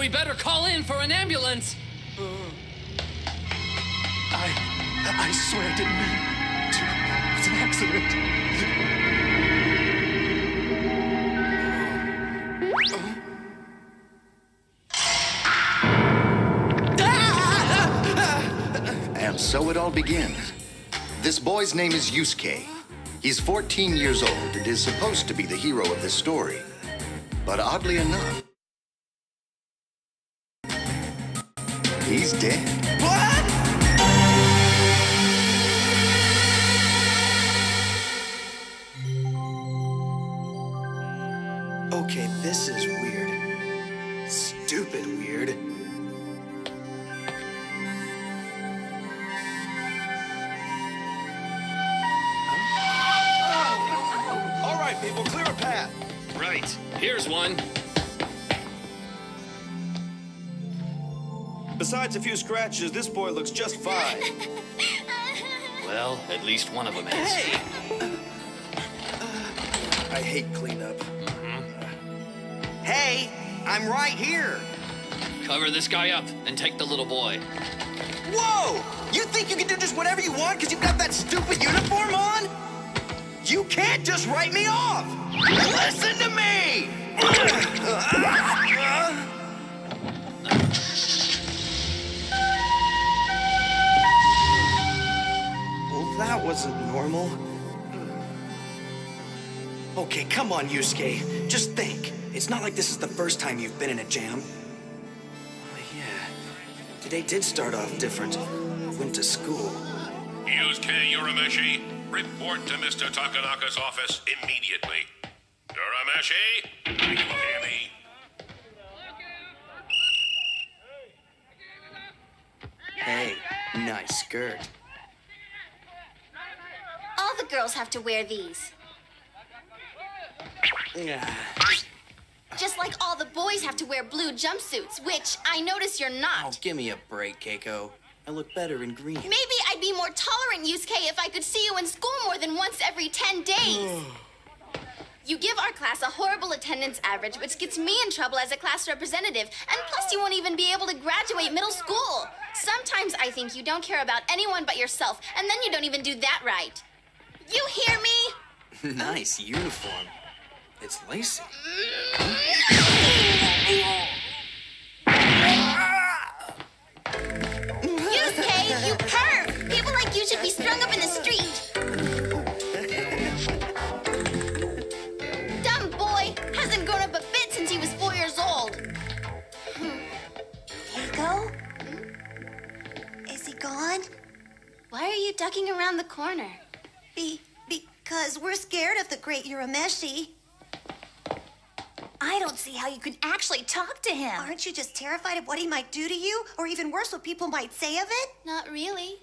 we better call in for an ambulance. I swear I didn't mean to. It's an accident. And so it all begins. This boy's name is Yusuke. He's 14 years old and is supposed to be the hero of this story. But oddly enough, he's dead. What? Okay, this is weird. Stupid weird. All right, people, clear a path. Right. Here's one. Besides a few scratches, this boy looks just fine. Well, at least one of them is. Hey! I hate cleanup. Hey, I'm right here. Cover this guy up and take the little boy. Whoa! You think you can do just whatever you want because you've got that stupid uniform on? You can't just write me off! Listen to me! Well, that wasn't normal. Okay, come on, Yusuke. Just think. It's not like this is the first time you've been in a jam. Oh, yeah. Today did start off different. Went to school. Yusuke Urameshi, report to Mr. Takanaka's office immediately. Urameshi, do you hear me? Hey, nice skirt. All the girls have to wear these. Just like all the boys have to wear blue jumpsuits, which I notice you're Oh, not. give me a break, Keiko. I look better in green. Maybe I'd be more tolerant, Yusuke, if I could see you in school more than once every 10 days. You give our class a horrible attendance average, which gets me in trouble as a class representative, and plus you won't even be able to graduate middle school. Sometimes I think you don't care about anyone but yourself, and then you don't even do that right. You hear me? Nice uniform. It's lacy. Yusuke, you perv! People like you should be strung up in the street. Dumb boy, hasn't grown up a bit since he was 4 years old. Keiko? Is he gone? Why are you ducking around the corner? Because we're scared of the great Urameshi. I don't see how you can actually talk to him. Aren't you just terrified of what he might do to you? Or even worse, what people might say of it? Not really.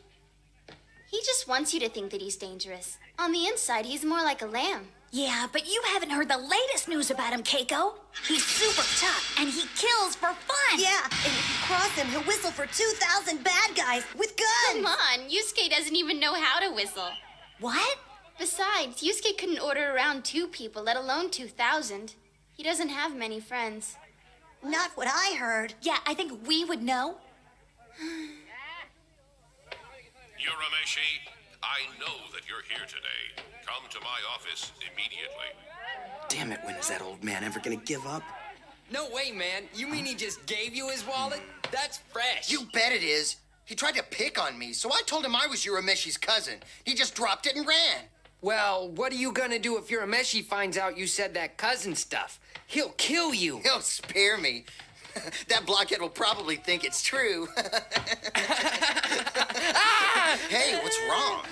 He just wants you to think that he's dangerous. On the inside, he's more like a lamb. Yeah, but you haven't heard the latest news about him, Keiko. He's super tough, and he kills for fun. Yeah, and if you cross him, he'll whistle for 2,000 bad guys with guns. Come on, Yusuke doesn't even know how to whistle. What? Besides, Yusuke couldn't order around 2 people, let alone 2,000. He doesn't have many friends. Not what I heard. Yeah, I think we would know. Urameshi, I know that you're here today. Come to my office immediately. Damn it, when is that old man ever gonna give up? No way, man. You mean he just gave you his wallet? That's fresh. You bet it is. He tried to pick on me, so I told him I was Urameshi's cousin. He just dropped it and ran. Well, what are you gonna do if Urameshi finds out you said that cousin stuff? He'll kill you. He'll spare me. That blockhead will probably think it's true. Hey, what's wrong?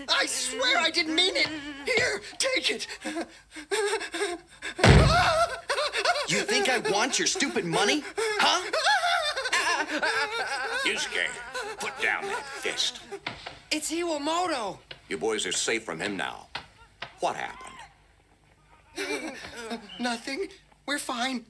I swear I didn't mean it. Here, take it. You think I want your stupid money? Huh? Yusuke, put down that fist. It's Iwamoto. You boys are safe from him now. What happened? Nothing. We're fine.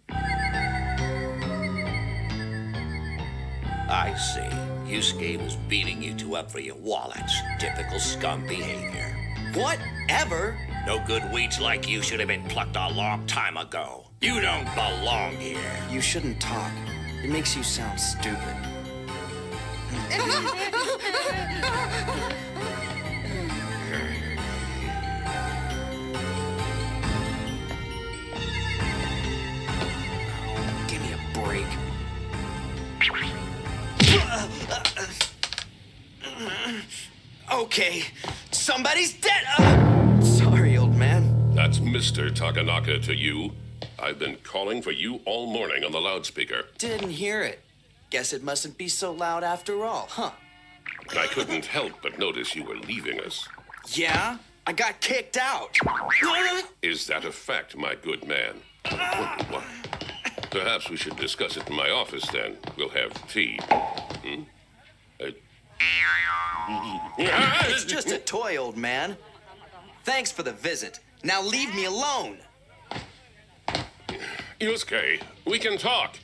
I see. Yusuke was beating you two up for your wallets. Typical scum behavior. Whatever. No good weeds like you should have been plucked a long time ago. You don't belong here. You shouldn't talk. It makes you sound stupid. Give me a break. Okay, somebody's dead. Sorry, old man. That's Mr. Takanaka to you. I've been calling for you all morning on the loudspeaker. Didn't hear it. Guess it mustn't be so loud after all, huh? I couldn't help but notice you were leaving us. Yeah? I got kicked out. Is that a fact, my good man? I wonder why. Perhaps we should discuss it in my office then. We'll have tea. Hmm? It's just a toy, old man. Thanks for the visit. Now leave me alone. Yusuke, we can talk.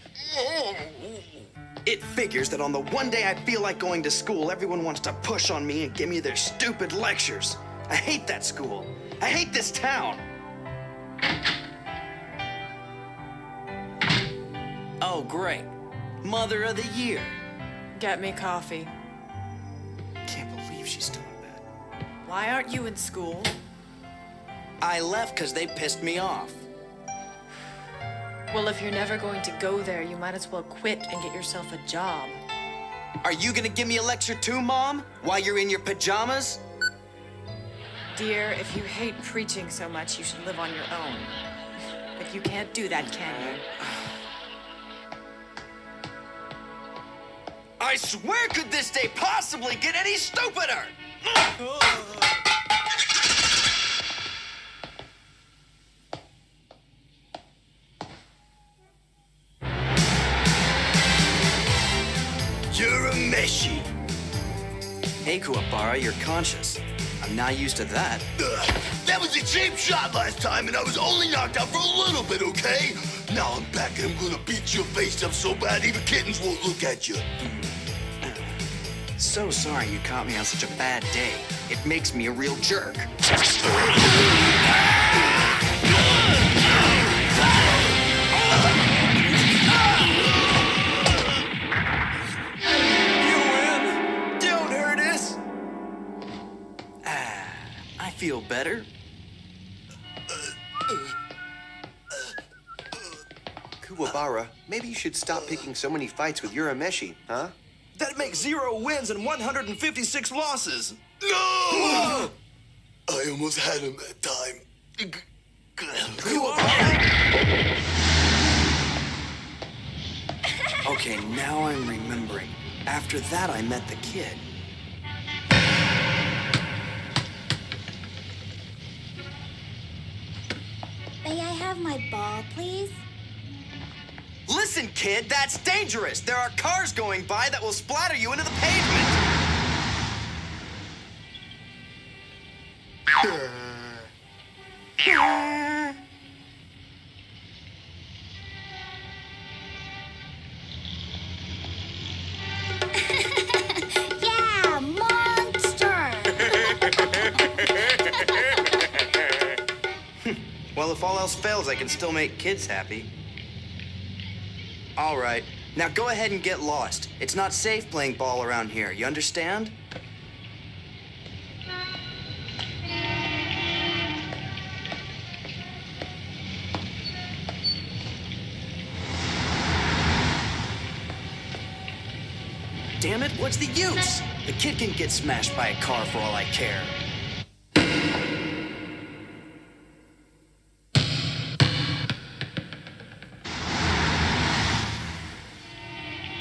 It figures that on the one day I feel like going to school, everyone wants to push on me and give me their stupid lectures. I hate that school. I hate this town. Oh, great. Mother of the Year. Get me coffee. Can't believe she's still in bed. Why aren't you in school? I left because they pissed me off. Well, if you're never going to go there, you might as well quit and get yourself a job. Are you gonna give me a lecture too, Mom? While you're in your pajamas? Dear, if you hate preaching so much, you should live on your own. But you can't do that, can you? I swear, could this day possibly get any stupider? You're a meshy. Hey, Kuwabara, you're conscious. I'm not used to that. That was a cheap shot last time, and I was only knocked out for a little bit, okay? Now I'm back, and I'm gonna beat your face up so bad even kittens won't look at you. So sorry you caught me on such a bad day. It makes me a real jerk. You win! Don't hurt us! I feel better. Kuwabara, maybe you should stop picking so many fights with Urameshi, huh? That makes 0 wins and 156 losses. No! I almost had him that time. Okay, now I'm remembering. After that, I met the kid. May I have my ball, please? Listen, kid, that's dangerous. There are cars going by that will splatter you into the pavement. Yeah, monster! Well, if all else fails, I can still make kids happy. All right. Now go ahead and get lost. It's not safe playing ball around here. You understand? Damn it, what's the use? The kid can get smashed by a car for all I care.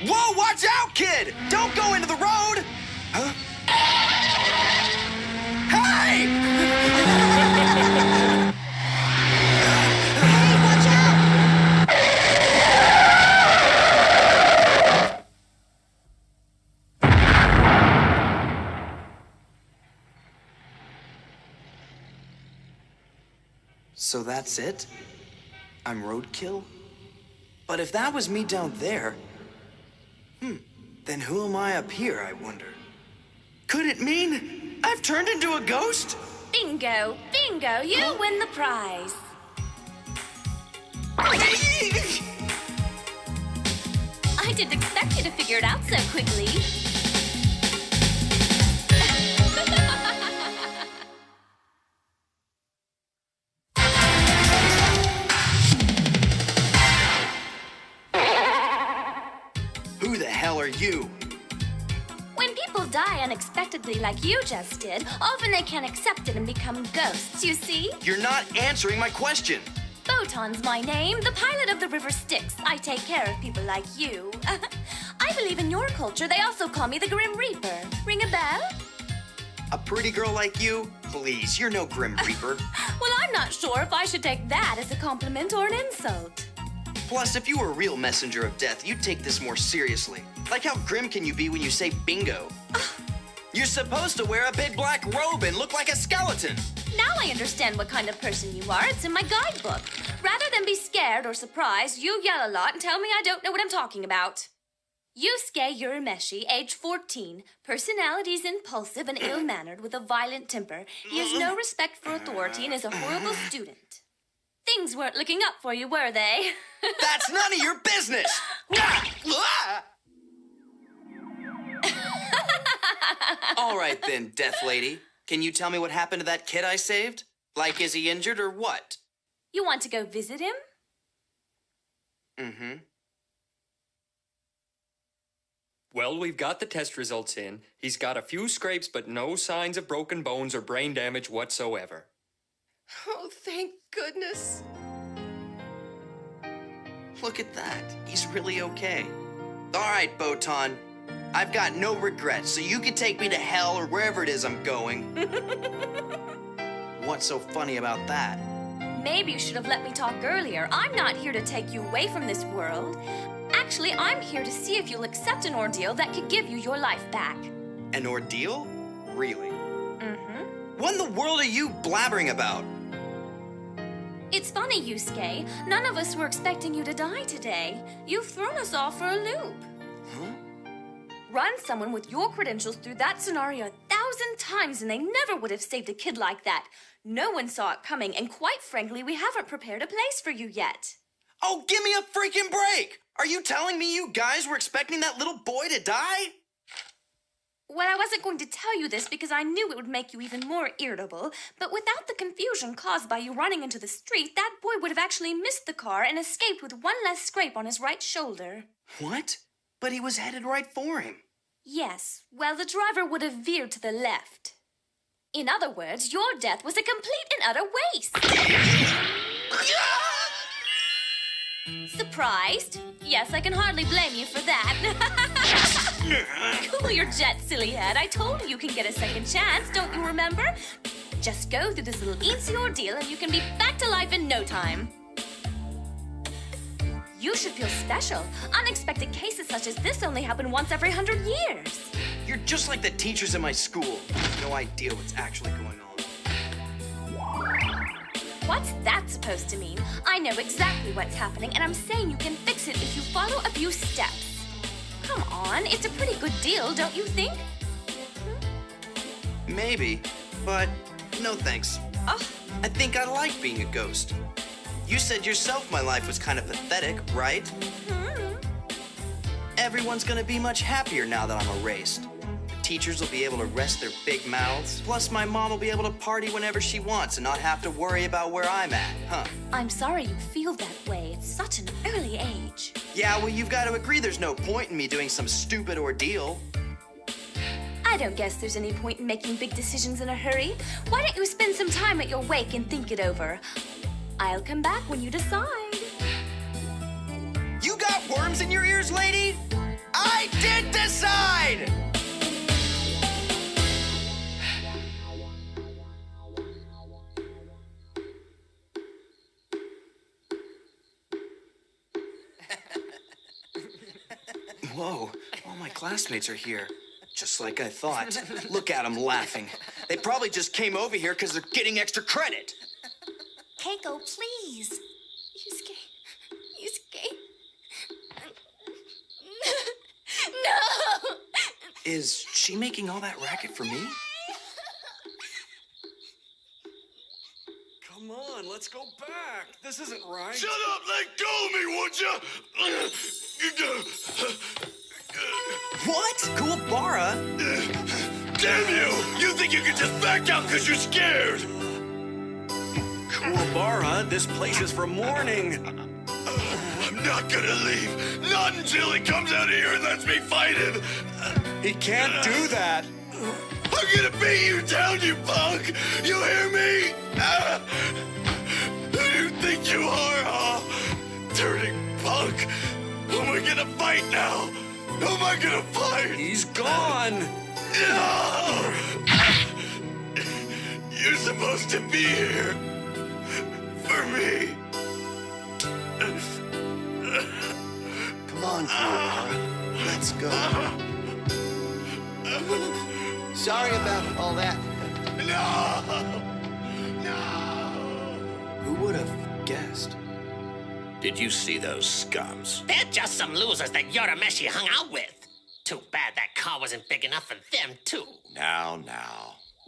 Whoa, watch out, kid! Don't go into the road! Huh? Hey! Hey, watch out! So that's it? I'm roadkill? But if that was me down there, then who am I up here, I wonder? Could it mean I've turned into a ghost? Bingo! Bingo! You win the prize. I didn't expect you to figure it out so quickly. Who the hell are you? When people die unexpectedly like you just did, often they can't accept it and become ghosts, you see? You're not answering my question. Photon's my name, the pilot of the River Styx. I take care of people like you. I believe in your culture they also call me the Grim Reaper. Ring a bell? A pretty girl like you? Please, you're no Grim Reaper. Well, I'm not sure if I should take that as a compliment or an insult. Plus, if you were a real messenger of death, you'd take this more seriously. Like how grim can you be when you say bingo? You're supposed to wear a big black robe and look like a skeleton. Now I understand what kind of person you are. It's in my guidebook. Rather than be scared or surprised, you yell a lot and tell me I don't know what I'm talking about. Yusuke Urameshi, age 14. Personality is impulsive and ill-mannered with a violent temper. He has no respect for authority and is a horrible student. Things weren't looking up for you, were they? That's none of your business! All right then, Death Lady. Can you tell me what happened to that kid I saved? Like, is he injured or what? You want to go visit him? Mm-hmm. Well, we've got the test results in. He's got a few scrapes, but no signs of broken bones or brain damage whatsoever. Oh, thank goodness. Look at that. He's really okay. All right, Botan. I've got no regrets, so you can take me to hell or wherever it is I'm going. What's so funny about that? Maybe you should have let me talk earlier. I'm not here to take you away from this world. Actually, I'm here to see if you'll accept an ordeal that could give you your life back. An ordeal? Really? Mm-hmm. What in the world are you blabbering about? It's funny, Yusuke. None of us were expecting you to die today. You've thrown us all for a loop. Huh? Run someone with your credentials through that scenario 1,000 times and they never would have saved a kid like that. No one saw it coming, and quite frankly, we haven't prepared a place for you yet. Oh, give me a freaking break! Are you telling me you guys were expecting that little boy to die? Well, I wasn't going to tell you this because I knew it would make you even more irritable, but without the confusion caused by you running into the street, that boy would have actually missed the car and escaped with one less scrape on his right shoulder. What? But he was headed right for him. Yes, well, the driver would have veered to the left. In other words, your death was a complete and utter waste. Surprised? Yes, I can hardly blame you for that. Cool your jet, silly head. I told you can get a second chance, don't you remember? Just go through this little easy ordeal and you can be back to life in no time. You should feel special. Unexpected cases such as this only happen once every 100 years. You're just like the teachers in my school. No idea what's actually going on. What's that supposed to mean? I know exactly what's happening, and I'm saying you can fix it if you follow a few steps. Come on, it's a pretty good deal, don't you think? Maybe, but no thanks. Oh. I think I like being a ghost. You said yourself my life was kind of pathetic, right? Mm-hmm. Everyone's gonna be much happier now that I'm erased. The teachers will be able to rest their big mouths. Plus, my mom will be able to party whenever she wants and not have to worry about where I'm at, huh? I'm sorry you feel that way. It's such an early age. Yeah, well, you've got to agree there's no point in me doing some stupid ordeal. I don't guess there's any point in making big decisions in a hurry. Why don't you spend some time at your wake and think it over? I'll come back when you decide. You got worms in your ears, lady? I did decide! Whoa, all my classmates are here. Just like I thought. Look at them laughing. They probably just came over here because they're getting extra credit. Keiko, please. Yusuke. No! Is she making all that racket for me? Come Come on, let's go back. This isn't right. Shut up! Let go of me, would ya? What? Kuwabara? Damn you! You think you can just back out because you're scared? Kuwabara, this place is for mourning. I'm not gonna leave. Not until he comes out of here and lets me fight him. He can't do that. I'm gonna beat you down, you punk! You hear me? Who do you think you are, huh? Dirty punk! Who am I gonna fight now? Who am I gonna fight? He's gone! No! You're supposed to be here. For me. Come on, Kuwabara. Let's go. Sorry about all that. No! No! Who would have guessed? Did you see those scums? They're just some losers that Urameshi hung out with. Too bad that car wasn't big enough for them, too. Now.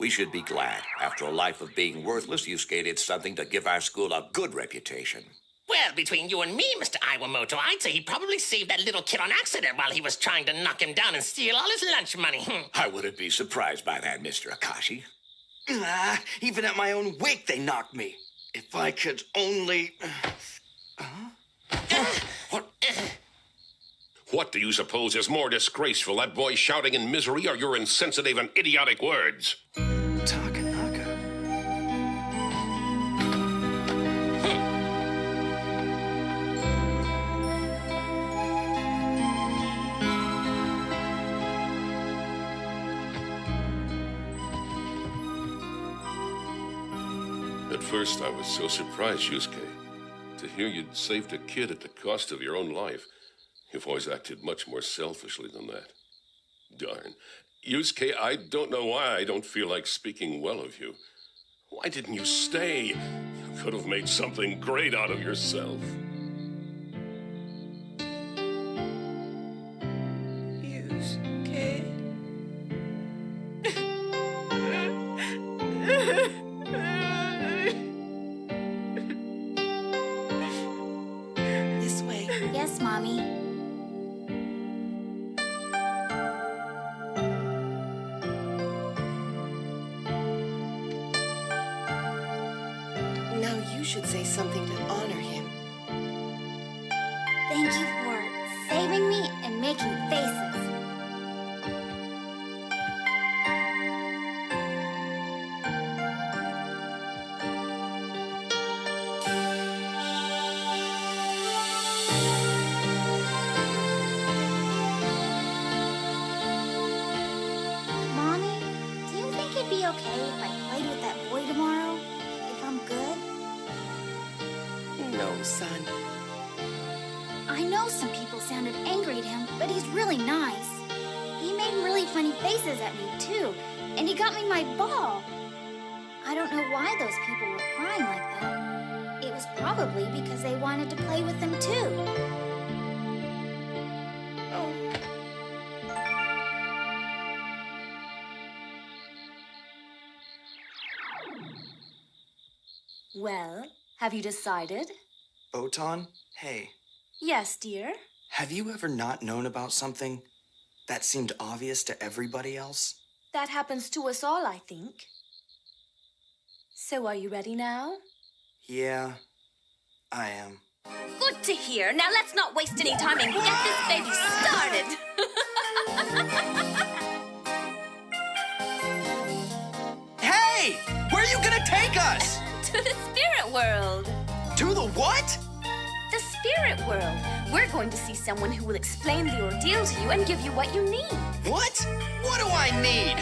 We should be glad. After a life of being worthless, Yusuke did something to give our school a good reputation. Well, between you and me, Mr. Iwamoto, I'd say he probably saved that little kid on accident while he was trying to knock him down and steal all his lunch money. I wouldn't be surprised by that, Mr. Akashi. Even at my own wake, they knocked me. If I could only... What do you suppose is more disgraceful, that boy shouting in misery or your insensitive and idiotic words? Takanaka. At first, I was so surprised, Yusuke, to hear you'd saved a kid at the cost of your own life. You've always acted much more selfishly than that. Darn. Yusuke, I don't know why I don't feel like speaking well of you. Why didn't you stay? You could have made something great out of yourself. This way. Yes, Mommy. Now you should say something to honor him. Thank you for saving me and making faces. Mommy, do you think it'd be okay if I played with that boy tomorrow? If I'm good? No, son. I know some people sounded angry at him, but he's really nice. He made really funny faces at me, too, and he got me my ball. I don't know why those people were crying like that. It was probably because they wanted to play with them, too. Oh. Well, have you decided? Otan, hey, Yes, dear. have you ever not known about something that seemed obvious to everybody else? That happens to us all, I think. So are you ready now? Yeah, I am. Good to hear. Now let's not waste any time and get this baby started. Hey! Where are you gonna take us? To the spirit world. To the what? The spirit world. We're going to see someone who will explain the ordeal to you and give you what you need. What? What do I need?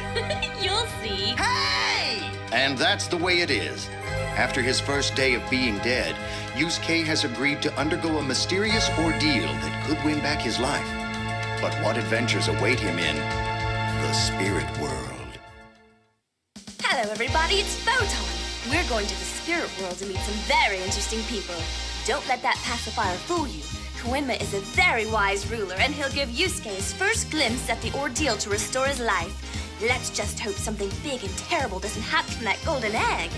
You'll see. Hey! And that's the way it is. After his first day of being dead, Yusuke has agreed to undergo a mysterious ordeal that could win back his life. But what adventures await him in the spirit world? Hello, everybody. It's Photon. We're going to the spirit world to meet some very interesting people. Don't let that pacifier fool you. Koenma is a very wise ruler, and he'll give Yusuke his first glimpse at the ordeal to restore his life. Let's just hope something big and terrible doesn't hatch from that golden egg.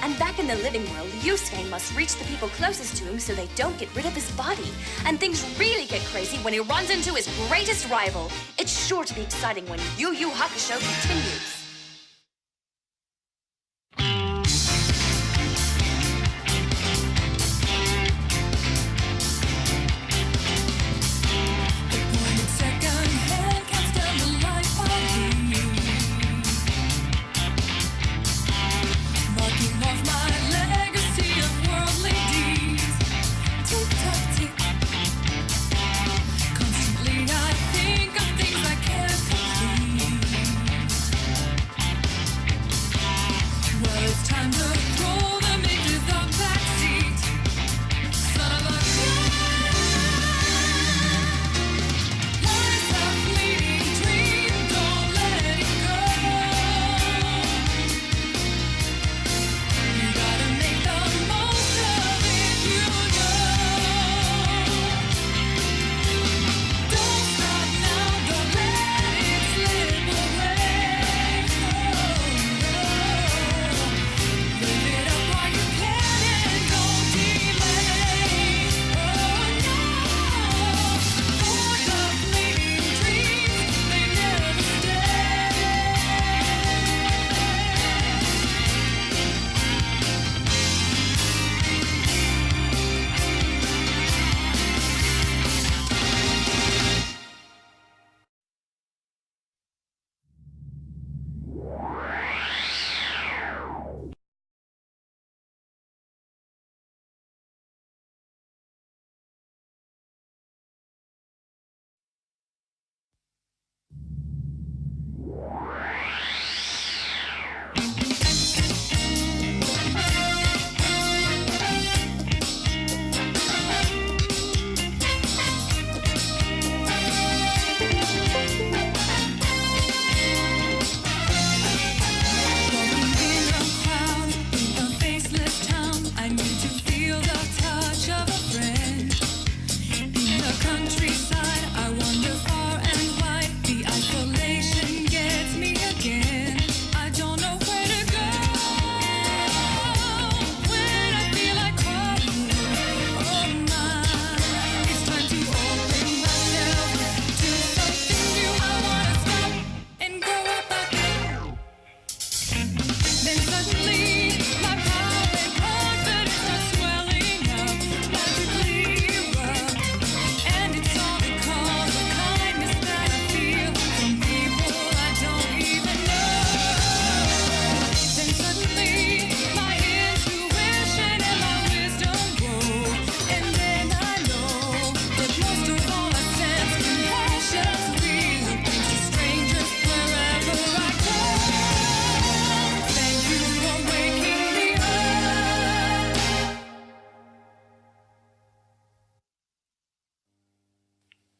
And back in the living world, Yusuke must reach the people closest to him so they don't get rid of his body. And things really get crazy when he runs into his greatest rival. It's sure to be exciting when Yu Yu Hakusho continues.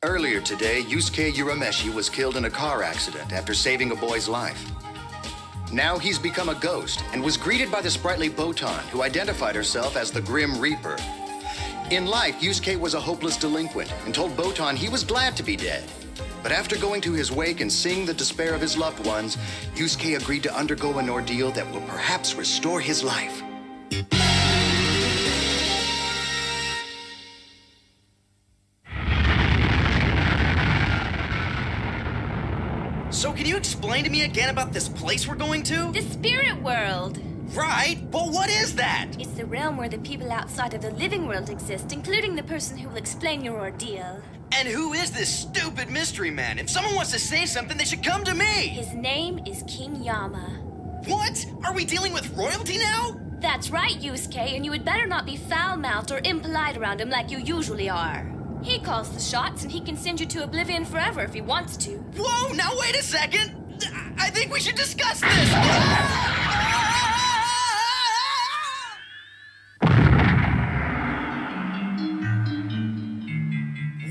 Earlier today, Yusuke Urameshi was killed in a car accident after saving a boy's life. Now he's become a ghost and was greeted by the sprightly Botan, who identified herself as the Grim Reaper. In life, Yusuke was a hopeless delinquent and told Botan he was glad to be dead. But after going to his wake and seeing the despair of his loved ones, Yusuke agreed to undergo an ordeal that will perhaps restore his life. So can you explain to me again about this place we're going to? The spirit world. Right, but what is that? It's the realm where the people outside of the living world exist, including the person who will explain your ordeal. And who is this stupid mystery man? If someone wants to say something, they should come to me! His name is King Yama. What? Are we dealing with royalty now? That's right, Yusuke, and you had better not be foul-mouthed or impolite around him like you usually are. He calls the shots, and he can send you to oblivion forever if he wants to. Whoa, now wait a second! I think we should discuss this!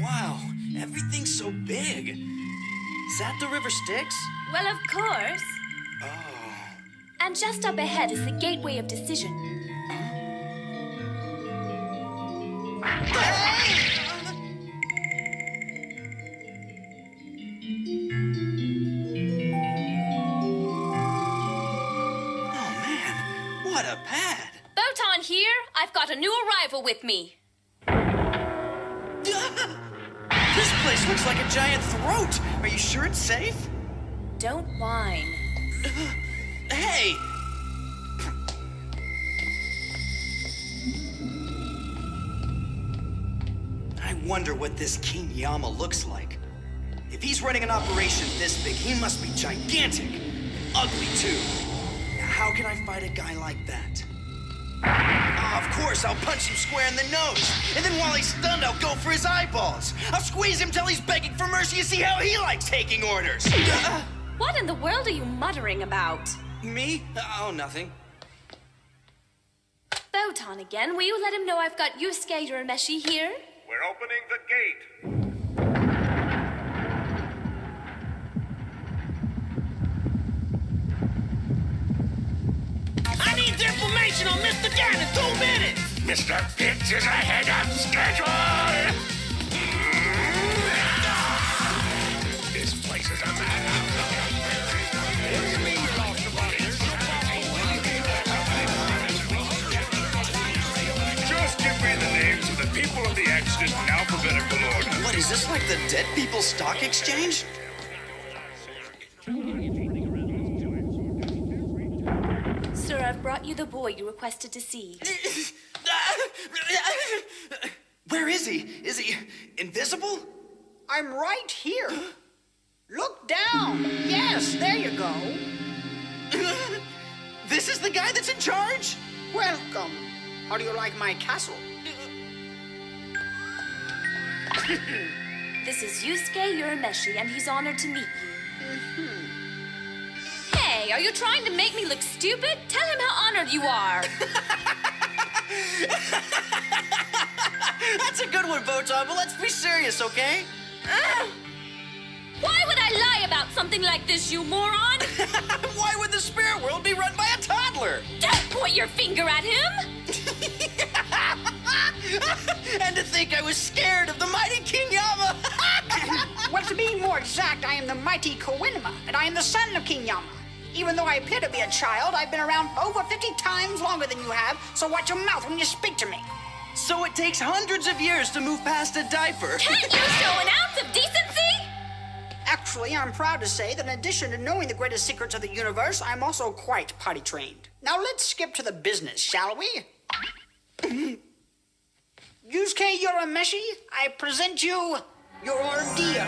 Wow, everything's so big. Is that the River Styx? Well, of course. Oh. And just up ahead is the Gateway of Decision. What a pad! Photon here. I've got a new arrival with me. This place looks like a giant throat. Are you sure it's safe? Don't whine. Hey! I wonder what this King Yama looks like. If he's running an operation this big, he must be gigantic. Ugly, too. How can I fight a guy like that? Of course, I'll punch him square in the nose. And then while he's stunned, I'll go for his eyeballs. I'll squeeze him till he's begging for mercy and see how he likes taking orders. What in the world are you muttering about? Me? Oh, nothing. Photon again. Will you let him know I've got Yusuke Urameshi here? We're opening the gate. I need information on Mr. Dan in 2 minutes. Mr. Pitts is ahead of schedule! This place is a madhouse. Just give me the names of the people of the accident in alphabetical order. What, is this like the Dead People Stock Exchange? Sir, I've brought you the boy you requested to see. Where is he? Is he invisible? I'm right here. Look down. Yes, there you go. This is the guy that's in charge? Welcome. How do you like my castle? This is Yusuke Urameshi, and he's honored to meet you. Hey, are you trying to make me look stupid? Tell him how honored you are. That's a good one, Photon, but let's be serious, okay? Why would I lie about something like this, you moron? Why would the spirit world be run by a toddler? Don't point your finger at him! And to think I was scared of the mighty King Yama! Well, to be more exact, I am the mighty Kawinuma, and I am the son of King Yama. Even though I appear to be a child, I've been around over 50 times longer than you have, so watch your mouth when you speak to me. So it takes hundreds of years to move past a diaper. Can't you show an ounce of decency? Actually, I'm proud to say that in addition to knowing the greatest secrets of the universe, I'm also quite potty trained. Now let's skip to the business, shall we? Yusuke Urameshi, I present you your ordeal.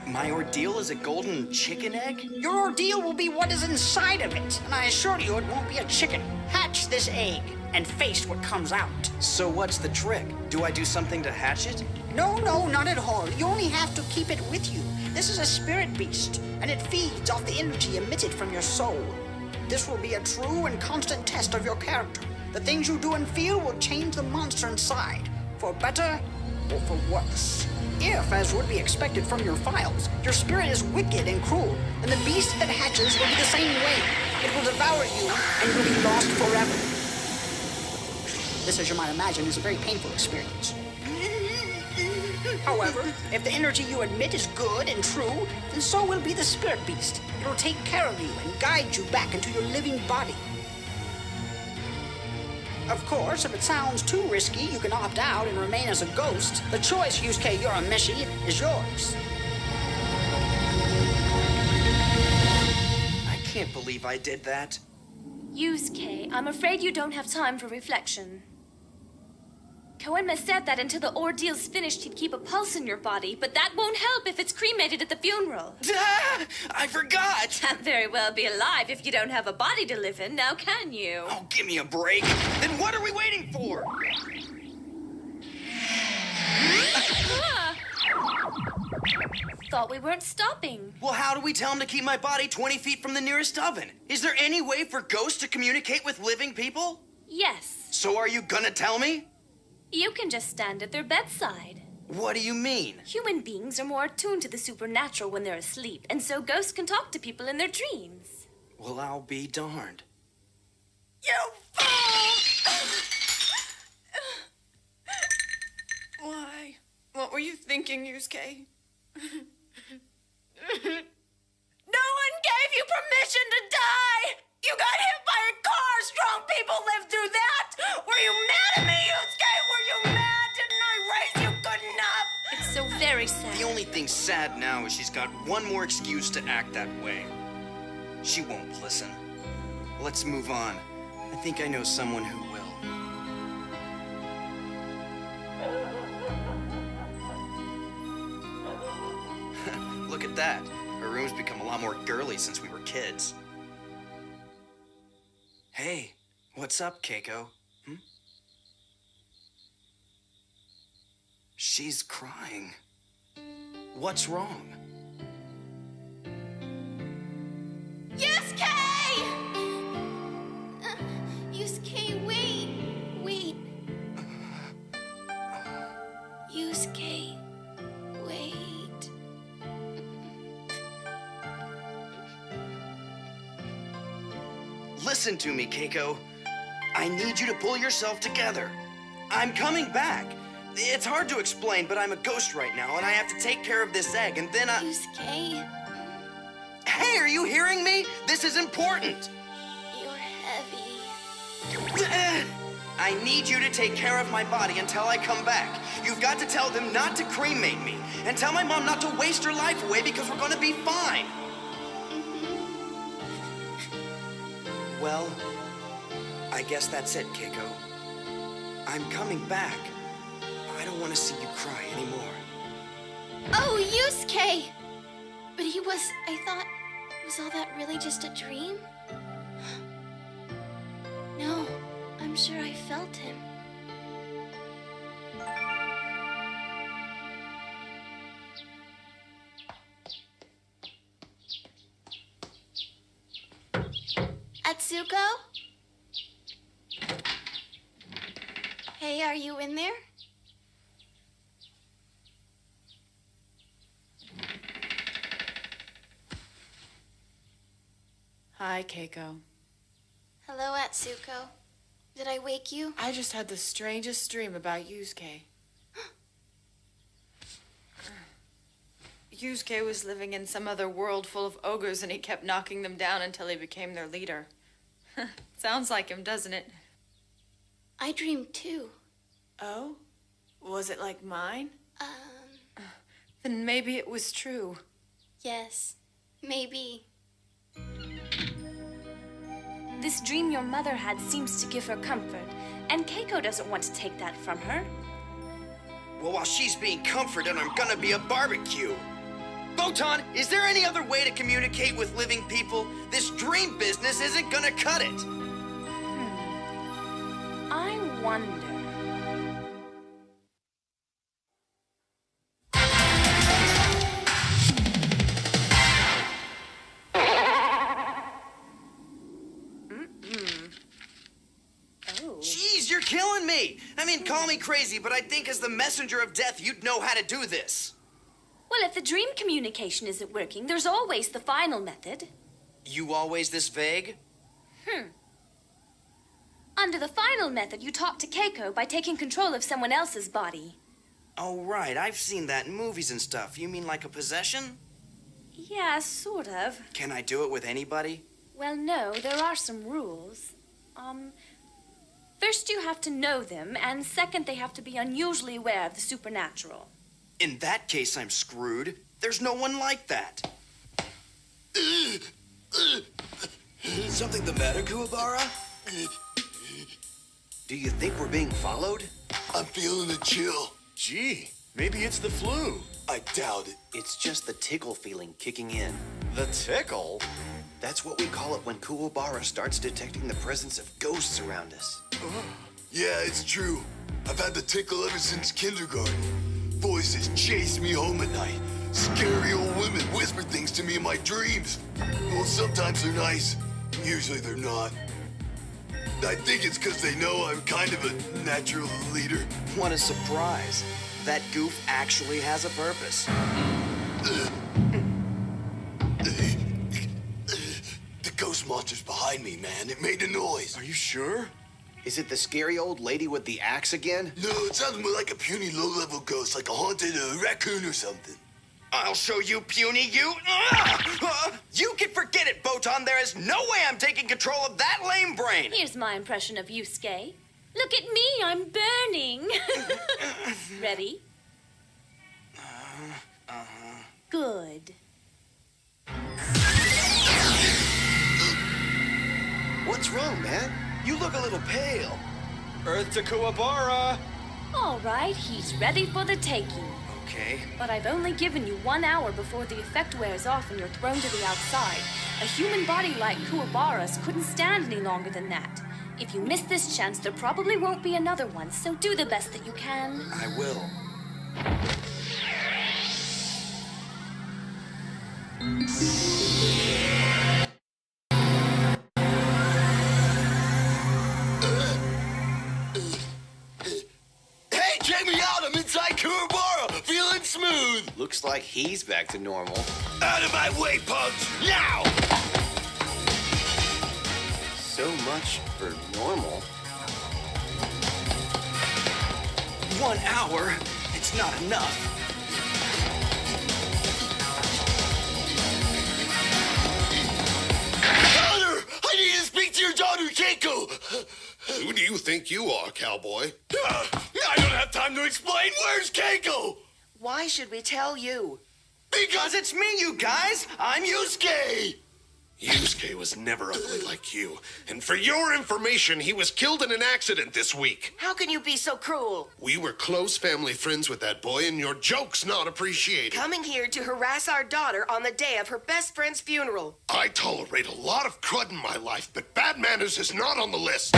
My ordeal is a golden chicken egg? Your ordeal will be what is inside of it, and I assure you it won't be a chicken. Hatch this egg and face what comes out. So what's the trick? Do I do something to hatch it? No, not at all. You only have to keep it with you. This is a spirit beast, and it feeds off the energy emitted from your soul. This will be a true and constant test of your character. The things you do and feel will change the monster inside, for better or for worse. If, as would be expected from your files, your spirit is wicked and cruel, then the beast that hatches will be the same way. It will devour you, and you'll be lost forever. This, as you might imagine, is a very painful experience. However, if the energy you emit is good and true, then so will be the spirit beast. It will take care of you and guide you back into your living body. Of course, if it sounds too risky, you can opt out and remain as a ghost. The choice, Yusuke Urameshi, is yours. I can't believe I did that. Yusuke, I'm afraid you don't have time for reflection. Koenma said that until the ordeal's finished, he'd keep a pulse in your body, but that won't help if it's cremated at the funeral. I forgot! Can't very well be alive if you don't have a body to live in, now can you? Oh, give me a break. Then what are we waiting for? Thought we weren't stopping. Well, how do we tell him to keep my body 20 feet from the nearest oven? Is there any way for ghosts to communicate with living people? Yes. So are you gonna tell me? You can just stand at their bedside. What do you mean? Human beings are more attuned to the supernatural when they're asleep, and so ghosts can talk to people in their dreams. Well, I'll be darned. You fool! Why? What were you thinking, Yusuke? No one gave you permission to die! You got hit by a car sad now is she's got one more excuse to act that way. She won't listen. Let's move on. I think I know someone who will. Look at that. Her room's become a lot more girly since we were kids. Hey, what's up, Keiko? She's crying. What's wrong? Yusuke! Yusuke, wait. Yusuke, wait. Listen to me, Keiko. I need you to pull yourself together. I'm coming back. It's hard to explain, but I'm a ghost right now, and I have to take care of this egg, and then Yusuke, Hey, are you hearing me? This is important. you're heavy. I need you to take care of my body until I come back. You've got to tell them not to cremate me, and tell my mom not to waste her life away because we're gonna be fine. Well, I guess that's it, Keiko. I'm coming back. I don't want to see you cry anymore. Oh, Yusuke! But I thought, was all that really just a dream? No, I'm sure I felt him. Atsuko? Hey, are you in there? Hi, Keiko. Hello, Atsuko. Did I wake you? I just had the strangest dream about Yusuke. Yusuke was living in some other world full of ogres, and he kept knocking them down until he became their leader. Sounds like him, doesn't it? I dreamed too. Oh? Was it like mine? Then maybe it was true. Yes, maybe. This dream your mother had seems to give her comfort, and Keiko doesn't want to take that from her. Well, while she's being comforted, I'm gonna be a barbecue. Botan, is there any other way to communicate with living people? This dream business isn't gonna cut it. I wonder. Jeez, you're killing me. I mean, call me crazy, but I think as the messenger of death, you'd know how to do this. Well, if the dream communication isn't working, there's always the final method. You always this vague? Under the final method, you talk to Keiko by taking control of someone else's body. Oh, right. I've seen that in movies and stuff. You mean like a possession? Yeah, sort of. Can I do it with anybody? Well, no, there are some rules. First you have to know them, and second they have to be unusually aware of the supernatural. In that case, I'm screwed. There's no one like that. Something the matter, Kuwabara? Do you think we're being followed? I'm feeling a chill. Gee, maybe it's the flu. I doubt it. It's just the tickle feeling kicking in. The tickle? That's what we call it when Kuwabara starts detecting the presence of ghosts around us. Yeah, it's true. I've had the tickle ever since kindergarten. Voices chase me home at night. Scary old women whisper things to me in my dreams. Well, sometimes they're nice. Usually they're not. I think it's because they know I'm kind of a natural leader. What a surprise. That goof actually has a purpose. The ghost monster's behind me, man. It made a noise. Are you sure? Is it the scary old lady with the axe again? No, it sounds more like a puny low-level ghost, like a haunted raccoon or something. I'll show you, puny you. You can forget it, Botan. There is no way I'm taking control of that lame brain. Here's my impression of Yusuke. Look at me, I'm burning. Ready? Good. What's wrong, man? You look a little pale. Earth to Kuwabara. All right, he's ready for the taking. Okay. But I've only given you 1 hour before the effect wears off and you're thrown to the outside. A human body like Kuwabara's couldn't stand any longer than that. If you miss this chance, there probably won't be another one, so do the best that you can. I will. Hey, check me out! I'm inside Kuwabara, feeling smooth! Looks like he's back to normal. Out of my way, punks! Now! So much for normal. 1 hour? It's not enough. Daughter! I need to speak to your daughter, Keiko! Who do you think you are, cowboy? I don't have time to explain. Where's Keiko? Why should we tell you? Because it's me, you guys! I'm Yusuke! Yusuke was never ugly like you. And for your information, he was killed in an accident this week. How can you be so cruel? We were close family friends with that boy, and your joke's not appreciated. Coming here to harass our daughter on the day of her best friend's funeral. I tolerate a lot of crud in my life, but bad manners is not on the list.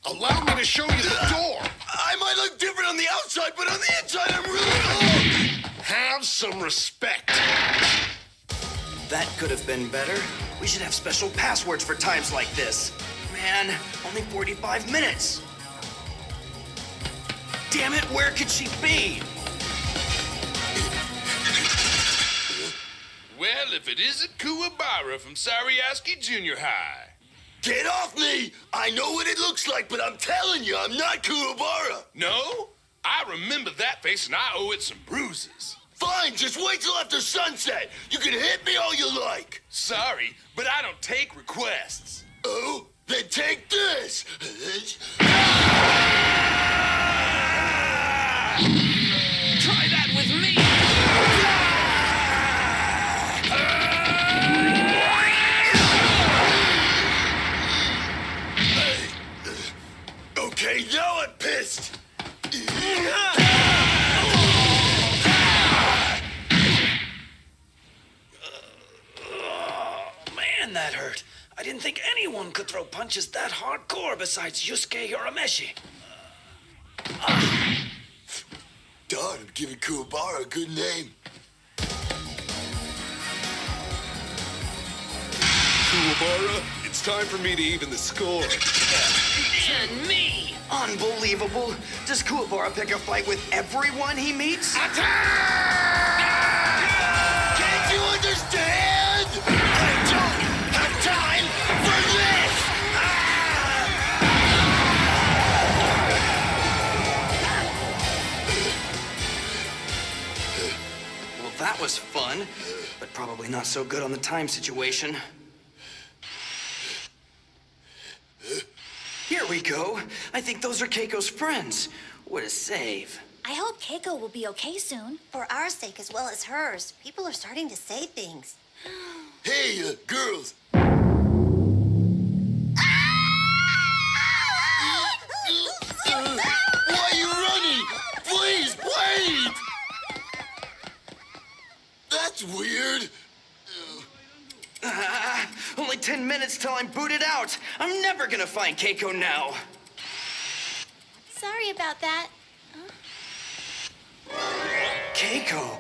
Allow me to show you the door. I might look different on the outside, but on the inside, I'm really old! Have some respect. That could have been better. We should have special passwords for times like this. Man, only 45 minutes. Damn it, where could she be? Well, if it isn't Kuwabara from Sariaski Junior High. Get off me! I know what it looks like, but I'm telling you, I'm not Kuwabara! No? I remember that face and I owe it some bruises. Fine, just wait till after sunset. You can hit me all you like. Sorry, but I don't take requests. Oh? Then take this. Try that with me. Okay, now I'm pissed. Man, that hurt. I didn't think anyone could throw punches that hardcore besides Yusuke Urameshi. Darn, I'm giving Kuwabara a good name. Kuwabara, it's time for me to even the score. And me! Unbelievable. Does Kuwabara pick a fight with everyone he meets? Can't you understand? I don't have time for this! Well, that was fun, but probably not so good on the time situation. Here we go. I think those are Keiko's friends. What a save. I hope Keiko will be okay soon. For our sake as well as hers. People are starting to say things. Hey, girls. Why are you running? Please, wait! That's weird. Only 10 minutes till I'm booted out. I'm never gonna find Keiko now. Sorry about that. Keiko.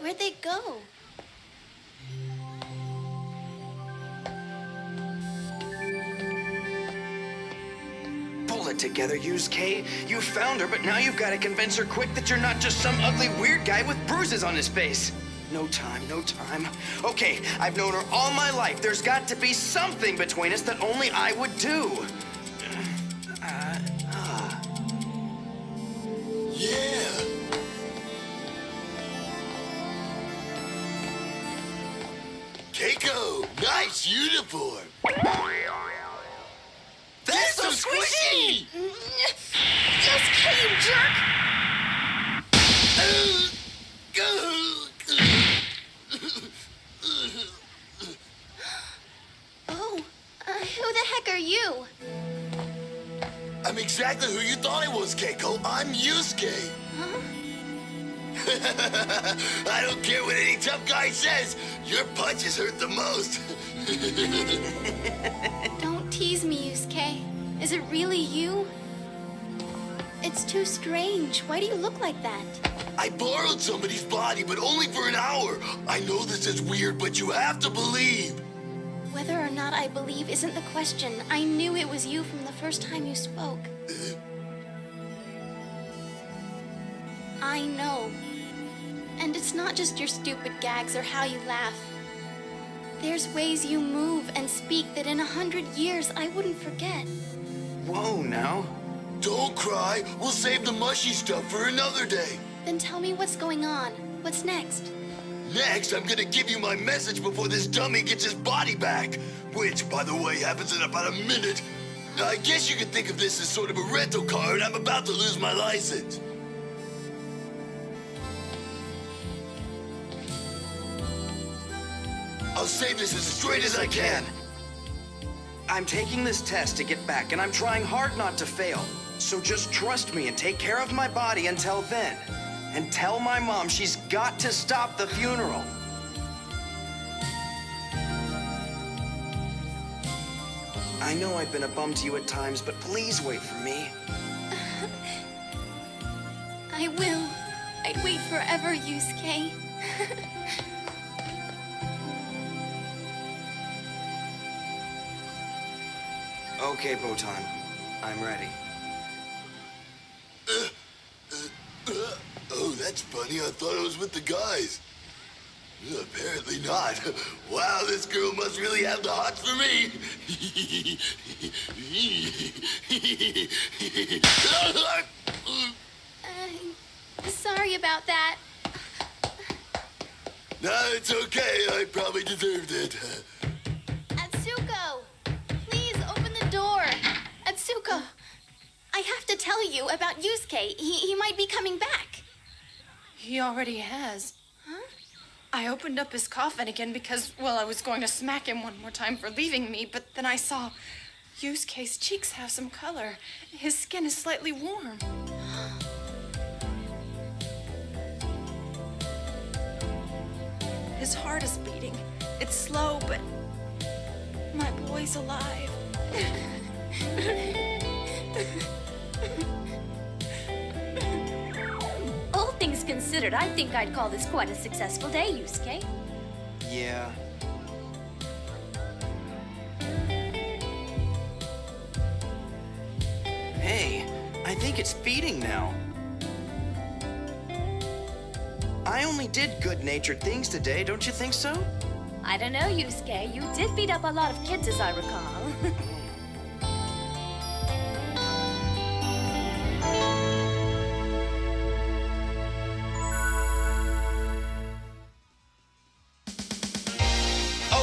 Where'd they go? Pull it together, Yusuke. You found her, but now you've got to convince her quick that you're not just some ugly weird guy with bruises on his face. No time, no time. Okay, I've known her all my life. There's got to be something between us that only I would do. Yeah. Keiko, nice uniform. That's so squishy! Just kidding, jerk! you. I'm exactly who you thought I was, Keiko. I'm Yusuke. Huh? I don't care what any tough guy says. Your punches hurt the most. Don't tease me, Yusuke. Is it really you? It's too strange. Why do you look like that? I borrowed somebody's body, but only for an hour. I know this is weird, but you have to believe. Whether or not I believe isn't the question. I knew it was you from the first time you spoke. I know. And it's not just your stupid gags or how you laugh. There's ways you move and speak that in 100 years I wouldn't forget. Whoa, now. Don't cry. We'll save the mushy stuff for another day. Then tell me what's going on. What's next? Next, I'm gonna give you my message before this dummy gets his body back. Which, by the way, happens in about a minute. I guess you could think of this as sort of a rental car, and I'm about to lose my license. I'll say this as straight as I can. I'm taking this test to get back, and I'm trying hard not to fail. So just trust me and take care of my body until then. And tell my mom she's got to stop the funeral. I know I've been a bum to you at times, but please wait for me. I will. I'd wait forever, Yusuke. Okay, Botan. I'm ready. Oh, that's funny. I thought I was with the guys. Apparently not. Wow, this girl must really have the hots for me. Sorry about that. No, it's okay. I probably deserved it. Atsuko! Please open the door. Atsuko! I have to tell you about Yusuke. He might be coming back. He already has. Huh? I opened up his coffin again because, well, I was going to smack him one more time for leaving me, but then I saw Yusuke's cheeks have some color. His skin is slightly warm. His heart is beating. It's slow, but my boy's alive. All things considered, I think I'd call this quite a successful day, Yusuke. Yeah. Hey, I think it's feeding now. I only did good-natured things today, don't you think so? I don't know, Yusuke. You did beat up a lot of kids, as I recall.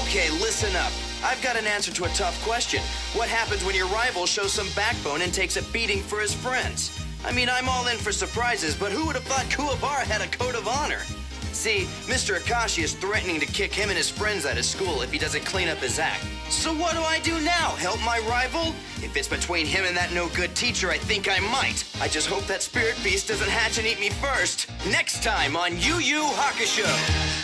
Okay, listen up. I've got an answer to a tough question. What happens when your rival shows some backbone and takes a beating for his friends? I mean, I'm all in for surprises, but who would have thought Kuwabara had a code of honor? See, Mr. Akashi is threatening to kick him and his friends out of school if he doesn't clean up his act. So what do I do now? Help my rival? If it's between him and that no-good teacher, I think I might. I just hope that spirit beast doesn't hatch and eat me first. Next time on Yu Yu Hakusho.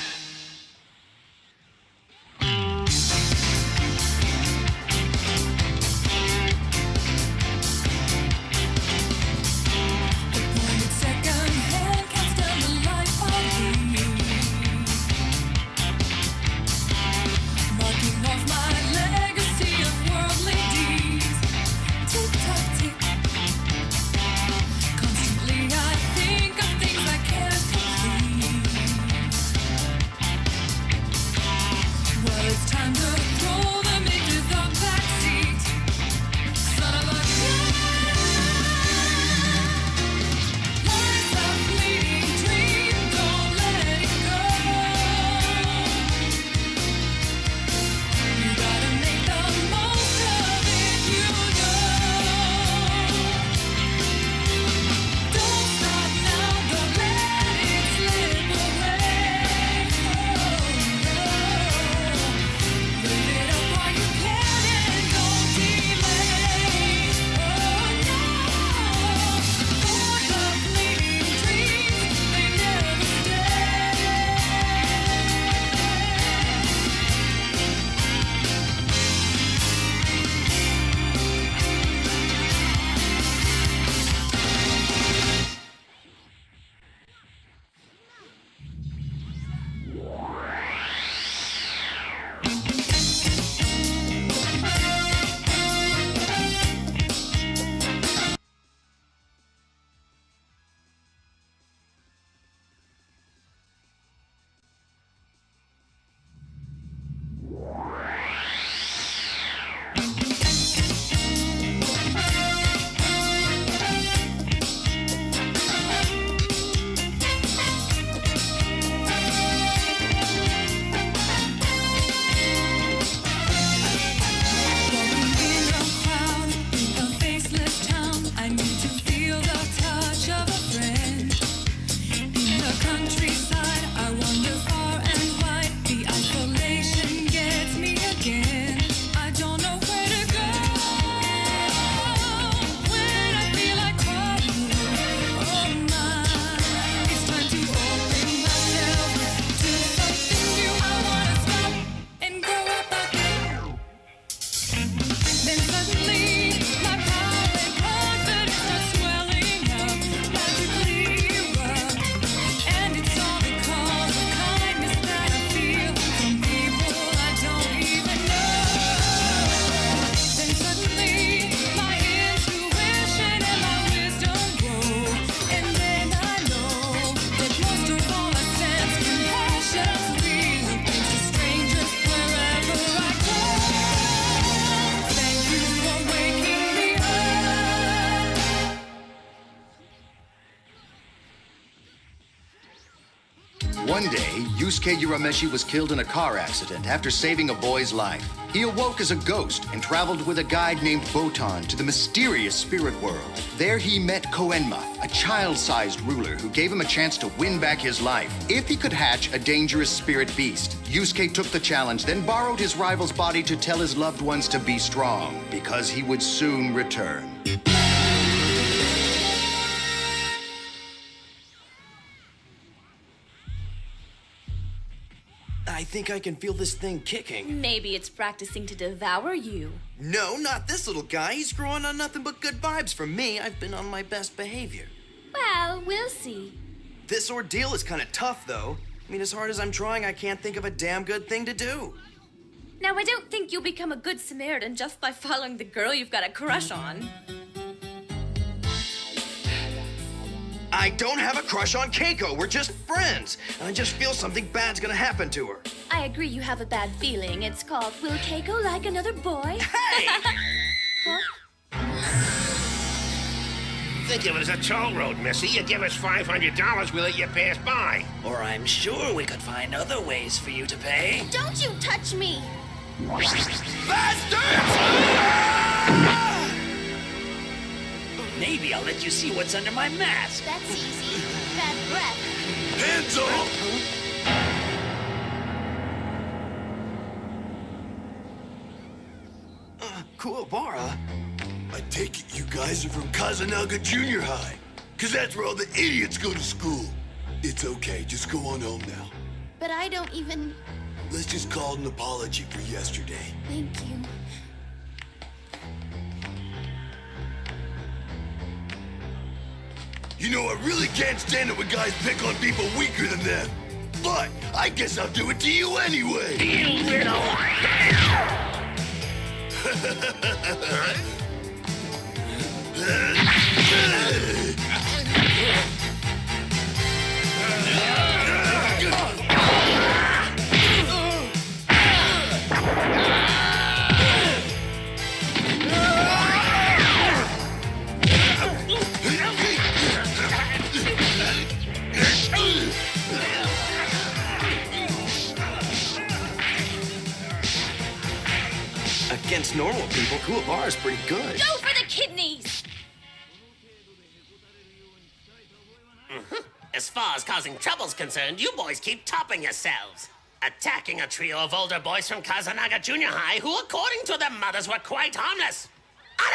One day, Yusuke Urameshi was killed in a car accident after saving a boy's life. He awoke as a ghost and traveled with a guide named Botan to the mysterious spirit world. There he met Koenma, a child-sized ruler who gave him a chance to win back his life if he could hatch a dangerous spirit beast. Yusuke took the challenge, then borrowed his rival's body to tell his loved ones to be strong, because he would soon return. I think I can feel this thing kicking. Maybe it's practicing to devour you. No, not this little guy. He's growing on nothing but good vibes from me. I've been on my best behavior. Well, we'll see. This ordeal is kind of tough, though. I mean, as hard as I'm trying, I can't think of a damn good thing to do. Now, I don't think you'll become a good Samaritan just by following the girl you've got a crush on. I don't have a crush on Keiko. We're just friends. And I just feel something bad's gonna happen to her. I agree you have a bad feeling. It's called Will Keiko Like Another Boy? Hey! Think of it as a toll road, Missy. You give us $500, we'll let you pass by. Or I'm sure we could find other ways for you to pay. Don't you touch me! Maybe I'll let you see what's under my mask. That's easy. Bad breath. Hands off! Kuwabara? I take it you guys are from Kazanaga Junior High, 'cause that's where all the idiots go to school. It's okay, just go on home now. But I don't even... Let's just call it an apology for yesterday. Thank you. You know, I really can't stand it when guys pick on people weaker than them. But I guess I'll do it to you anyway. You little... Against normal people, Kuwabara's pretty good. Go for the kidneys! As far as causing trouble's concerned, you boys keep topping yourselves. Attacking a trio of older boys from Kazanaga Junior High who, according to their mothers, were quite harmless.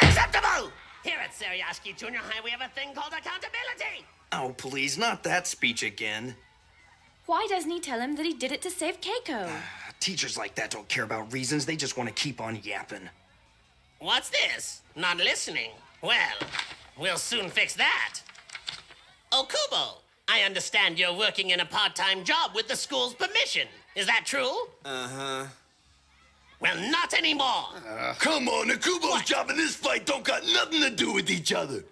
Unacceptable! Here at Sariyashiki Junior High, we have a thing called accountability. Oh, please, not that speech again. Why doesn't he tell him that he did it to save Keiko? Teachers like that don't care about reasons. They just want to keep on yapping. What's this? Not listening? Well, we'll soon fix that. Okubo, I understand you're working in a part-time job with the school's permission. Is that true? Uh-huh. Well, not anymore. Come on, Akubo's job in this fight don't got nothing to do with each other.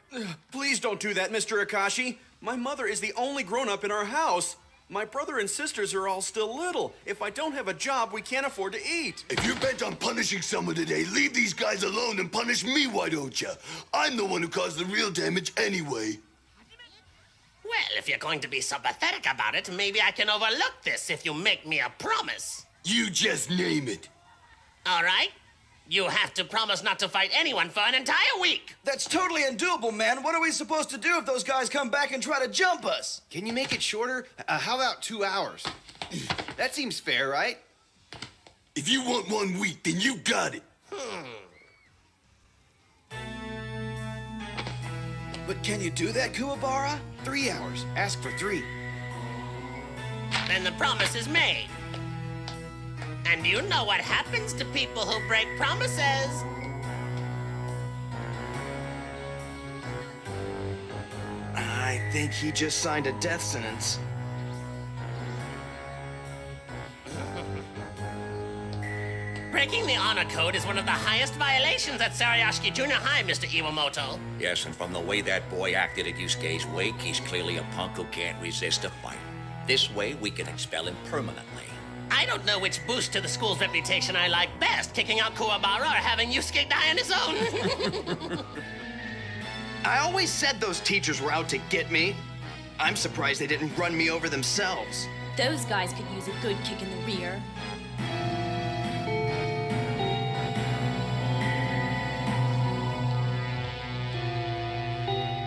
Please don't do that, Mr. Akashi. My mother is the only grown-up in our house. My brother and sisters are all still little. If I don't have a job, we can't afford to eat. If you're bent on punishing someone today, leave these guys alone and punish me, why don't you? I'm the one who caused the real damage anyway. Well, if you're going to be so pathetic about it, maybe I can overlook this if you make me a promise. You just name it. All right? You have to promise not to fight anyone for an entire week. That's totally undoable, man. What are we supposed to do if those guys come back and try to jump us? Can you make it shorter? How about 2 hours? That seems fair, right? If you want 1 week, then you got it. But can you do that, Kuwabara? 3 hours. Ask for 3. Then the promise is made. And you know what happens to people who break promises. I think he just signed a death sentence. Breaking the honor code is one of the highest violations at Sariyashiki Junior High, Mr. Iwamoto. Yes, and from the way that boy acted at Yusuke's wake, he's clearly a punk who can't resist a fight. This way, we can expel him permanently. I don't know which boost to the school's reputation I like best, kicking out Kuwabara or having Yusuke die on his own. I always said those teachers were out to get me. I'm surprised they didn't run me over themselves. Those guys could use a good kick in the rear.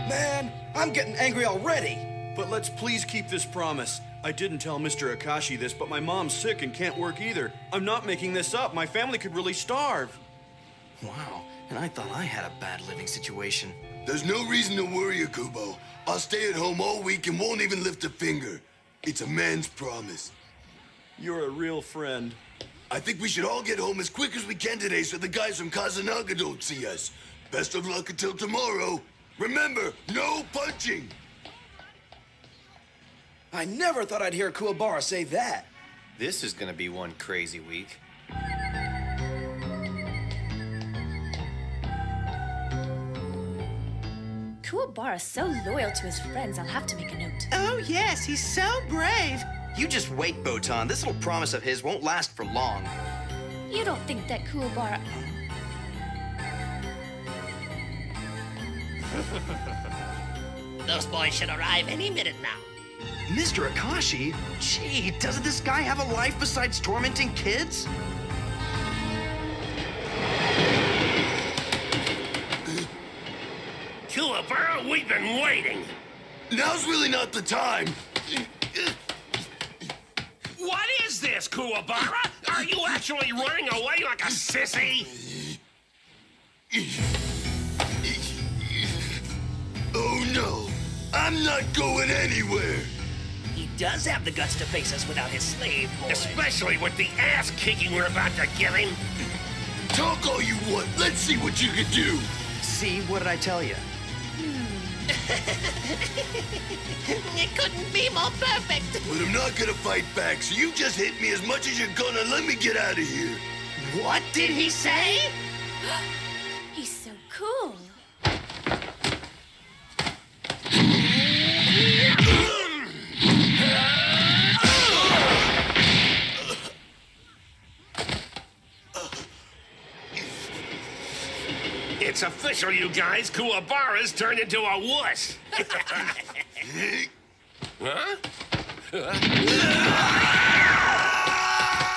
Man, I'm getting angry already. But let's please keep this promise. I didn't tell Mr. Akashi this, but my mom's sick and can't work either. I'm not making this up. My family could really starve. Wow, and I thought I had a bad living situation. There's no reason to worry, Akubo. I'll stay at home all week and won't even lift a finger. It's a man's promise. You're a real friend. I think we should all get home as quick as we can today so the guys from Kazanaga don't see us. Best of luck until tomorrow. Remember, no punching! I never thought I'd hear Kuwabara say that. This is gonna be one crazy week. Kuwabara's so loyal to his friends, I'll have to make a note. Oh, yes, he's so brave. You just wait, Botan. This little promise of his won't last for long. You don't think that Kuwabara... Those boys should arrive any minute now. Mr. Akashi? Gee, doesn't this guy have a life besides tormenting kids? Kuwabara, we've been waiting. Now's really not the time. What is this, Kuwabara? Are you actually running away like a sissy? Oh no, I'm not going anywhere. He does have the guts to face us without his slave boys. Especially with the ass kicking we're about to give him. Talk all you want. Let's see what you can do. See, what did I tell you? It couldn't be more perfect. But I'm not gonna fight back, so you just hit me as much as you're gonna. Let me get out of here. What did he say? He's so cool. It's official, you guys. Kuwabara's turned into a wuss. Huh?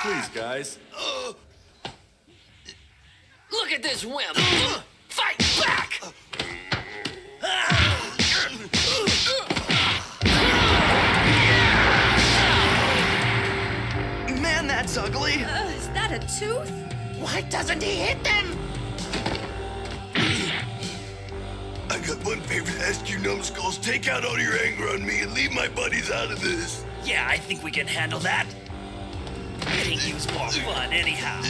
Please, guys. Look at this wimp! Fight back! Man, that's ugly. Is that a tooth? Why doesn't he hit them? I got one favor to ask you, numbskulls. Take out all your anger on me and leave my buddies out of this. Yeah, I think we can handle that. Hitting you's more fun anyhow.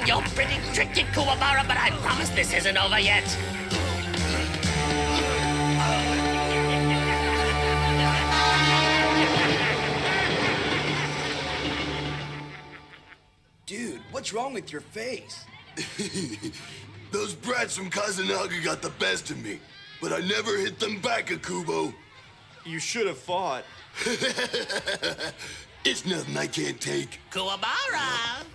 You're pretty tricky, Kuwabara, but I promise this isn't over yet. Dude, what's wrong with your face? Those brats from Kazanaga got the best of me, but I never hit them back, Akubo. You should have fought. It's nothing I can't take. Kuwabara!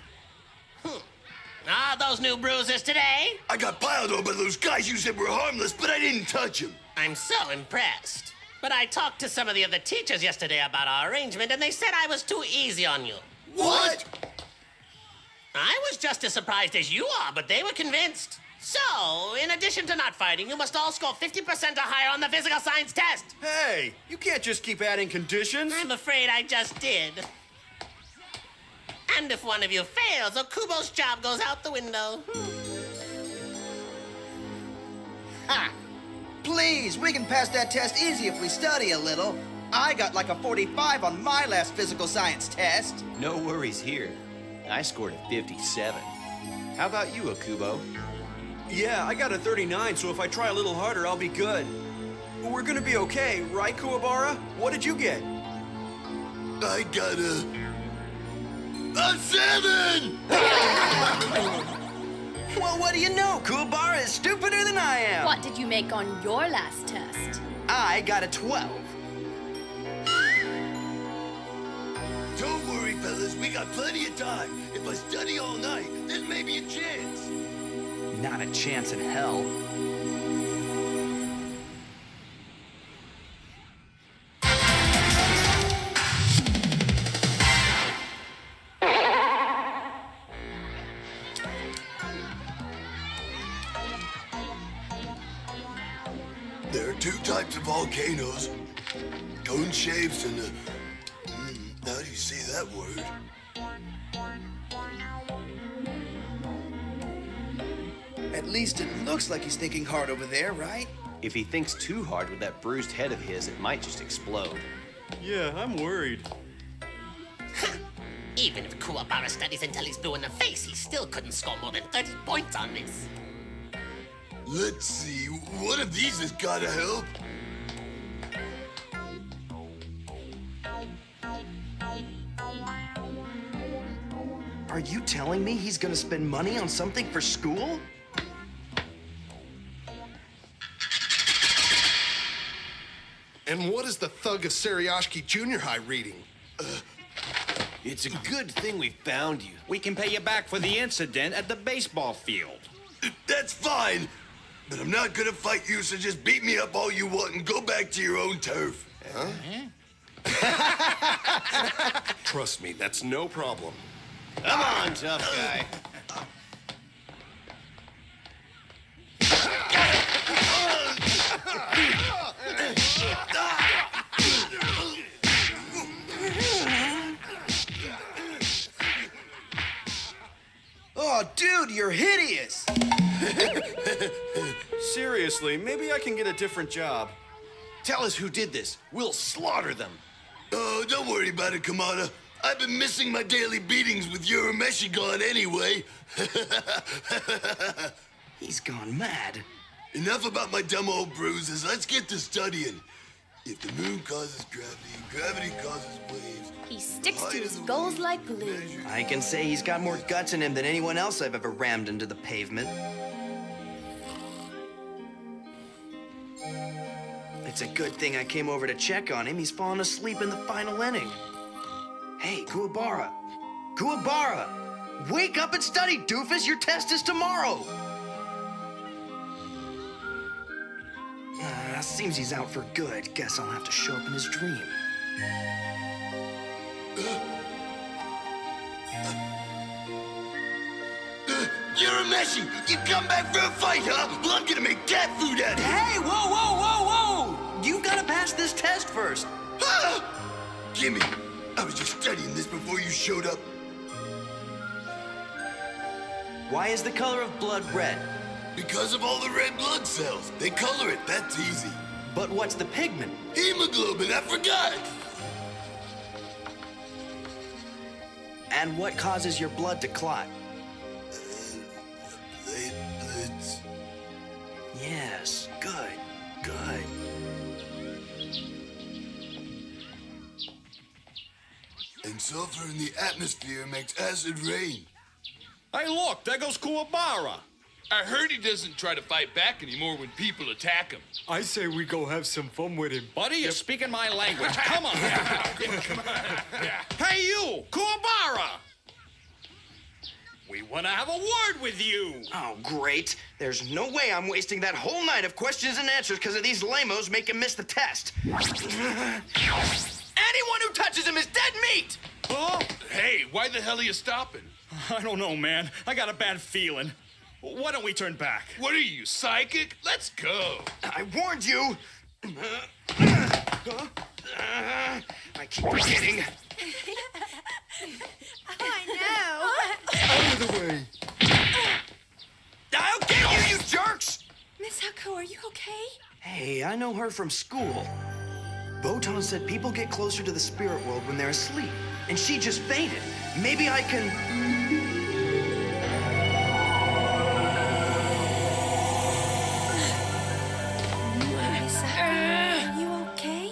Ah, those new bruises today? I got piled on by those guys you said were harmless, but I didn't touch them. I'm so impressed. But I talked to some of the other teachers yesterday about our arrangement, and they said I was too easy on you. What? I was just as surprised as you are, but they were convinced. So, in addition to not fighting, you must all score 50% or higher on the physical science test. Hey, you can't just keep adding conditions. I'm afraid I just did. And if one of you fails, Okubo's job goes out the window. Ha! Please, we can pass that test easy if we study a little. I got like a 45 on my last physical science test. No worries here. I scored a 57. How about you, Akubo? Yeah, I got a 39, so if I try a little harder, I'll be good. We're gonna be okay, right, Kuwabara? What did you get? I got a 7! Well, what do you know? Kuwabara is stupider than I am. What did you make on your last test? I got a 12. Don't worry, fellas. We got plenty of time. If I study all night, there's maybe a chance. Not a chance in hell. There are two types of volcanoes. Cone shapes and how do you say that word? At least it looks like he's thinking hard over there, right? If he thinks too hard with that bruised head of his, it might just explode. Yeah, I'm worried. Even if Kuwabara studies until he's blue in the face, he still couldn't score more than 30 points on this. Let's see, one of these has gotta help. Are you telling me he's gonna spend money on something for school? And what is the thug of Sarioshki Junior High reading? It's a good thing we found you. We can pay you back for the incident at the baseball field. That's fine, but I'm not gonna fight you, so just beat me up all you want and go back to your own turf. Huh? Trust me, that's no problem. Come on, tough guy. Oh, dude, you're hideous! Seriously, maybe I can get a different job. Tell us who did this. We'll slaughter them. Oh, don't worry about it, Kamada. I've been missing my daily beatings with Urameshi gone anyway. He's gone mad. Enough about my dumb old bruises. Let's get to studying. If the moon causes gravity and gravity causes waves... He sticks to his goals like glue. I can say he's got more guts in him than anyone else I've ever rammed into the pavement. It's a good thing I came over to check on him. He's fallen asleep in the final inning. Hey, Kuwabara. Kuwabara! Wake up and study, doofus! Your test is tomorrow! Seems he's out for good. Guess I'll have to show up in his dream. Urameshi, you come back for a fight, huh? Well, I'm gonna make cat food out of you. Hey, whoa, whoa, whoa, whoa! You've got to pass this test first. Gimme. I was just studying this before you showed up. Why is the color of blood red? Because of all the red blood cells. They color it, that's easy. But what's the pigment? Hemoglobin, I forgot. And what causes your blood to clot? Platelets. Yes, good, good. And sulfur in the atmosphere makes acid rain. Hey, look, there goes Kuwabara. I heard he doesn't try to fight back anymore when people attack him. I say we go have some fun with him. Buddy, you're speaking my language. Come on. Hey, you, Kuwabara! We want to have a word with you. Oh, great. There's no way I'm wasting that whole night of questions and answers because of these lamos make him miss the test. Anyone who touches him is dead meat! Huh? Hey, why the hell are you stopping? I don't know, man. I got a bad feeling. Why don't we turn back? What are you, psychic? Let's go. I warned you. I keep forgetting. I know. Out of the way. I'll get you, you jerks! Miss Hako, are you okay? Hey, I know her from school. Botan said people get closer to the spirit world when they're asleep, and she just fainted. Maybe I can... Are you okay?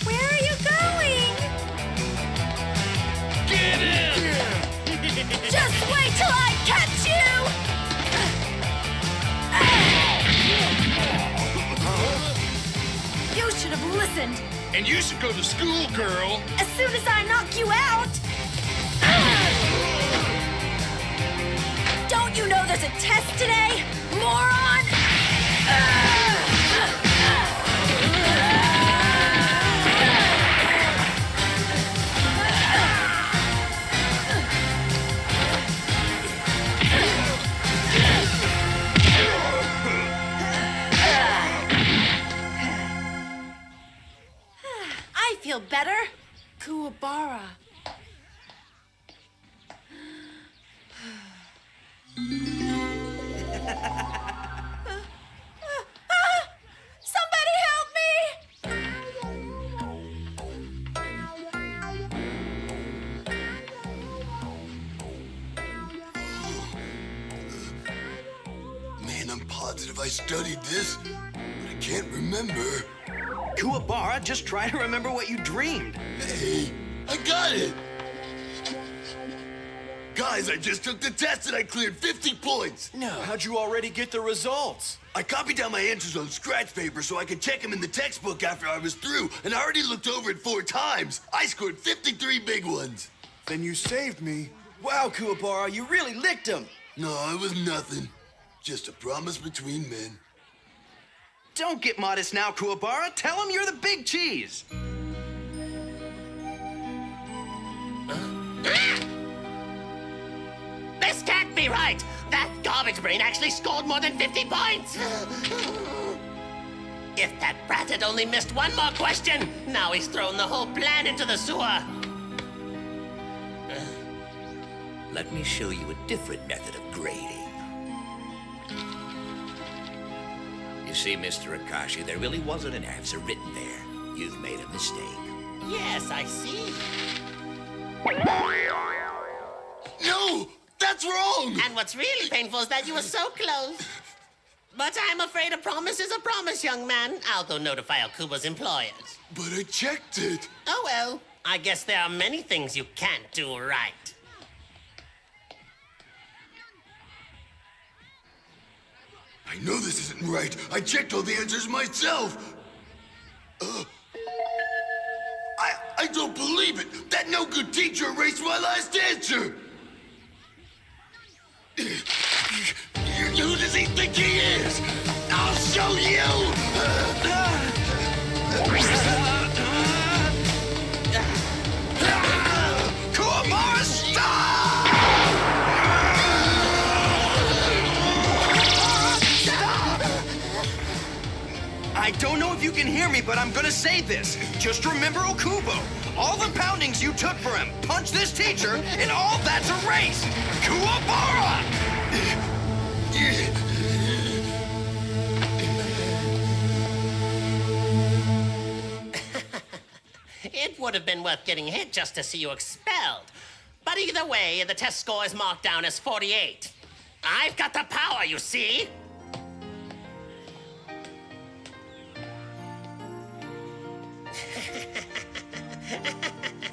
Where are you going? Get him! Just wait till I catch you! You should have listened. And you should go to school, girl. As soon as I knock you out! Don't you know there's a test today, moron? feel better? Kuwabara. Somebody help me! Man, I'm positive I studied this, but I can't remember. Kuwabara, just try to remember what you dreamed. Hey, I got it! Guys, I just took the test and I cleared 50 points! No. How'd you already get the results? I copied down my answers on scratch paper so I could check them in the textbook after I was through, and I already looked over it 4 times. I scored 53 big ones. Then you saved me. Wow, Kuwabara, you really licked him. No, it was nothing. Just a promise between men. Don't get modest now, Kuwabara. Tell him you're the big cheese. This can't be right! That garbage brain actually scored more than 50 points! If that brat had only missed one more question, now he's thrown the whole plan into the sewer. Let me show you a different method of grading. You see, Mr. Akashi, there really wasn't an answer written there. You've made a mistake. Yes, I see. No! That's wrong! And what's really painful is that you were so close. But I'm afraid a promise is a promise, young man. I'll go notify Akuba's employers. But I checked it. Oh, well. I guess there are many things you can't do right. I know this isn't right. I checked all the answers myself. I don't believe it. That no-good teacher erased my last answer. Who does he think he is? I'll show you! Kuwabara, stop! I don't know if you can hear me, but I'm gonna say this. Just remember Okubo. All the poundings you took for him, punch this teacher, and all that's erased. Kuwabara! It would have been worth getting hit just to see you expelled. But either way, the test score is marked down as 48. I've got the power, you see.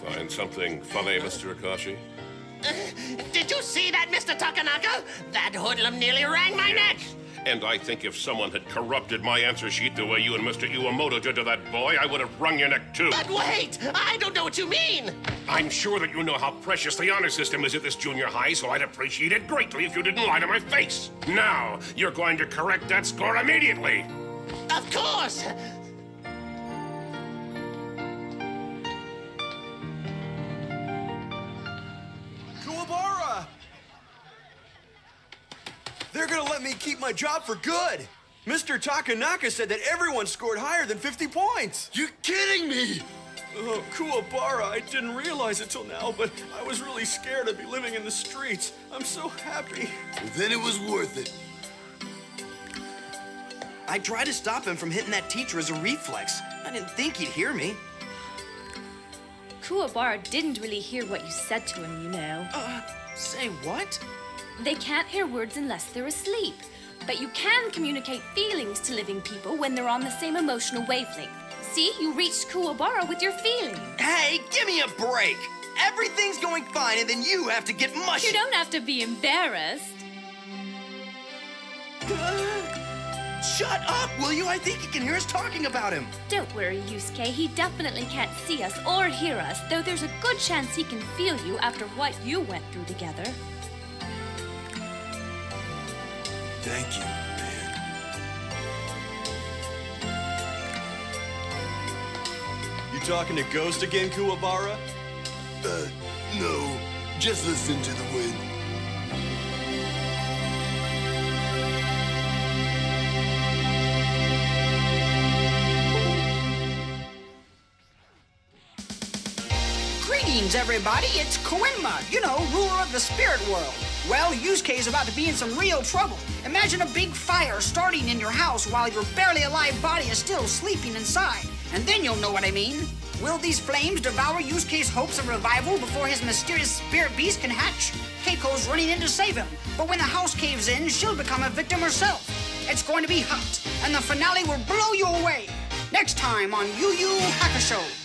Find something funny, Mr. Akashi? Did you see that, Mr. Takanaka? That hoodlum nearly wrang my neck. And I think if someone had corrupted my answer sheet the way you and Mr. Iwamoto did to that boy, I would have wrung your neck too. But wait, I don't know what you mean. I'm sure that you know how precious the honor system is at this junior high, so I'd appreciate it greatly if you didn't lie to my face. Now, you're going to correct that score immediately. Of course. Kuwabara! They're gonna let me keep my job for good. Mr. Takanaka said that everyone scored higher than 50 points. You're kidding me! Oh, Kuwabara, I didn't realize it till now, but I was really scared I'd be living in the streets. I'm so happy. Well, then it was worth it. I tried to stop him from hitting that teacher as a reflex. I didn't think he'd hear me. Kuwabara didn't really hear what you said to him, you know. Say what? They can't hear words unless they're asleep. But you can communicate feelings to living people when they're on the same emotional wavelength. See, you reached Kuwabara with your feelings. Hey, give me a break! Everything's going fine, and then you have to get mushy. You don't have to be embarrassed. Shut up, will you? I think he can hear us talking about him. Don't worry, Yusuke. He definitely can't see us or hear us, though there's a good chance he can feel you after what you went through together. Thank you, man. You talking to Ghost again, Kuwabara? No. Just listen to the wind. Greetings, everybody. It's Koenma, you know, ruler of the spirit world. Well, Yusuke is about to be in some real trouble. Imagine a big fire starting in your house while your barely alive body is still sleeping inside. And then you'll know what I mean. Will these flames devour Yusuke's hopes of revival before his mysterious spirit beast can hatch? Keiko's running in to save him, but when the house caves in, she'll become a victim herself. It's going to be hot, and the finale will blow you away. Next time on Yu Yu Hakusho.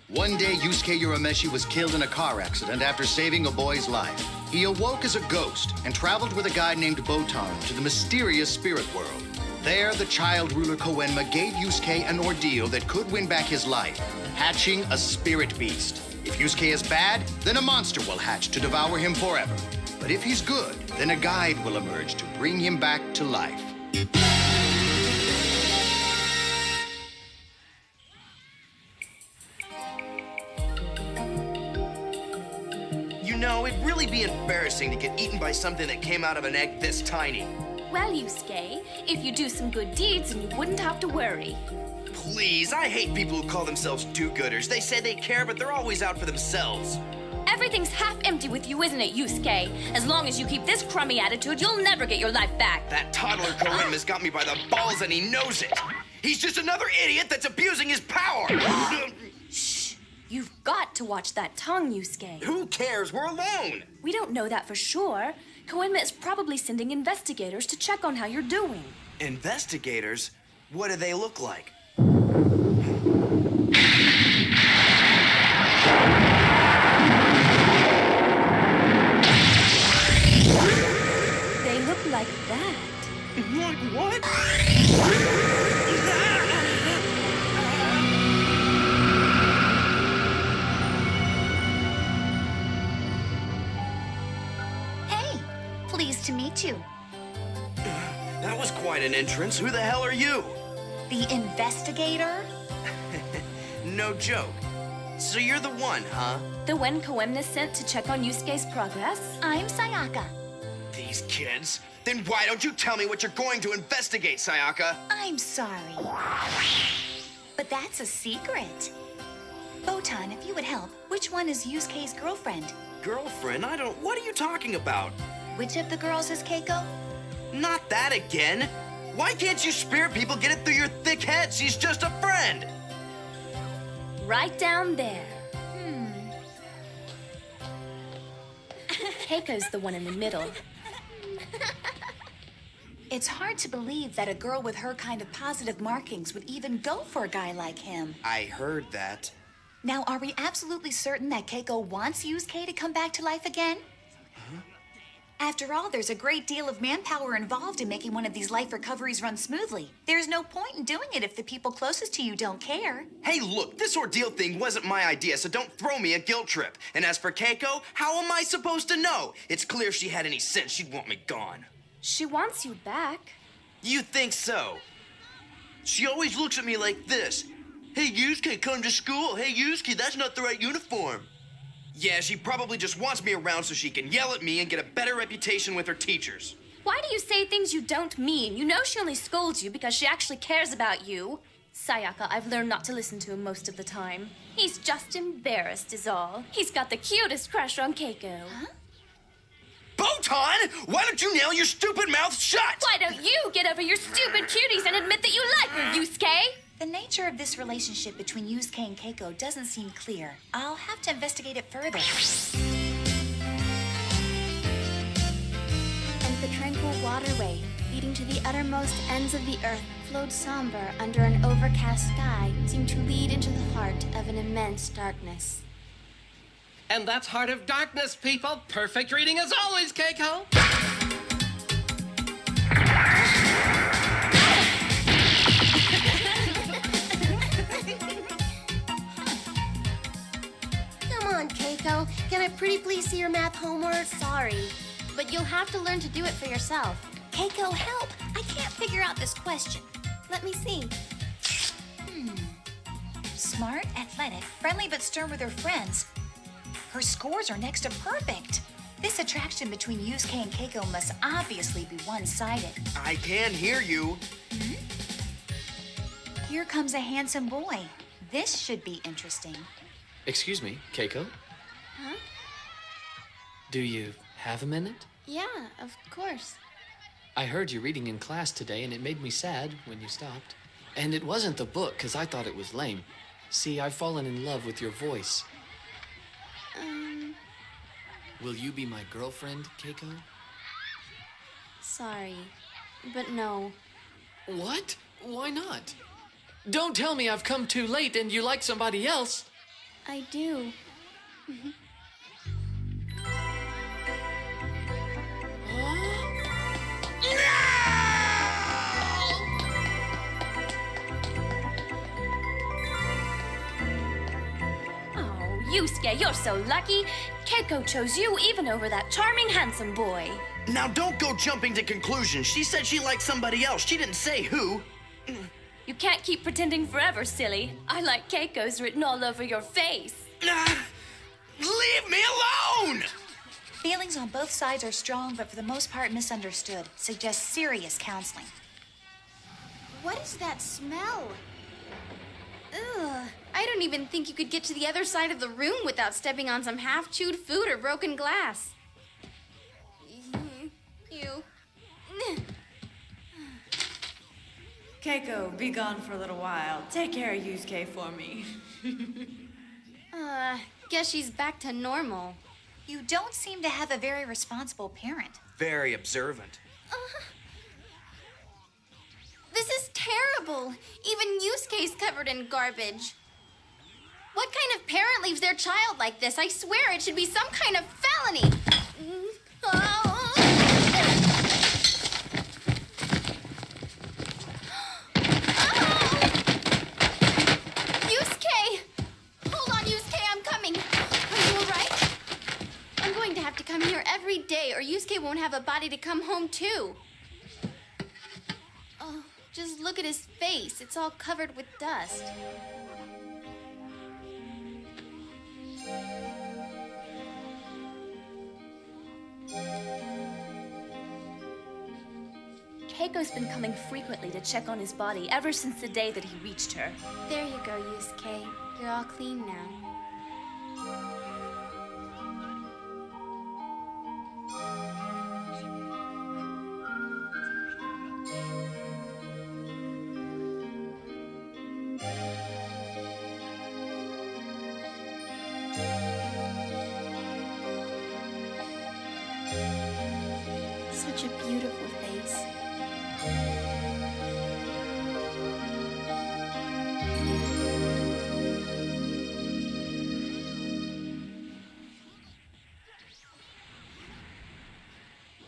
One day, Yusuke Urameshi was killed in a car accident after saving a boy's life. He awoke as a ghost and traveled with a guy named Botan to the mysterious spirit world. There, the child ruler Koenma gave Yusuke an ordeal that could win back his life, hatching a spirit beast. If Yusuke is bad, then a monster will hatch to devour him forever. But if he's good, then a guide will emerge to bring him back to life. You know, it'd really be embarrassing to get eaten by something that came out of an egg this tiny. Well, Yusuke, if you do some good deeds, then you wouldn't have to worry. Please, I hate people who call themselves do-gooders. They say they care, but they're always out for themselves. Everything's half empty with you, isn't it, Yusuke? As long as you keep this crummy attitude, you'll never get your life back. That toddler Koenma's got me by the balls and he knows it. He's just another idiot that's abusing his power. Shh. You've got to watch that tongue, Yusuke. Who cares? We're alone. We don't know that for sure. Koenma is probably sending investigators to check on how you're doing. Investigators? What do they look like? They look like that. What? to meet you. That was quite an entrance. Who the hell are you? The investigator? No joke. So you're the one, huh? The one Koemna sent to check on Yusuke's progress? I'm Sayaka. These kids? Then why don't you tell me what you're going to investigate, Sayaka? I'm sorry. But that's a secret. Botan, if you would help, which one is Yusuke's girlfriend? Girlfriend? What are you talking about? Which of the girls is Keiko? Not that again. Why can't you spirit people get it through your thick head? She's just a friend. Right down there. Keiko's the one in the middle. It's hard to believe that a girl with her kind of positive markings would even go for a guy like him. I heard that. Now, are we absolutely certain that Keiko wants Yusuke to come back to life again? Huh? After all, there's a great deal of manpower involved in making one of these life recoveries run smoothly. There's no point in doing it if the people closest to you don't care. Hey, look, this ordeal thing wasn't my idea, so don't throw me a guilt trip. And as for Keiko, how am I supposed to know? It's clear if she had any sense, she'd want me gone. She wants you back. You think so? She always looks at me like this. Hey, Yusuke, come to school. Hey, Yusuke, that's not the right uniform. Yeah, she probably just wants me around so she can yell at me and get a better reputation with her teachers. Why do you say things you don't mean? You know she only scolds you because she actually cares about you. Sayaka, I've learned not to listen to him most of the time. He's just embarrassed is all. He's got the cutest crush on Keiko. Huh? Botan, why don't you nail your stupid mouth shut? Why don't you get over your stupid cuties and admit that you like her, Yusuke? The nature of this relationship between Yusuke and Keiko doesn't seem clear. I'll have to investigate it further. And the tranquil waterway leading to the uttermost ends of the earth flowed somber under an overcast sky, seemed to lead into the heart of an immense darkness. And that's Heart of Darkness, people. Perfect reading as always, Keiko. Come on, Keiko. Can I pretty please see your math homework? Sorry, but you'll have to learn to do it for yourself. Keiko, help! I can't figure out this question. Let me see. Smart, athletic, friendly but stern with her friends. Her scores are next to perfect. This attraction between Yusuke and Keiko must obviously be one-sided. I can hear you. Here comes a handsome boy. This should be interesting. Excuse me, Keiko? Huh? Do you have a minute? Yeah, of course. I heard you reading in class today, and it made me sad when you stopped. And it wasn't the book, because I thought it was lame. See, I've fallen in love with your voice. Will you be my girlfriend, Keiko? Sorry, but no. What? Why not? Don't tell me I've come too late and you like somebody else. I do. Yusuke, you're so lucky. Keiko chose you even over that charming, handsome boy. Now don't go jumping to conclusions. She said she liked somebody else. She didn't say who. You can't keep pretending forever, silly. I like Keiko's written all over your face. Leave me alone! Feelings on both sides are strong, but for the most part misunderstood. Suggests serious counseling. What is that smell? Ugh. I don't even think you could get to the other side of the room without stepping on some half-chewed food or broken glass. Ew. Keiko, be gone for a little while. Take care of Yusuke for me. Guess she's back to normal. You don't seem to have a very responsible parent. Very observant. This is terrible. Even Yusuke's covered in garbage. What kind of parent leaves their child like this? I swear it should be some kind of felony. Yusuke! Hold on, Yusuke, I'm coming. Are you all right? I'm going to have to come here every day or Yusuke won't have a body to come home to. Oh, just look at his face. It's all covered with dust. Keiko's been coming frequently to check on his body ever since the day that he reached her. There you go, Yusuke. You're all clean now. Such a beautiful face.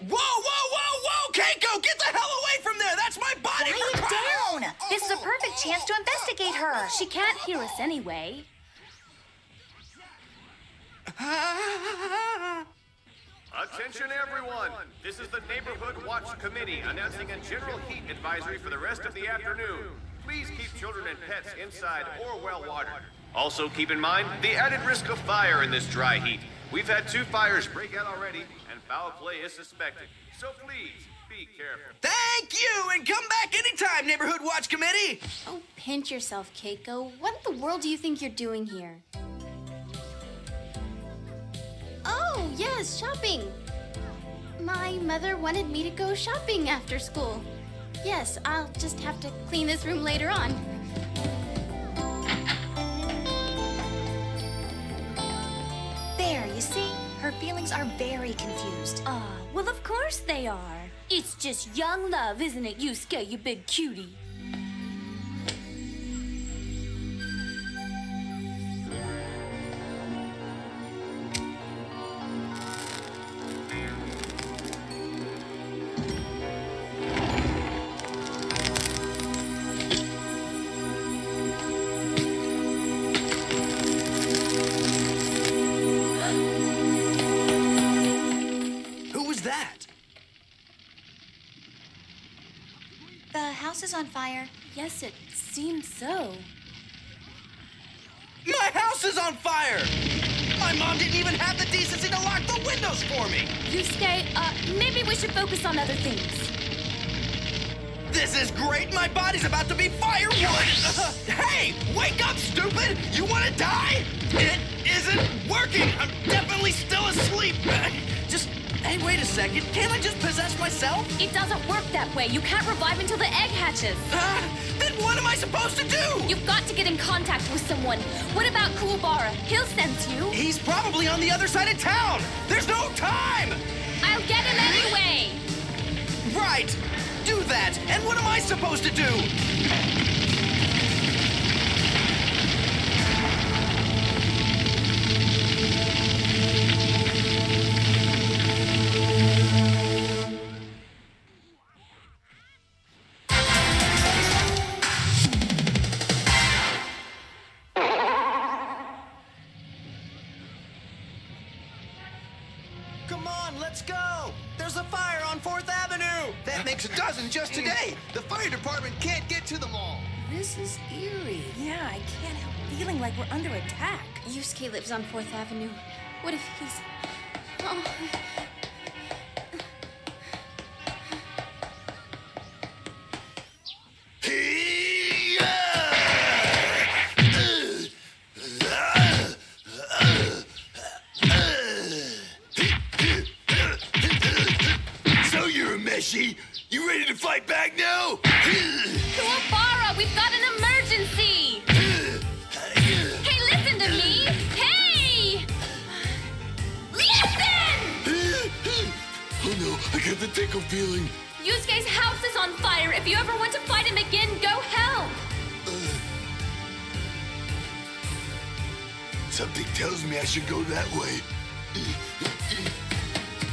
Whoa, whoa, whoa, whoa! Keiko, get the hell away from there! That's my body! Quiet down! This is a perfect chance to investigate her. She can't hear us anyway. Attention everyone! This is the Neighborhood Watch Committee announcing a general heat advisory for the rest of the afternoon. Please keep children and pets inside or well watered. Also keep in mind the added risk of fire in this dry heat. We've had 2 fires break out already and foul play is suspected. So please, be careful. Thank you, and come back anytime, Neighborhood Watch Committee! Oh, pinch yourself, Keiko. What in the world do you think you're doing here? Oh, yes, shopping. My mother wanted me to go shopping after school. Yes, I'll just have to clean this room later on. There, you see? Her feelings are very confused. Ah, well, of course they are. It's just young love, isn't it, Yusuke, you big cutie? The house is on fire. Yes, it seems so. My house is on fire! My mom didn't even have the decency to lock the windows for me! Yusuke, maybe we should focus on other things. This is great! My body's about to be firewood! Hey! Wake up, stupid! You want to die? It isn't working! I'm definitely still asleep! Hey, wait a second. Can't I just possess myself? It doesn't work that way. You can't revive until the egg hatches. Then what am I supposed to do? You've got to get in contact with someone. What about Kuwabara? He'll sense you. He's probably on the other side of town. There's no time! I'll get him anyway. Right! Do that! And what am I supposed to do? Come on, let's go! There's a fire on 4th Avenue! That makes a dozen just today! The fire department can't get to them all! This is eerie. Yeah, I can't help feeling like we're under attack. Yusuke lives on 4th Avenue. What if he's... Oh. So you're a Meshi? You ready to fight back now? Kuwabara, we've got an emergency! Hey, listen to me! Hey! Listen! Oh no, I got the tickle feeling. Yusuke's house is on fire. If you ever want to fight him again, go help! Something tells me I should go that way.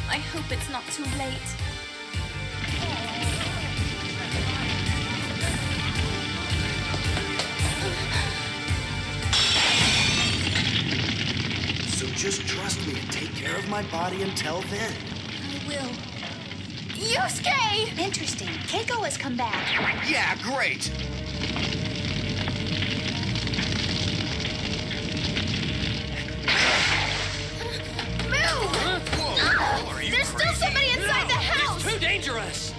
I hope it's not too late. So just trust me and take care of my body until then. I will. Yusuke! Interesting. Keiko has come back. Yeah, great. Move! There's still somebody inside the house! Too dangerous!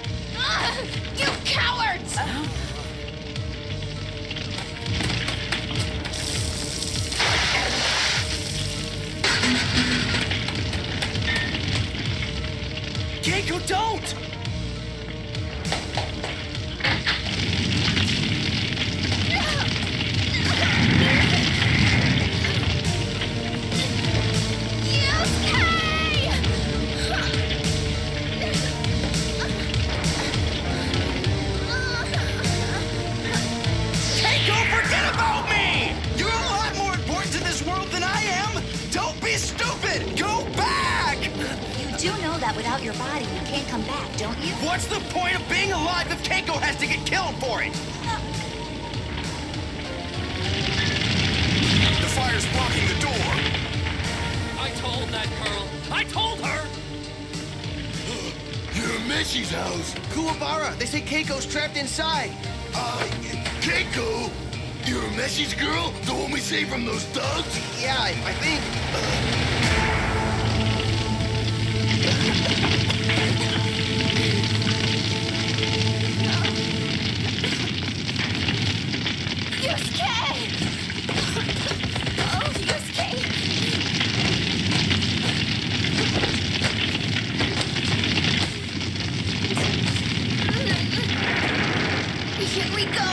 You cowards! Keiko, don't! Keiko, forget about me! You're a lot more important to this world than I am! Don't be stupid! Go back! You do know that without your body, you can't come back, don't you? What's the point of being alive if Keiko has to get killed for it? The fire's blocking the door. I told that girl. I told her! You're at Meshi's house. Kuwabara, they say Keiko's trapped inside. Keiko? You're Meshi's girl? The one we saved from those thugs? Yeah, I think. Yusuke! Oh, Yusuke! Here we go!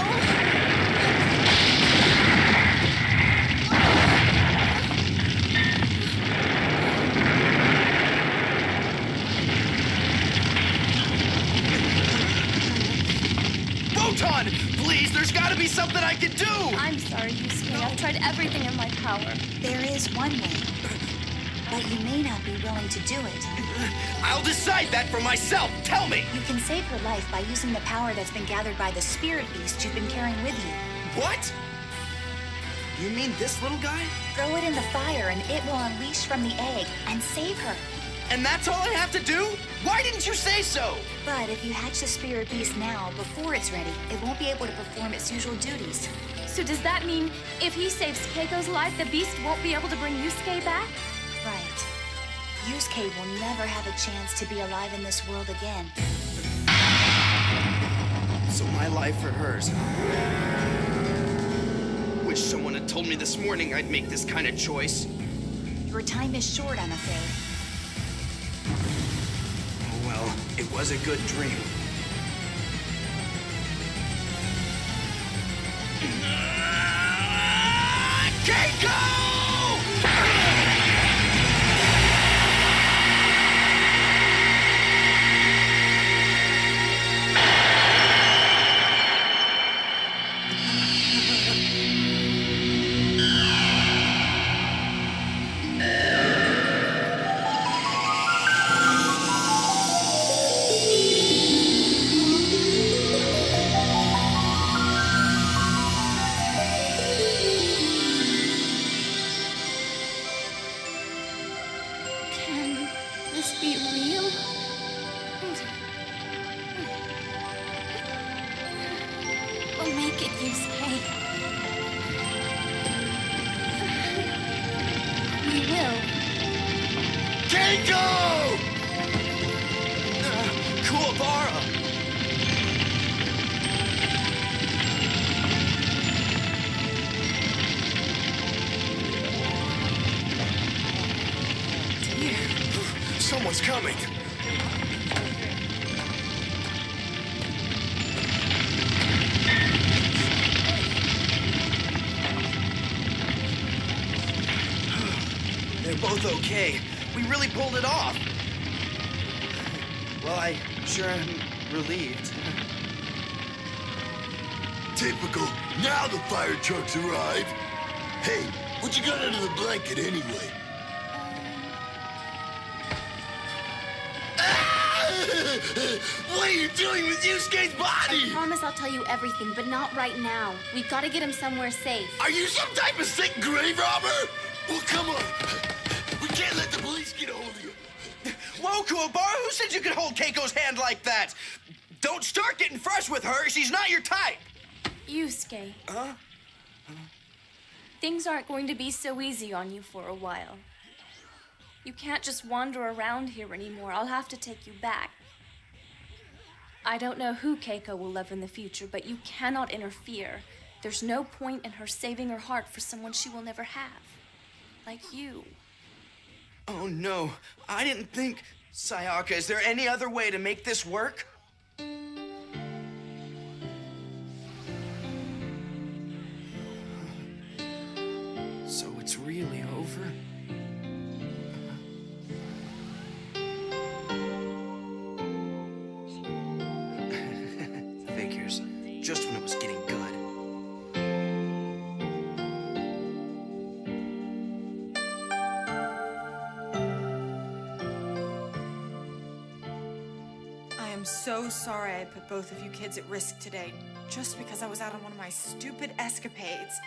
Photon! Please, there's gotta be something I can do! I'm sorry, Yusuke. I've tried everything in my power. There is one way, but you may not be willing to do it. I'll decide that for myself! Tell me! You can save her life by using the power that's been gathered by the spirit beast you've been carrying with you. What? You mean this little guy? Throw it in the fire and it will unleash from the egg and save her. And that's all I have to do? Why didn't you say so? But if you hatch the spirit beast now, before it's ready, it won't be able to perform its usual duties. So does that mean if he saves Keiko's life, the beast won't be able to bring Yusuke back? Right. Yusuke will never have a chance to be alive in this world again. So my life or hers? Wish someone had told me this morning I'd make this kind of choice. Your time is short, I'm afraid. Oh well, it was a good dream. Keiko! Can this be real? We'll make it, Yusuke. We will. Keiko! Kuwabara! Someone's coming. They're both okay. We really pulled it off. Well, I sure am relieved. Typical. Now the fire trucks arrive. Hey, what you got under the blanket anyway? What are you doing with Yusuke's body? I promise I'll tell you everything, but not right now. We've got to get him somewhere safe. Are you some type of sick grave robber? Well, come on. We can't let the police get a hold of you. Whoa, Kuwabara, who said you could hold Keiko's hand like that? Don't start getting fresh with her. She's not your type. Yusuke. Huh? Things aren't going to be so easy on you for a while. You can't just wander around here anymore. I'll have to take you back. I don't know who Keiko will love in the future, but you cannot interfere. There's no point in her saving her heart for someone she will never have. Like you. Oh, no. I didn't think... Sayaka, is there any other way to make this work? So it's really over? Figures. Just when it was getting good. I'm so sorry I put both of you kids at risk today, just because I was out on one of my stupid escapades.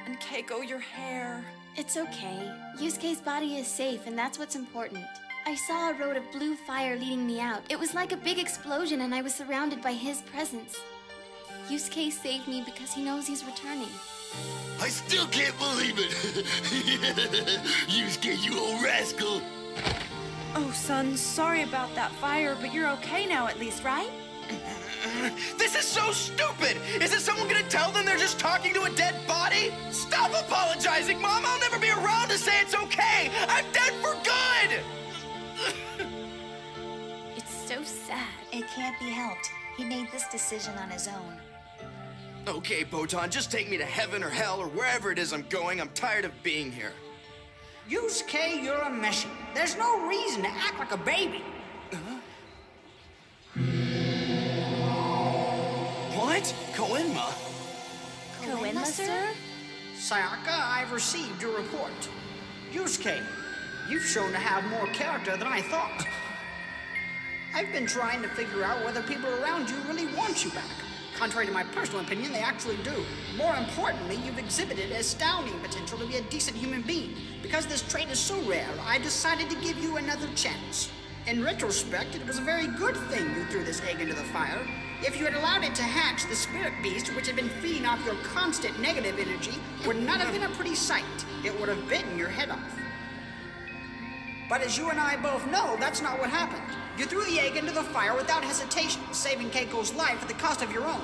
And Keiko, your hair. It's okay. Yusuke's body is safe, and that's what's important. I saw a road of blue fire leading me out. It was like a big explosion, and I was surrounded by his presence. Yusuke saved me because he knows he's returning. I still can't believe it. Yusuke, you old rascal. Oh, son, sorry about that fire, but you're okay now at least, right? This is so stupid! Isn't someone gonna tell them they're just talking to a dead body? Stop apologizing, Mom! I'll never be around to say it's okay! I'm dead for good! It's so sad. It can't be helped. He made this decision on his own. Okay, Botan, just take me to heaven or hell or wherever it is I'm going. I'm tired of being here. Yusuke, you're a meshy. There's no reason to act like a baby. What? Koenma? Koenma, sir? Sayaka, I've received your report. Yusuke, you've shown to have more character than I thought. I've been trying to figure out whether people around you really want you back. Contrary to my personal opinion, they actually do. More importantly, you've exhibited astounding potential to be a decent human being. Because this trait is so rare, I decided to give you another chance. In retrospect, it was a very good thing you threw this egg into the fire. If you had allowed it to hatch, the spirit beast, which had been feeding off your constant negative energy, would not have been a pretty sight. It would have bitten your head off. But as you and I both know, that's not what happened. You threw the egg into the fire without hesitation, saving Keiko's life at the cost of your own.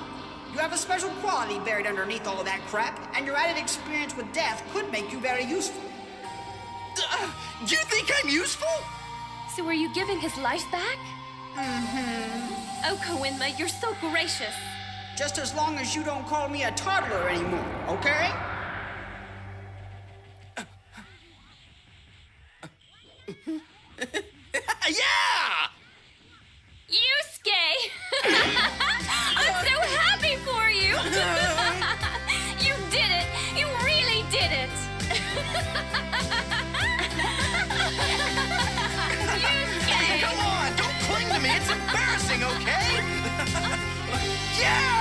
You have a special quality buried underneath all of that crap, and your added experience with death could make you very useful. You think I'm useful? So are you giving his life back? Mm-hmm. Oh, Koenma, you're so gracious. Just as long as you don't call me a toddler anymore, okay? Yeah! Yusuke! I'm so happy for you! You did it! You really did it! Yusuke! Come on, don't cling to me. It's embarrassing, okay? Yeah!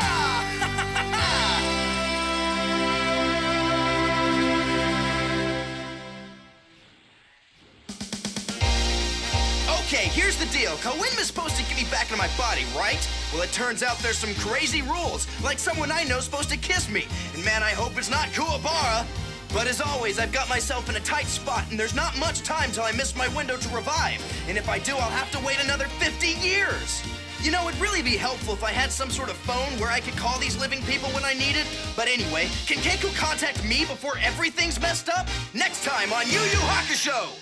Okay, here's the deal. Koenma's supposed to get me back into my body, right? Well, it turns out there's some crazy rules, like someone I know's supposed to kiss me. And man, I hope it's not Kuwabara. But as always, I've got myself in a tight spot, and there's not much time till I miss my window to revive. And if I do, I'll have to wait another 50 years. You know, it'd really be helpful if I had some sort of phone where I could call these living people when I need it. But anyway, can Keiko contact me before everything's messed up? Next time on Yu Yu Hakusho!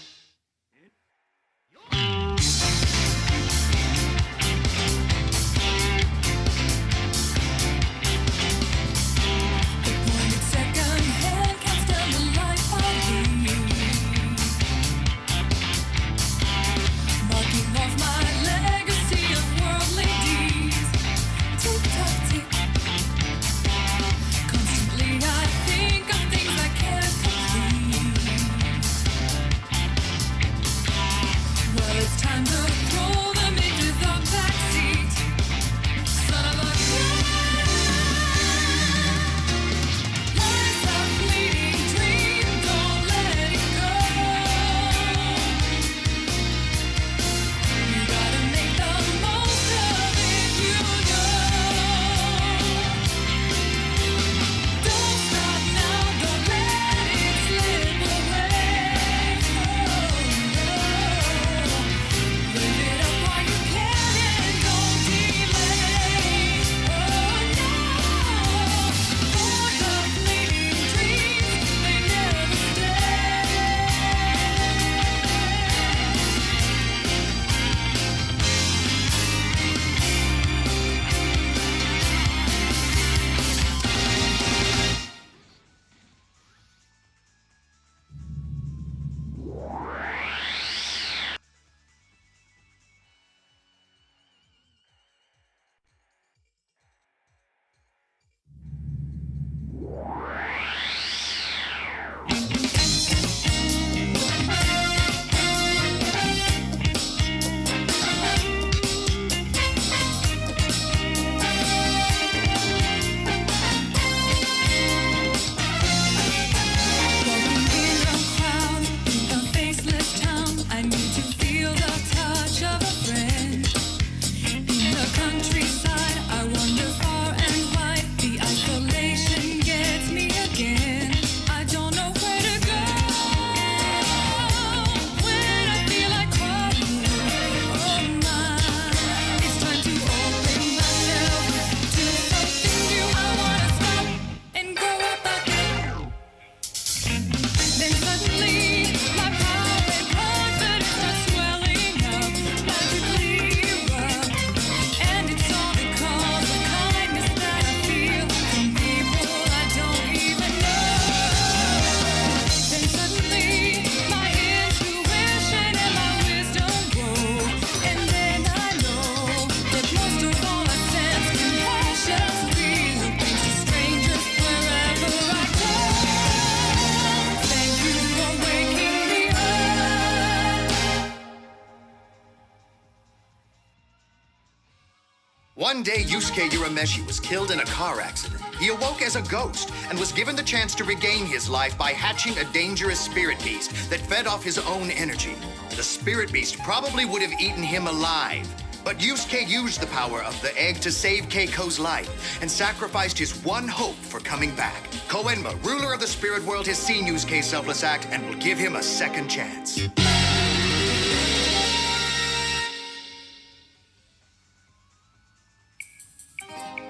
One day, Yusuke Urameshi was killed in a car accident. He awoke as a ghost and was given the chance to regain his life by hatching a dangerous spirit beast that fed off his own energy. The spirit beast probably would have eaten him alive, but Yusuke used the power of the egg to save Keiko's life and sacrificed his one hope for coming back. Koenma, ruler of the spirit world, has seen Yusuke's selfless act and will give him a second chance.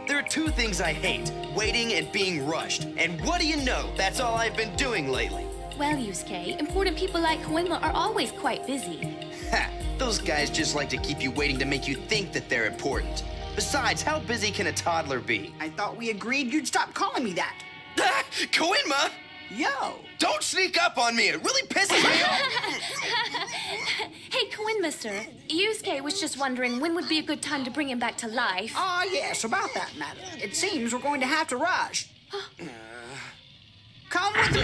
There are two things I hate, waiting and being rushed. And what do you know? That's all I've been doing lately. Well, Yusuke, important people like Koenma are always quite busy. Ha! Those guys just like to keep you waiting to make you think that they're important. Besides, how busy can a toddler be? I thought we agreed you'd stop calling me that. Koenma! Yo! Don't sneak up on me! It really pisses me off! Hey, Koenma, sir. Yusuke was just wondering when would be a good time to bring him back to life. Ah, yes, about that matter. It seems we're going to have to rush. Come with me!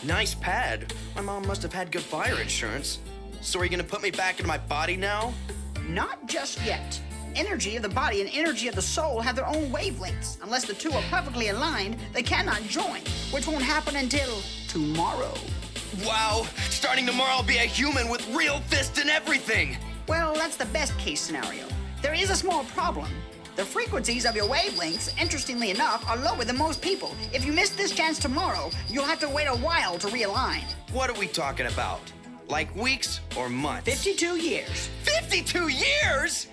Nice pad. My mom must have had good fire insurance. So are you gonna put me back into my body now? Not just yet. Energy of the body and energy of the soul have their own wavelengths. Unless the two are perfectly aligned, they cannot join, which won't happen until tomorrow. Wow! Starting tomorrow, I'll be a human with real fists and everything! Well, that's the best case scenario. There is a small problem. The frequencies of your wavelengths, interestingly enough, are lower than most people. If you miss this chance tomorrow, you'll have to wait a while to realign. What are we talking about? Like weeks or months? 52 years. 52 years?!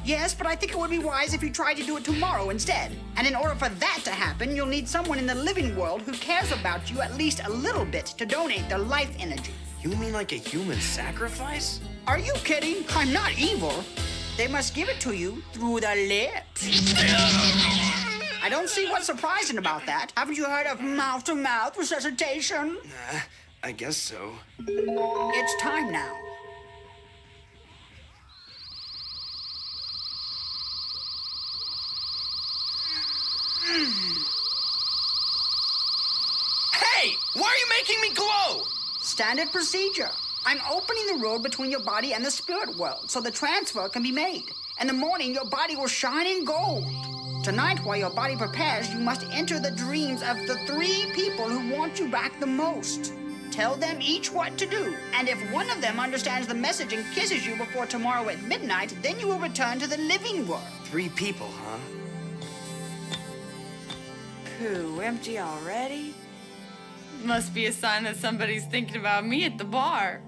Yes, but I think it would be wise if you tried to do it tomorrow instead. And in order for that to happen, you'll need someone in the living world who cares about you at least a little bit to donate their life energy. You mean like a human sacrifice? Are you kidding? I'm not evil. They must give it to you through the lips. I don't see what's surprising about that. Haven't you heard of mouth-to-mouth resuscitation? I guess so. It's time now. Hey! Why are you making me glow? Standard procedure. I'm opening the road between your body and the spirit world so the transfer can be made. In the morning, your body will shine in gold. Tonight, while your body prepares, you must enter the dreams of the 3 people who want you back the most. Tell them each what to do, and if one of them understands the message and kisses you before tomorrow at midnight, then you will return to the living world. 3 people, huh? Pooh, empty already? Must be a sign that somebody's thinking about me at the bar.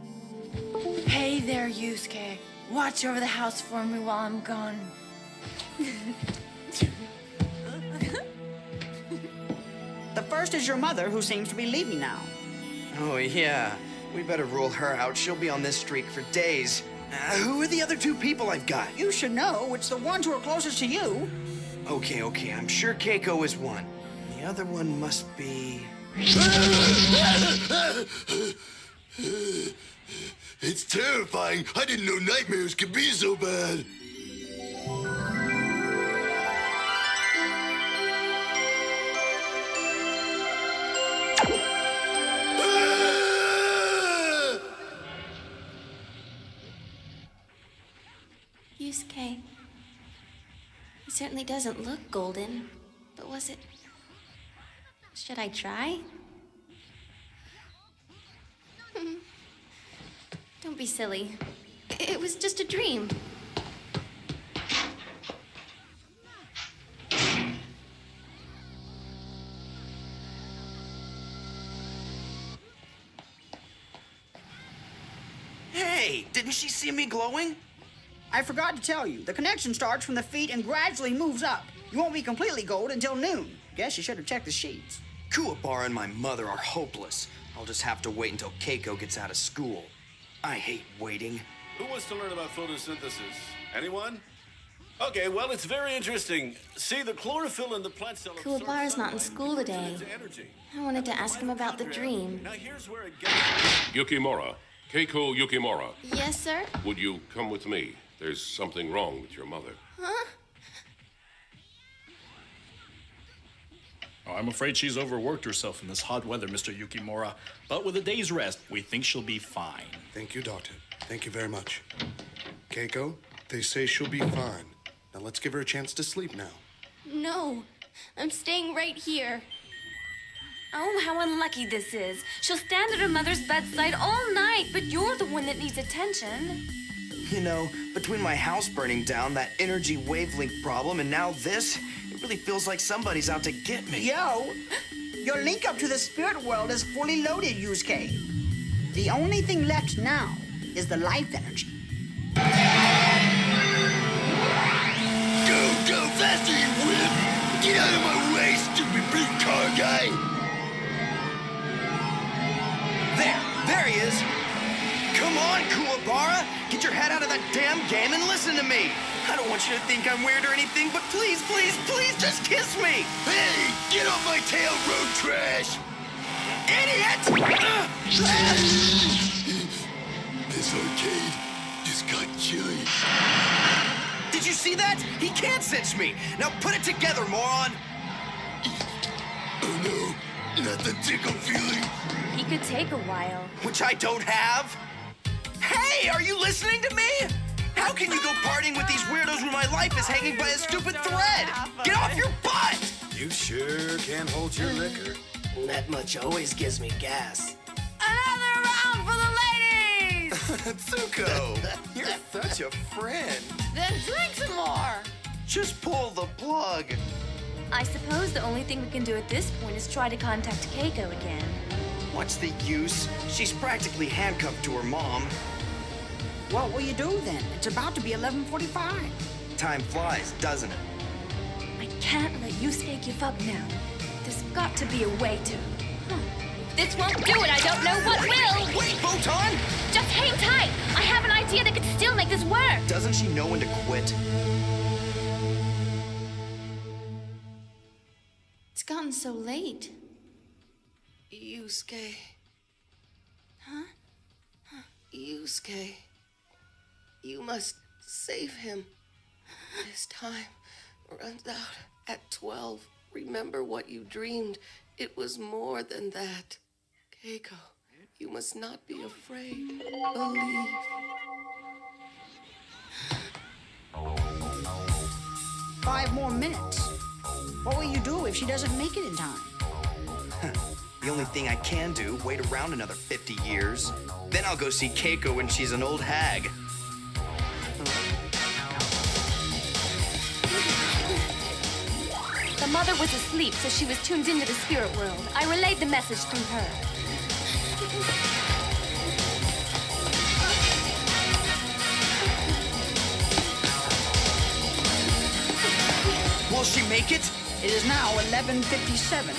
Hey there, Yusuke. Watch over the house for me while I'm gone. The first is your mother, who seems to be leaving now. Oh, yeah. We better rule her out. She'll be on this streak for days. Who are the other 2 people I've got? You should know. It's the ones who are closest to you. Okay. I'm sure Keiko is one. The other one must be... It's terrifying. I didn't know nightmares could be so bad. Yusuke, he certainly doesn't look golden, but was it... Should I try? Don't be silly. It was just a dream. Hey, didn't she see me glowing? I forgot to tell you, the connection starts from the feet and gradually moves up. You won't be completely gold until noon. Guess you should have checked the sheets. Kuwabara and my mother are hopeless. I'll just have to wait until Keiko gets out of school. I hate waiting. Who wants to learn about photosynthesis? Anyone? Okay, well, it's very interesting. See, the chlorophyll in the plant cell... Kuwabara's not in school today. I wanted to ask him about the dream. Now, here's where it gets... Yukimura. Keiko Yukimura. Yes, sir? Would you come with me? There's something wrong with your mother. Huh? I'm afraid she's overworked herself in this hot weather, Mr. Yukimura. But with a day's rest, we think she'll be fine. Thank you, Doctor. Thank you very much. Keiko, they say she'll be fine. Now let's give her a chance to sleep now. No, I'm staying right here. Oh, how unlucky this is. She'll stand at her mother's bedside all night, but you're the one that needs attention. You know, between my house burning down, that energy wavelength problem, and now this, it really feels like somebody's out to get me. Yo, your link up to the spirit world is fully loaded, Yusuke. The only thing left now is the life energy. Go faster, you whip! Get out of my way, stupid big car guy! There he is! Come on, Kuwabara! Get your head out of that damn game and listen to me! I don't want you to think I'm weird or anything, but please, please, please just kiss me! Hey, get off my tail, road trash! Idiot! This arcade just got chilly. Did you see that? He can't cinch me! Now put it together, moron! Oh no, not the tickle feeling. He could take a while. Which I don't have? Hey, are you listening to me? How can you go partying with these weirdos when my life is hanging by a stupid thread? Get off your butt! You sure can hold your liquor. That much always gives me gas. Another round for the ladies! Tsuko, you're such a friend. Then drink some more! Just pull the plug. I suppose the only thing we can do at this point is try to contact Keiko again. What's the use? She's practically handcuffed to her mom. What will you do then? It's about to be 11:45. Time flies, doesn't it? I can't let Yusuke give up now. There's got to be a way to. If this won't do it, I don't know what will! Wait, Photon! Just hang tight! I have an idea that could still make this work! Doesn't she know when to quit? It's gotten so late. Yusuke. Huh? Yusuke. You must save him. His time runs out at 12. Remember what you dreamed. It was more than that. Keiko, you must not be afraid. Believe. 5 more minutes. What will you do if she doesn't make it in time? The only thing I can do, wait around another 50 years. Then I'll go see Keiko when she's an old hag. The mother was asleep, so she was tuned into the spirit world. I relayed the message through her. Will she make it? It is now 11:57.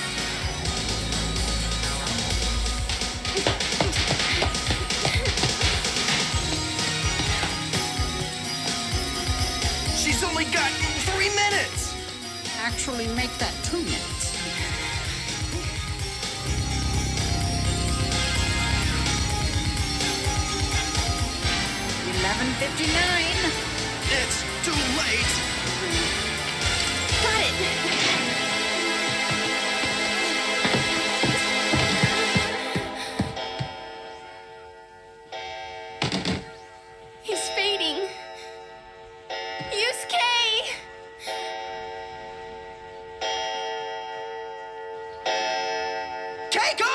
She's only got 3 minutes! Actually, make that 2 minutes. $11:59. It's too late! Got it! He's fading. Yusuke! Keiko!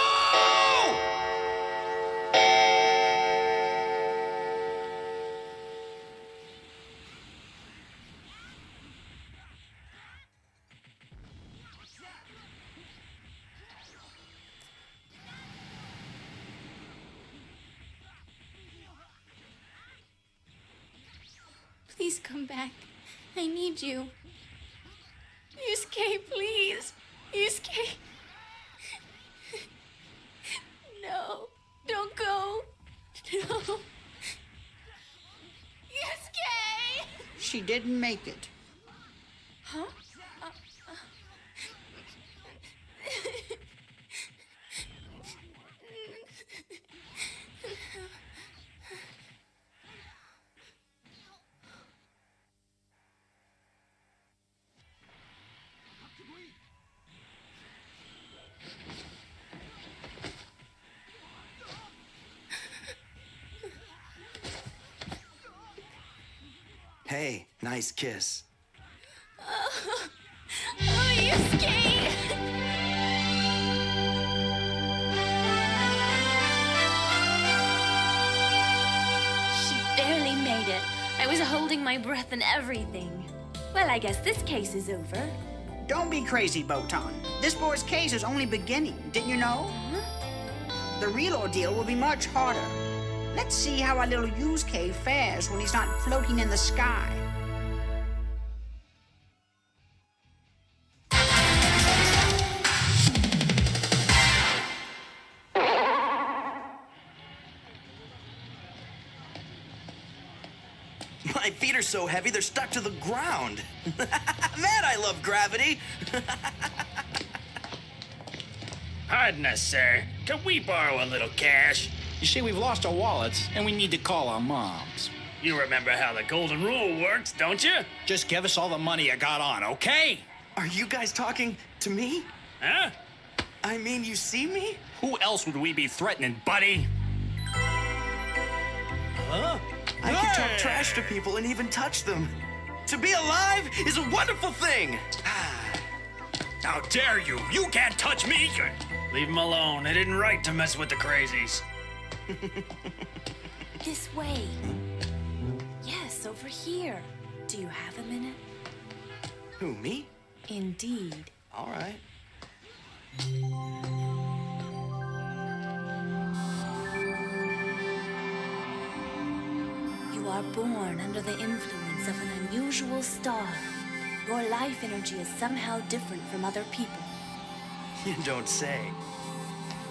Please come back. I need you. Yusuke, please. Yusuke. No. Don't go. No. Yusuke! She didn't make it. Huh? hey, nice kiss. Oh, Yusuke! She barely made it. I was holding my breath and everything. Well, I guess this case is over. Don't be crazy, Botan. This boy's case is only beginning, didn't you know? The real ordeal will be much harder. Let's see how our little Yusuke fares when he's not floating in the sky. My feet are so heavy they're stuck to the ground. Man, I love gravity. Hardness, sir. Can we borrow a little cash? You see, we've lost our wallets, and we need to call our moms. You remember how the golden rule works, don't you? Just give us all the money you got on, okay? Are you guys talking to me? Huh? I mean, you see me? Who else would we be threatening, buddy? Huh? I can talk trash to people and even touch them. To be alive is a wonderful thing. How dare you? You can't touch me! Leave them alone. They didn't write to mess with the crazies. This way. Yes, over here. Do you have a minute? Who, me? Indeed. All right. You are born under the influence of an unusual star. Your life energy is somehow different from other people. You don't say.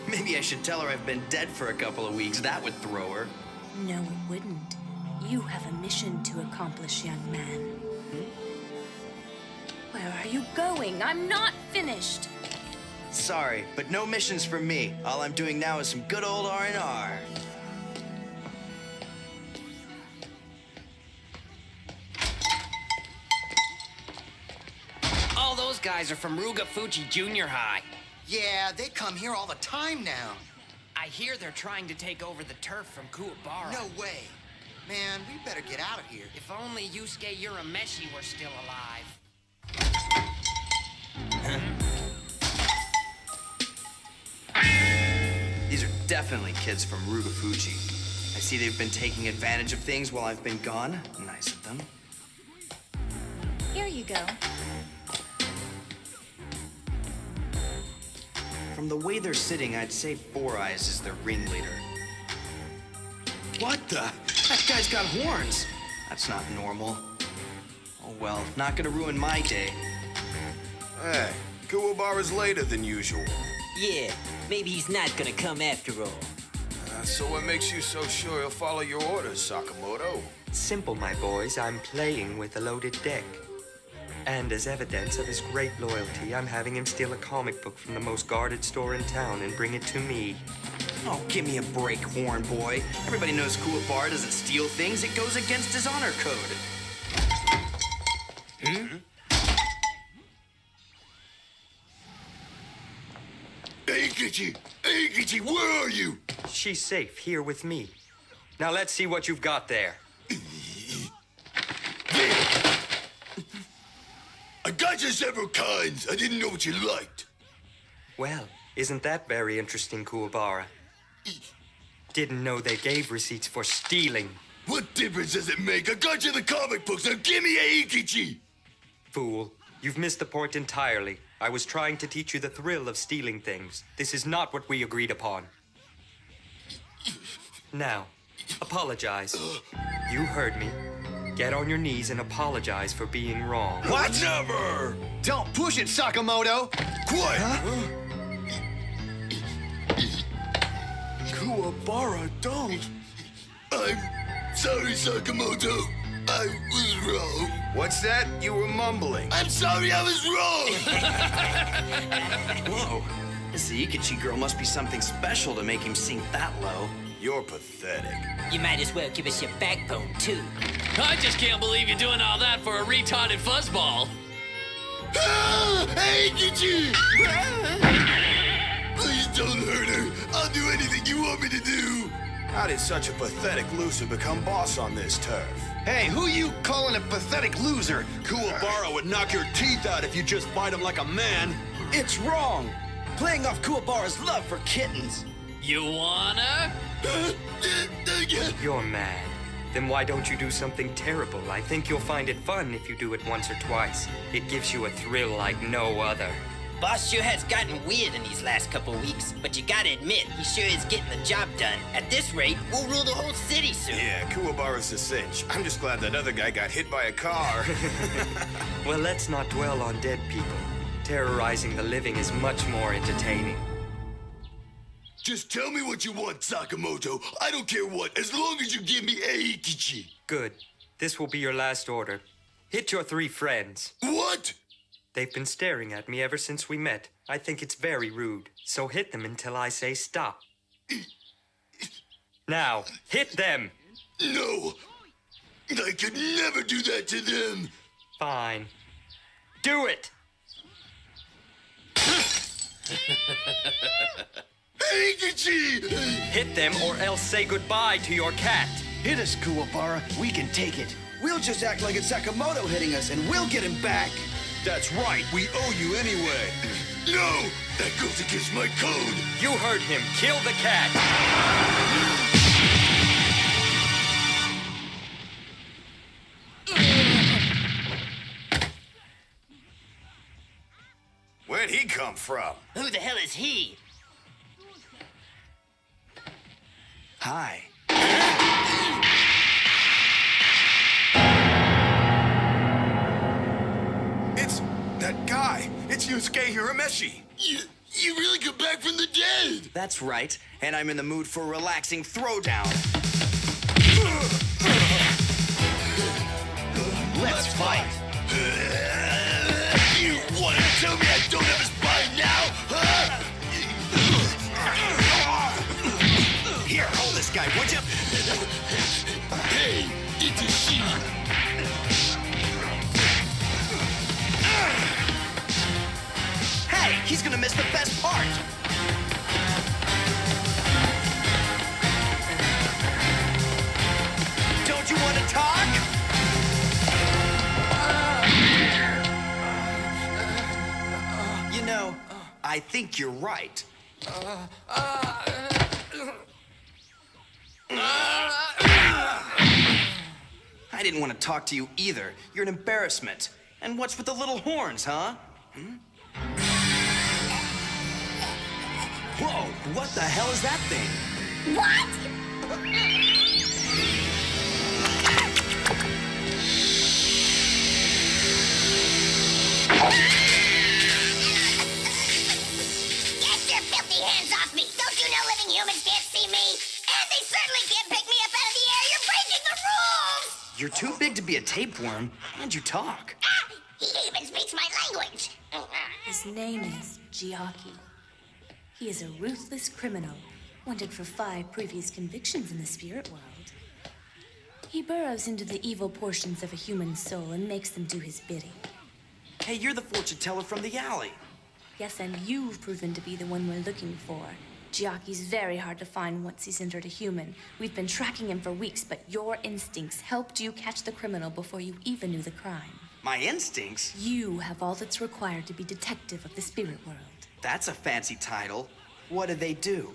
Maybe I should tell her I've been dead for a couple of weeks. That would throw her. No, it wouldn't. You have a mission to accomplish, young man. Where are you going? I'm not finished. Sorry, but no missions for me. All I'm doing now is some good old R&R. All those guys are from Rugafuji Junior High. Yeah, they come here all the time now. I hear they're trying to take over the turf from Kuwabara. No way. Man, we better get out of here. If only Yusuke Urameshi were still alive. These are definitely kids from Rugafuji. I see they've been taking advantage of things while I've been gone. Nice of them. Here you go. From the way they're sitting, I'd say Four Eyes is their ringleader. What the? That guy's got horns. That's not normal. Oh well, not gonna ruin my day. Hey, Kuwabara's later than usual. Yeah, maybe he's not gonna come after all. So what makes you so sure he'll follow your orders, Sakamoto? Simple, my boys. I'm playing with a loaded deck. And as evidence of his great loyalty, I'm having him steal a comic book from the most guarded store in town and bring it to me. Oh, give me a break, Horn Boy. Everybody knows Kuwabara doesn't steal things. It goes against his honor code. Eikichi, where are you? She's safe here with me. Now let's see what you've got there. I got you several kinds. I didn't know what you liked. Well, isn't that very interesting, Kuwabara? Didn't know they gave receipts for stealing. What difference does it make? I got you the comic books. Now give me Eikichi. Fool, you've missed the point entirely. I was trying to teach you the thrill of stealing things. This is not what we agreed upon. Now, apologize. You heard me. Get on your knees and apologize for being wrong. What? Never! Don't push it, Sakamoto! Quiet! Huh? Kuwabara, don't. I'm sorry, Sakamoto. I was wrong. What's that? You were mumbling. I'm sorry I was wrong! Whoa. This Eikichi girl must be something special to make him sink that low. You're pathetic. You might as well give us your backbone, too. I just can't believe you're doing all that for a retarded fuzzball. Ah! Eikichi! Please don't hurt her. I'll do anything you want me to do. How did such a pathetic loser become boss on this turf? Hey, who you calling a pathetic loser? Kuwabara would knock your teeth out if you just fight him like a man. It's wrong. Playing off Kuwabara's love for kittens. You wanna? You're mad. Then why don't you do something terrible? I think you'll find it fun if you do it once or twice. It gives you a thrill like no other. Boss sure has gotten weird in these last couple weeks, but you gotta admit, he sure is getting the job done. At this rate, we'll rule the whole city soon. Yeah, Kuwabara's a cinch. I'm just glad that other guy got hit by a car. Well, let's not dwell on dead people. Terrorizing the living is much more entertaining. Just tell me what you want, Sakamoto. I don't care what, as long as you give me Eikichi. Good. This will be your last order. Hit your 3 friends. What? They've been staring at me ever since we met. I think it's very rude. So hit them until I say stop. Now, hit them! No! I could never do that to them! Fine. Do it! Eikichi! Hit them or else say goodbye to your cat. Hit us, Kuwabara. We can take it. We'll just act like it's Sakamoto hitting us, and we'll get him back. That's right, we owe you anyway. No! That goes against my code! You heard him. Kill the cat! Where'd he come from? Who the hell is he? Hi. It's that guy. It's Yusuke Hirameshi. You really come back from the dead! That's right, and I'm in the mood for a relaxing throwdown. Let's fight! You want to tell me I don't have a spine now, huh? Here, hold this guy, would you? Hey, it's a she. Hey, he's gonna miss the best part! Don't you want to talk? You know, I think you're right. I didn't want to talk to you either. You're an embarrassment. And what's with the little horns, huh? Whoa, what the hell is that thing? What? Get your filthy hands off me! Don't you know living humans can't see me? And they certainly can't pick me up out of the air! You're breaking the rules! You're too big to be a tapeworm. And you talk. Ah, he even speaks my language! His name is Giaki. He is a ruthless criminal, wanted for 5 previous convictions in the spirit world. He burrows into the evil portions of a human soul and makes them do his bidding. Hey, you're the fortune teller from the alley. Yes, and you've proven to be the one we're looking for. Giaki's very hard to find once he's entered a human. We've been tracking him for weeks, but your instincts helped you catch the criminal before you even knew the crime. My instincts? You have all that's required to be detective of the spirit world. That's a fancy title. What do they do?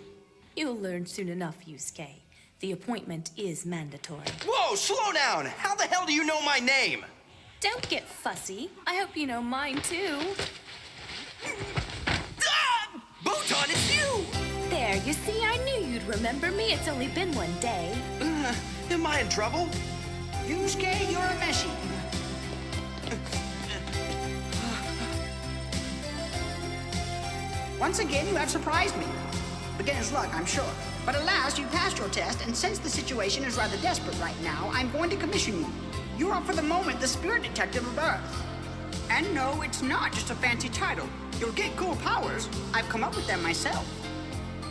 You'll learn soon enough, Yusuke. The appointment is mandatory. Whoa, slow down! How the hell do you know my name? Don't get fussy. I hope you know mine, too. Ah! Botan, it's you! There, you see, I knew you'd remember me. It's only been one day. Am I in trouble? Yusuke, you're a Meshi. Once again, you have surprised me. Beginner's luck, I'm sure. But at last, you passed your test, and since the situation is rather desperate right now, I'm going to commission you. You are, for the moment, the spirit detective of Earth. And no, it's not just a fancy title. You'll get cool powers. I've come up with them myself.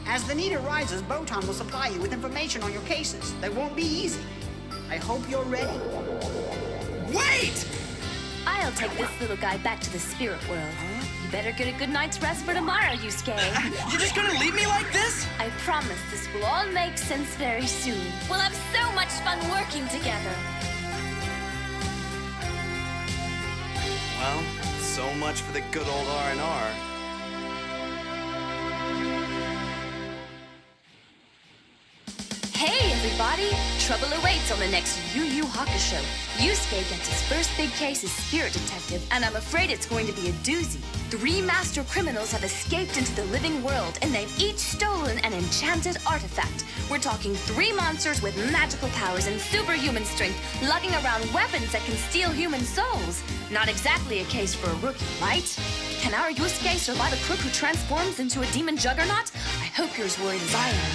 As the need arises, Botan will supply you with information on your cases. They won't be easy. I hope you're ready. Wait! I'll take this little guy back to the spirit world. Huh? You better get a good night's rest for tomorrow, Yusuke. You're just gonna leave me like this? I promise this will all make sense very soon. We'll have so much fun working together. Well, so much for the good old R&R. Hey, everybody! Trouble awaits on the next Yu Yu Hakusho. Yusuke gets his first big case as Spirit Detective, and I'm afraid it's going to be a doozy. 3 master criminals have escaped into the living world, and they've each stolen an enchanted artifact. We're talking 3 monsters with magical powers and superhuman strength, lugging around weapons that can steal human souls. Not exactly a case for a rookie, right? Can our Yusuke survive a crook who transforms into a demon juggernaut? I hope you're as worried as I am.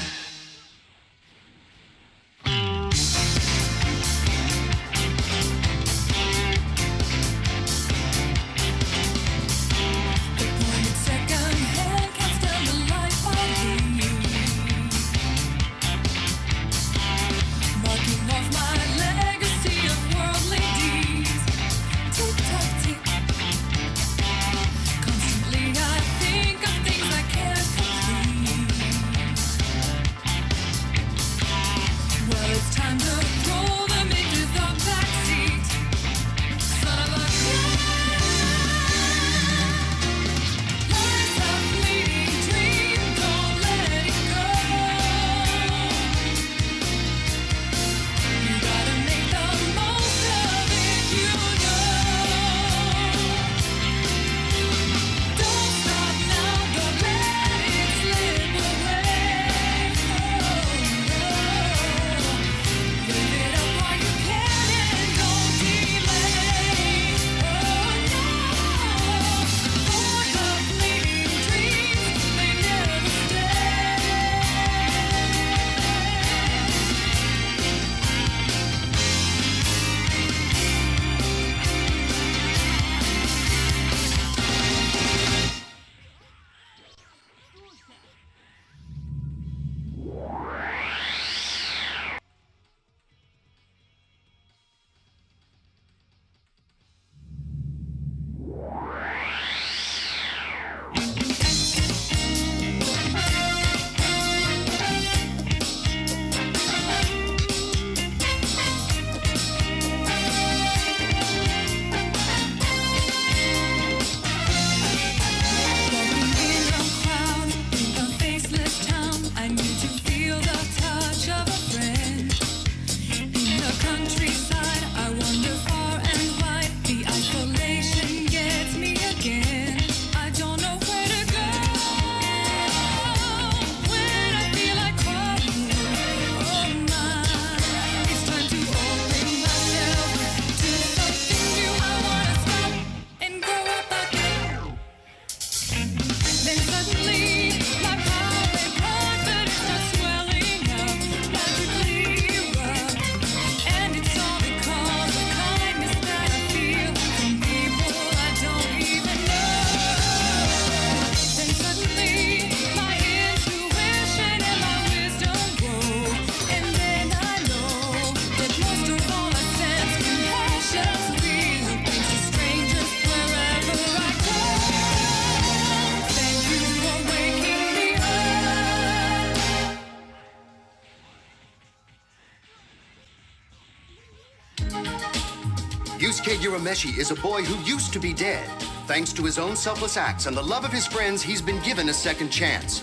Yusuke Urameshi is a boy who used to be dead. Thanks to his own selfless acts and the love of his friends, he's been given a second chance.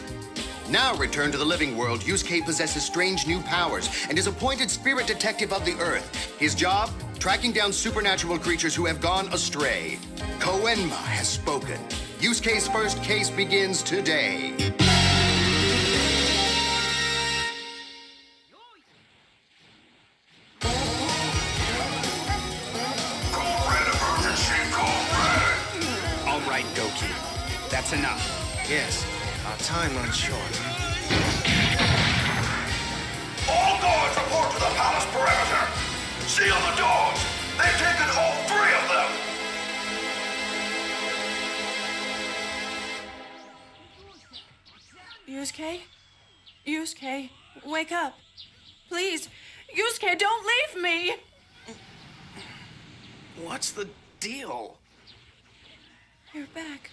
Now returned to the living world, Yusuke possesses strange new powers and is appointed Spirit Detective of the Earth. His job? Tracking down supernatural creatures who have gone astray. Koenma has spoken. Yusuke's first case begins today. That's enough. Yes, our time runs short. All guards report to the palace perimeter. Seal the doors. They've taken all 3 of them. Yusuke? Yusuke, wake up. Please, Yusuke, don't leave me! What's the deal? You're back.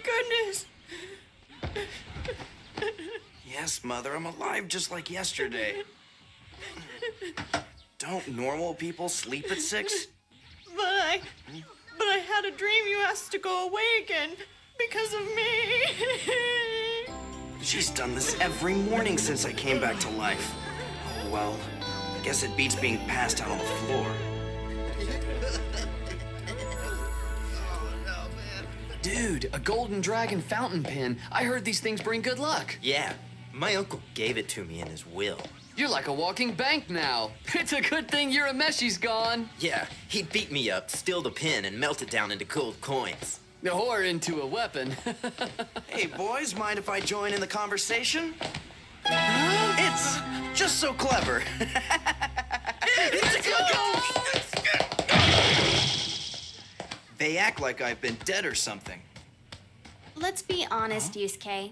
goodness. Yes, Mother, I'm alive just like yesterday. Don't normal people sleep at 6? But I had a dream you asked to go away again because of me. She's done this every morning since I came back to life. Oh, well, I guess it beats being passed out on the floor. Dude, a golden dragon fountain pen. I heard these things bring good luck. Yeah, my uncle gave it to me in his will. You're like a walking bank now. It's a good thing Urameshi's gone. Yeah, he'd beat me up, steal the pin, and melt it down into gold coins. Or into a weapon. Hey, boys, mind if I join in the conversation? It's just so clever. They act like I've been dead or something. Let's be honest, Yusuke.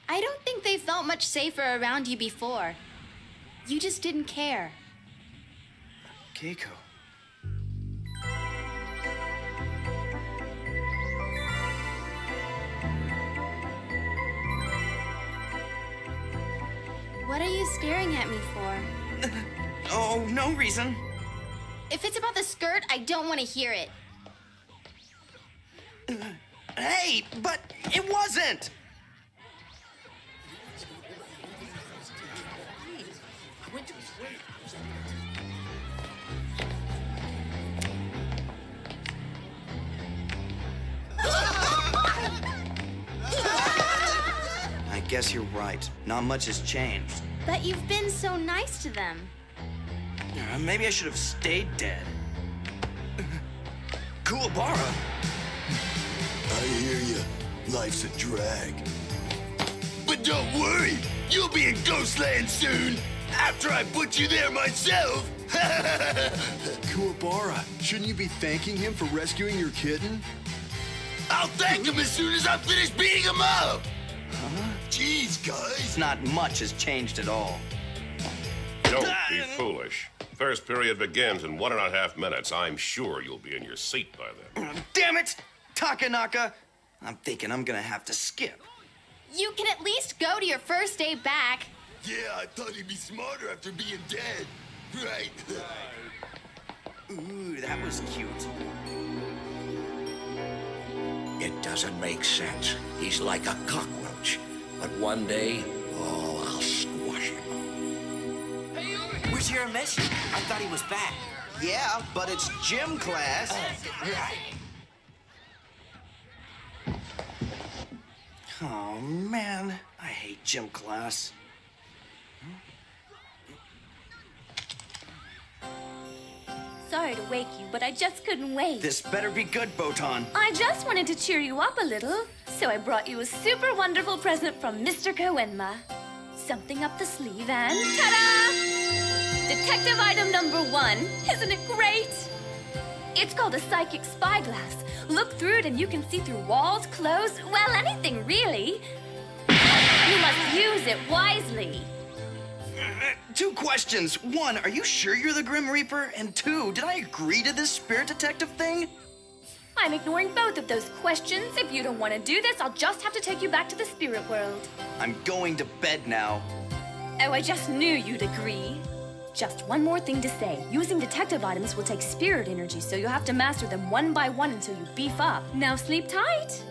I don't think they felt much safer around you before. You just didn't care. Keiko. What are you staring at me for? Oh, no reason. If it's about the skirt, I don't want to hear it. Hey, but it wasn't! I guess you're right. Not much has changed. But you've been so nice to them. Maybe I should have stayed dead. Kuwabara? I hear you. Life's a drag. But don't worry, you'll be in Ghostland soon. After I put you there myself. Kuwabara, shouldn't you be thanking him for rescuing your kitten? I'll thank him as soon as I finish beating him up. Jeez, guys. Not much has changed at all. Don't be foolish. First period begins in 1.5 minutes. I'm sure you'll be in your seat by then. Damn it! Takanaka! I'm thinking I'm gonna have to skip. You can at least go to your first day back. Yeah, I thought he'd be smarter after being dead. Right. Ooh, that was cute. It doesn't make sense. He's like a cockroach. But one day, oh, I'll squash him. Where's Urameshi? I thought he was back. Yeah, but it's gym class. Oh, man. I hate gym class. Sorry to wake you, but I just couldn't wait. This better be good, Botan. I just wanted to cheer you up a little, so I brought you a super wonderful present from Mr. Koenma. Something up the sleeve and ta-da! Detective item number 1. Isn't it great? It's called a psychic spyglass. Look through it and you can see through walls, clothes, well, anything really. You must use it wisely. 2 questions. 1, are you sure you're the Grim Reaper? And 2, did I agree to this spirit detective thing? I'm ignoring both of those questions. If you don't want to do this, I'll just have to take you back to the spirit world. I'm going to bed now. Oh, I just knew you'd agree. Just one more thing to say. Using detective items will take spirit energy, so you'll have to master them one by one until you beef up. Now sleep tight.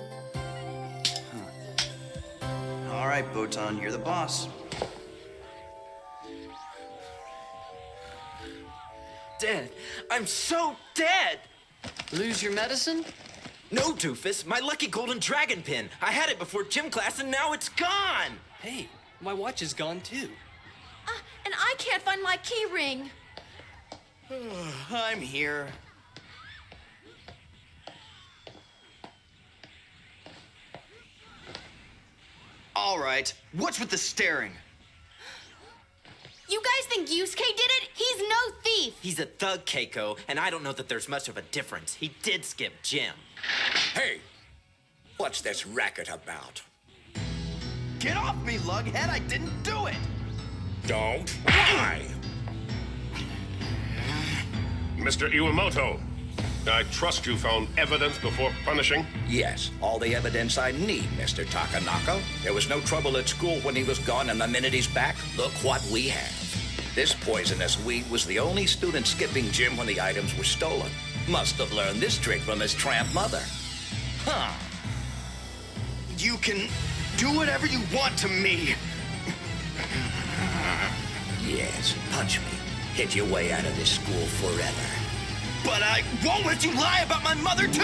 All right, Botan, you're the boss. Dead. I'm so dead! Lose your medicine? No, doofus. My lucky golden dragon pin. I had it before gym class and now it's gone! Hey, my watch is gone too. And I can't find my key ring. I'm here. All right, what's with the staring? You guys think Yusuke did it? He's no thief. He's a thug, Keiko, and I don't know that there's much of a difference. He did skip gym. Hey, what's this racket about? Get off me, lughead! I didn't do it! Don't lie! Mr. Iwamoto, I trust you found evidence before punishing? Yes, all the evidence I need, Mr. Takanaka. There was no trouble at school when he was gone, and the minute he's back, look what we have. This poisonous weed was the only student skipping gym when the items were stolen. Must have learned this trick from his tramp mother. Huh. You can do whatever you want to me. Yes, punch me. Hit your way out of this school forever. But I won't let you lie about my mother, too!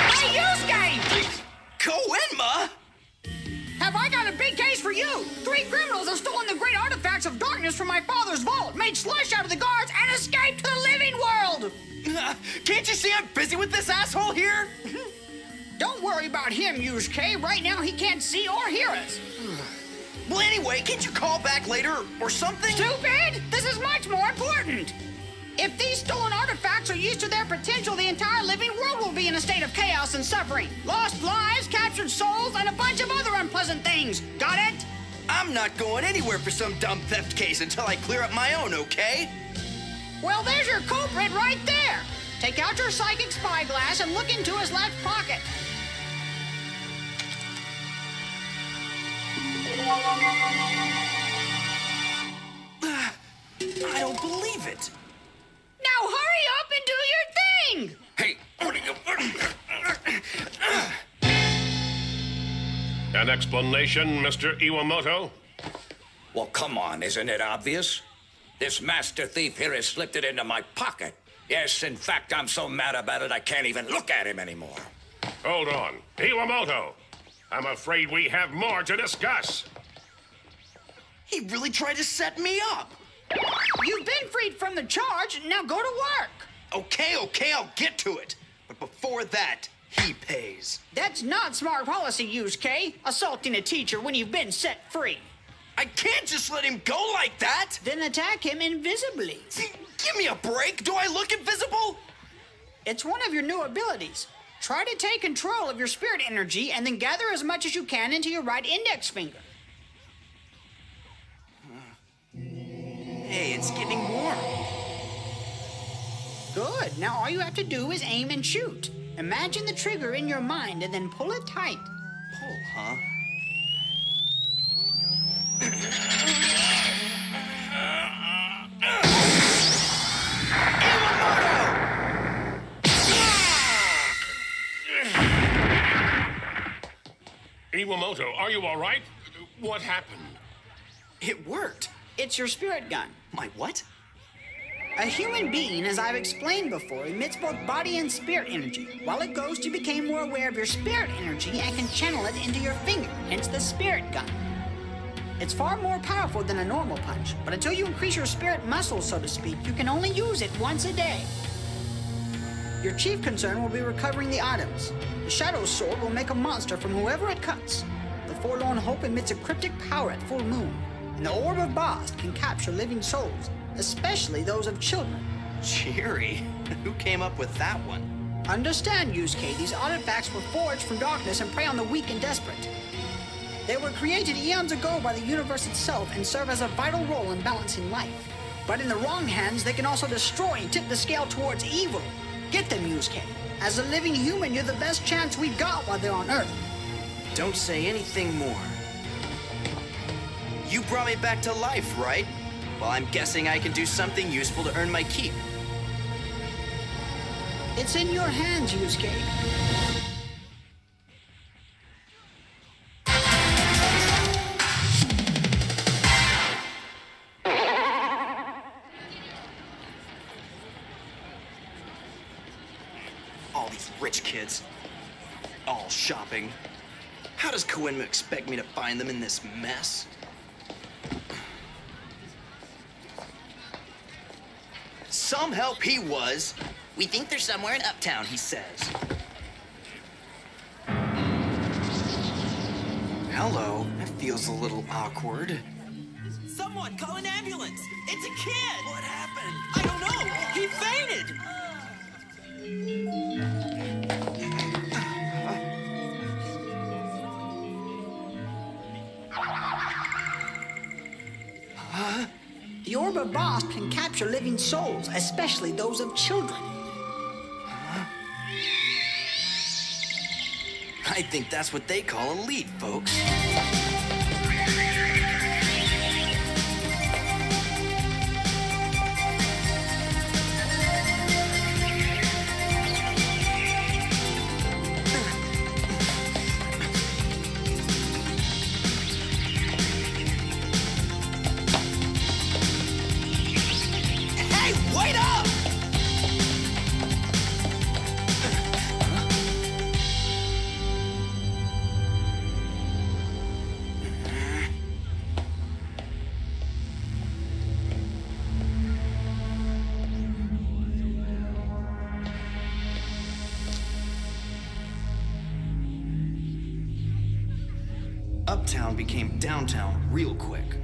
Hey, Yusuke! Koenma! Have I got a big case for you? 3 criminals have stolen the great artifacts of darkness from my father's vault, made slush out of the guards, and escaped to the living world! Can't you see I'm busy with this asshole here? Don't worry about him, Yusuke. Right now, he can't see or hear us. Well, anyway, can't you call back later or something? Stupid! This is much more important! If these stolen artifacts are used to their potential, the entire living world will be in a state of chaos and suffering. Lost lives, captured souls, and a bunch of other unpleasant things. Got it? I'm not going anywhere for some dumb theft case until I clear up my own, okay? Well, there's your culprit right there. Take out your psychic spyglass and look into his left pocket. I don't believe it. Now hurry up and do your thing! Hey, what are you... An explanation, Mr. Iwamoto? Well, come on, isn't it obvious? This master thief here has slipped it into my pocket. Yes, in fact, I'm so mad about it I can't even look at him anymore. Hold on. Iwamoto! I'm afraid we have more to discuss. He really tried to set me up. You've been freed from the charge, now go to work. Okay, I'll get to it. But before that, he pays. That's not smart policy, Yusuke. Assaulting a teacher when you've been set free. I can't just let him go like that. Then attack him invisibly. Give me a break. Do I look invisible? It's one of your new abilities. Try to take control of your spirit energy and then gather as much as you can into your right index finger. Hey, it's getting warm. Good. Now all you have to do is aim and shoot. Imagine the trigger in your mind and then pull it tight. Pull, huh? Iwamoto, are you all right? What happened? It worked. It's your spirit gun. My what? A human being, as I've explained before, emits both body and spirit energy. While a ghost, you became more aware of your spirit energy and can channel it into your finger, hence the spirit gun. It's far more powerful than a normal punch, but until you increase your spirit muscle, so to speak, you can only use it once a day. Your chief concern will be recovering the items. The Shadow Sword will make a monster from whoever it cuts. The Forlorn Hope emits a cryptic power at full moon. And the Orb of Bast can capture living souls, especially those of children. Cheery. Who came up with that one? Understand, Yusuke, these artifacts were forged from darkness and prey on the weak and desperate. They were created eons ago by the universe itself and serve as a vital role in balancing life. But in the wrong hands, they can also destroy and tip the scale towards evil. Get them, Yusuke. As a living human, you're the best chance we've got while they're on Earth. Don't say anything more. You brought me back to life, right? Well, I'm guessing I can do something useful to earn my keep. It's in your hands, Yusuke. All these rich kids. All shopping. How does Koenma expect me to find them in this mess? Some help he was. We think they're somewhere in Uptown, he says. Hello. That feels a little awkward. Someone call an ambulance! It's a kid! What happened? I don't know! He fainted! The orb of Bosk can capture living souls, especially those of children. I think that's what they call elite, folks. Uptown became downtown real quick.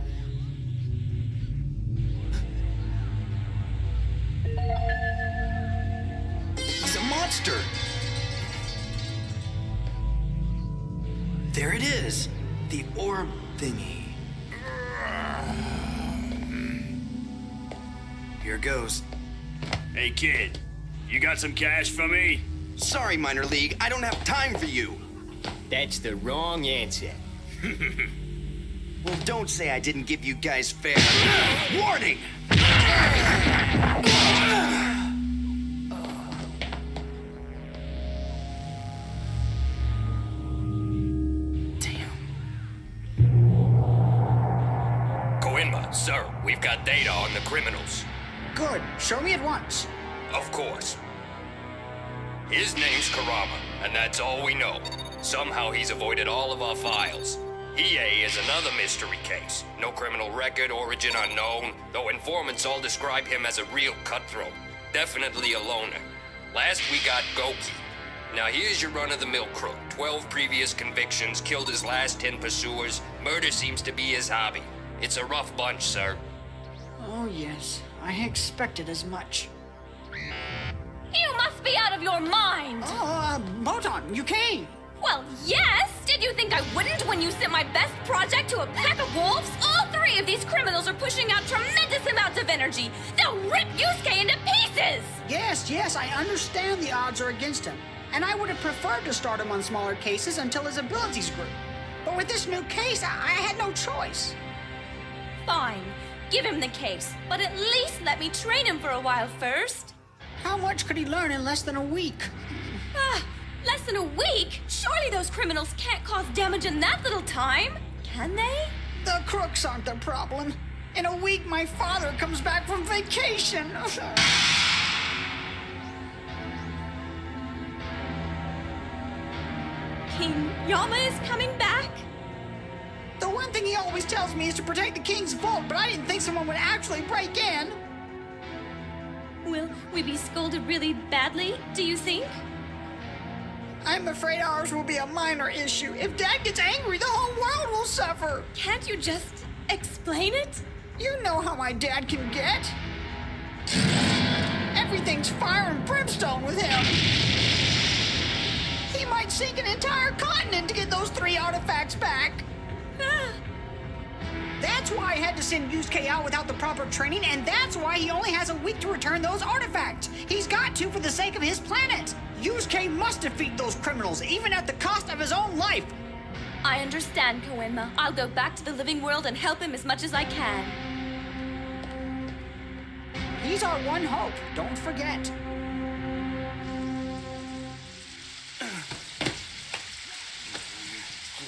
He's a monster! There it is! The orb thingy. Here goes. Hey, kid. You got some cash for me? Sorry, Minor League. I don't have time for you. That's the wrong answer. Well, don't say I didn't give you guys fair warning! Coinma, sir, we've got data on the criminals. Good. Show me at once. Of course. His name's Karama, and that's all we know. Somehow he's avoided all of our files. EA is another mystery case. No criminal record, origin unknown, though informants all describe him as a real cutthroat. Definitely a loner. Last we got Goki. Now here's your run-of-the-mill crook. 12 previous convictions, killed his last 10 pursuers. Murder seems to be his hobby. It's a rough bunch, sir. Oh, yes. I expected as much. You must be out of your mind! Botan, you came! Well, yes! Did you think I wouldn't when you sent my best project to a pack of wolves? All three of these criminals are pushing out tremendous amounts of energy! They'll rip Yusuke into pieces! Yes, I understand the odds are against him. And I would have preferred to start him on smaller cases until his abilities grew. But with this new case, I had no choice. Fine. Give him the case. But at least let me train him for a while first. How much could he learn in less than a week? Less than a week? Surely those criminals can't cause damage in that little time, can they? The crooks aren't the problem. In a week, my father comes back from vacation. King Yama is coming back? The one thing he always tells me is to protect the king's vault, but I didn't think someone would actually break in. Will we be scolded really badly, do you think? I'm afraid ours will be a minor issue. If Dad gets angry, the whole world will suffer. Can't you just explain it? You know how my dad can get. Everything's fire and brimstone with him. He might sink an entire continent to get those 3 artifacts back. That's why I had to send Yusuke out without the proper training, and that's why he only has a week to return those artifacts. He's got to for the sake of his planet. Yusuke must defeat those criminals, even at the cost of his own life. I understand, Koenma. I'll go back to the living world and help him as much as I can. He's our one hope, don't forget.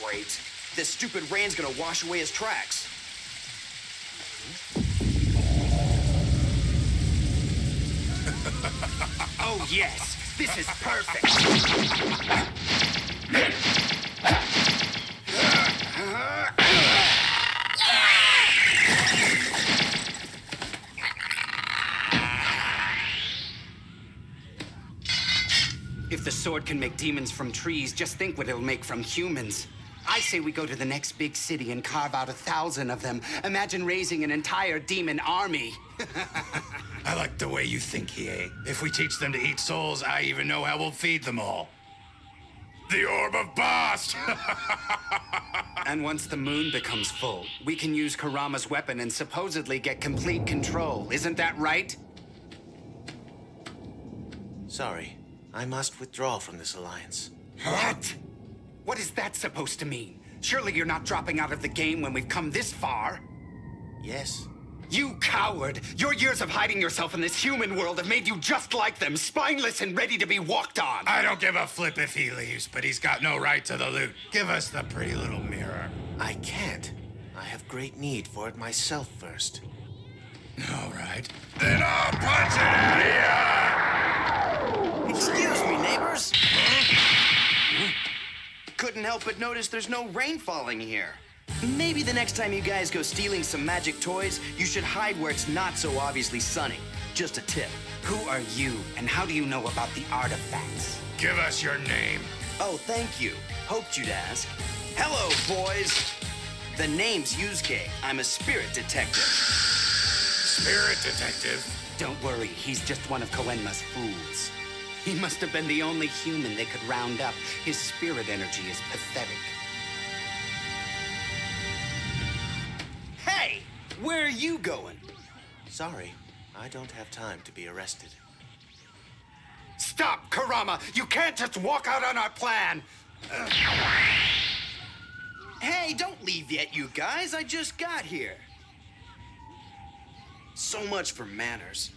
Great. This stupid rain's gonna wash away his tracks. Oh, yes. This is perfect. If the sword can make demons from trees, just think what it'll make from humans. I say we go to the next big city and carve out 1,000 of them. Imagine raising an entire demon army. I like the way you think, EA. If we teach them to eat souls, I even know how we'll feed them all. The Orb of Bast! And once the moon becomes full, we can use Kurama's weapon and supposedly get complete control. Isn't that right? Sorry, I must withdraw from this alliance. What? What is that supposed to mean? Surely you're not dropping out of the game when we've come this far? Yes. You coward! Your years of hiding yourself in this human world have made you just like them, spineless and ready to be walked on. I don't give a flip if he leaves, but he's got no right to the loot. Give us the pretty little mirror. I can't. I have great need for it myself first. All right. Then I'll punch it out of you! Excuse me, neighbors. Couldn't help but notice there's no rain falling here. Maybe the next time you guys go stealing some magic toys, you should hide where it's not so obviously sunny. Just a tip. Who are you, and how do you know about the artifacts? Give us your name. Oh, thank you. Hoped you'd ask. Hello, boys. The name's Yusuke. I'm a spirit detective. Spirit detective? Don't worry, he's just one of Koenma's fools. He must have been the only human they could round up. His spirit energy is pathetic. Hey! Where are you going? Sorry, I don't have time to be arrested. Stop, Kurama! You can't just walk out on our plan! Hey, don't leave yet, you guys. I just got here. So much for manners.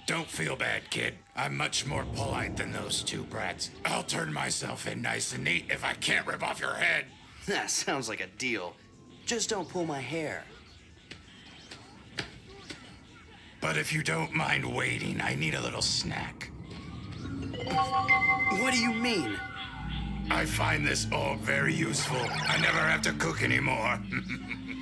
Don't feel bad, kid. I'm much more polite than those two brats. I'll turn myself in nice and neat if I can't rip off your head. That sounds like a deal. Just don't pull my hair. But if you don't mind waiting, I need a little snack. What do you mean? I find this all very useful. I never have to cook anymore.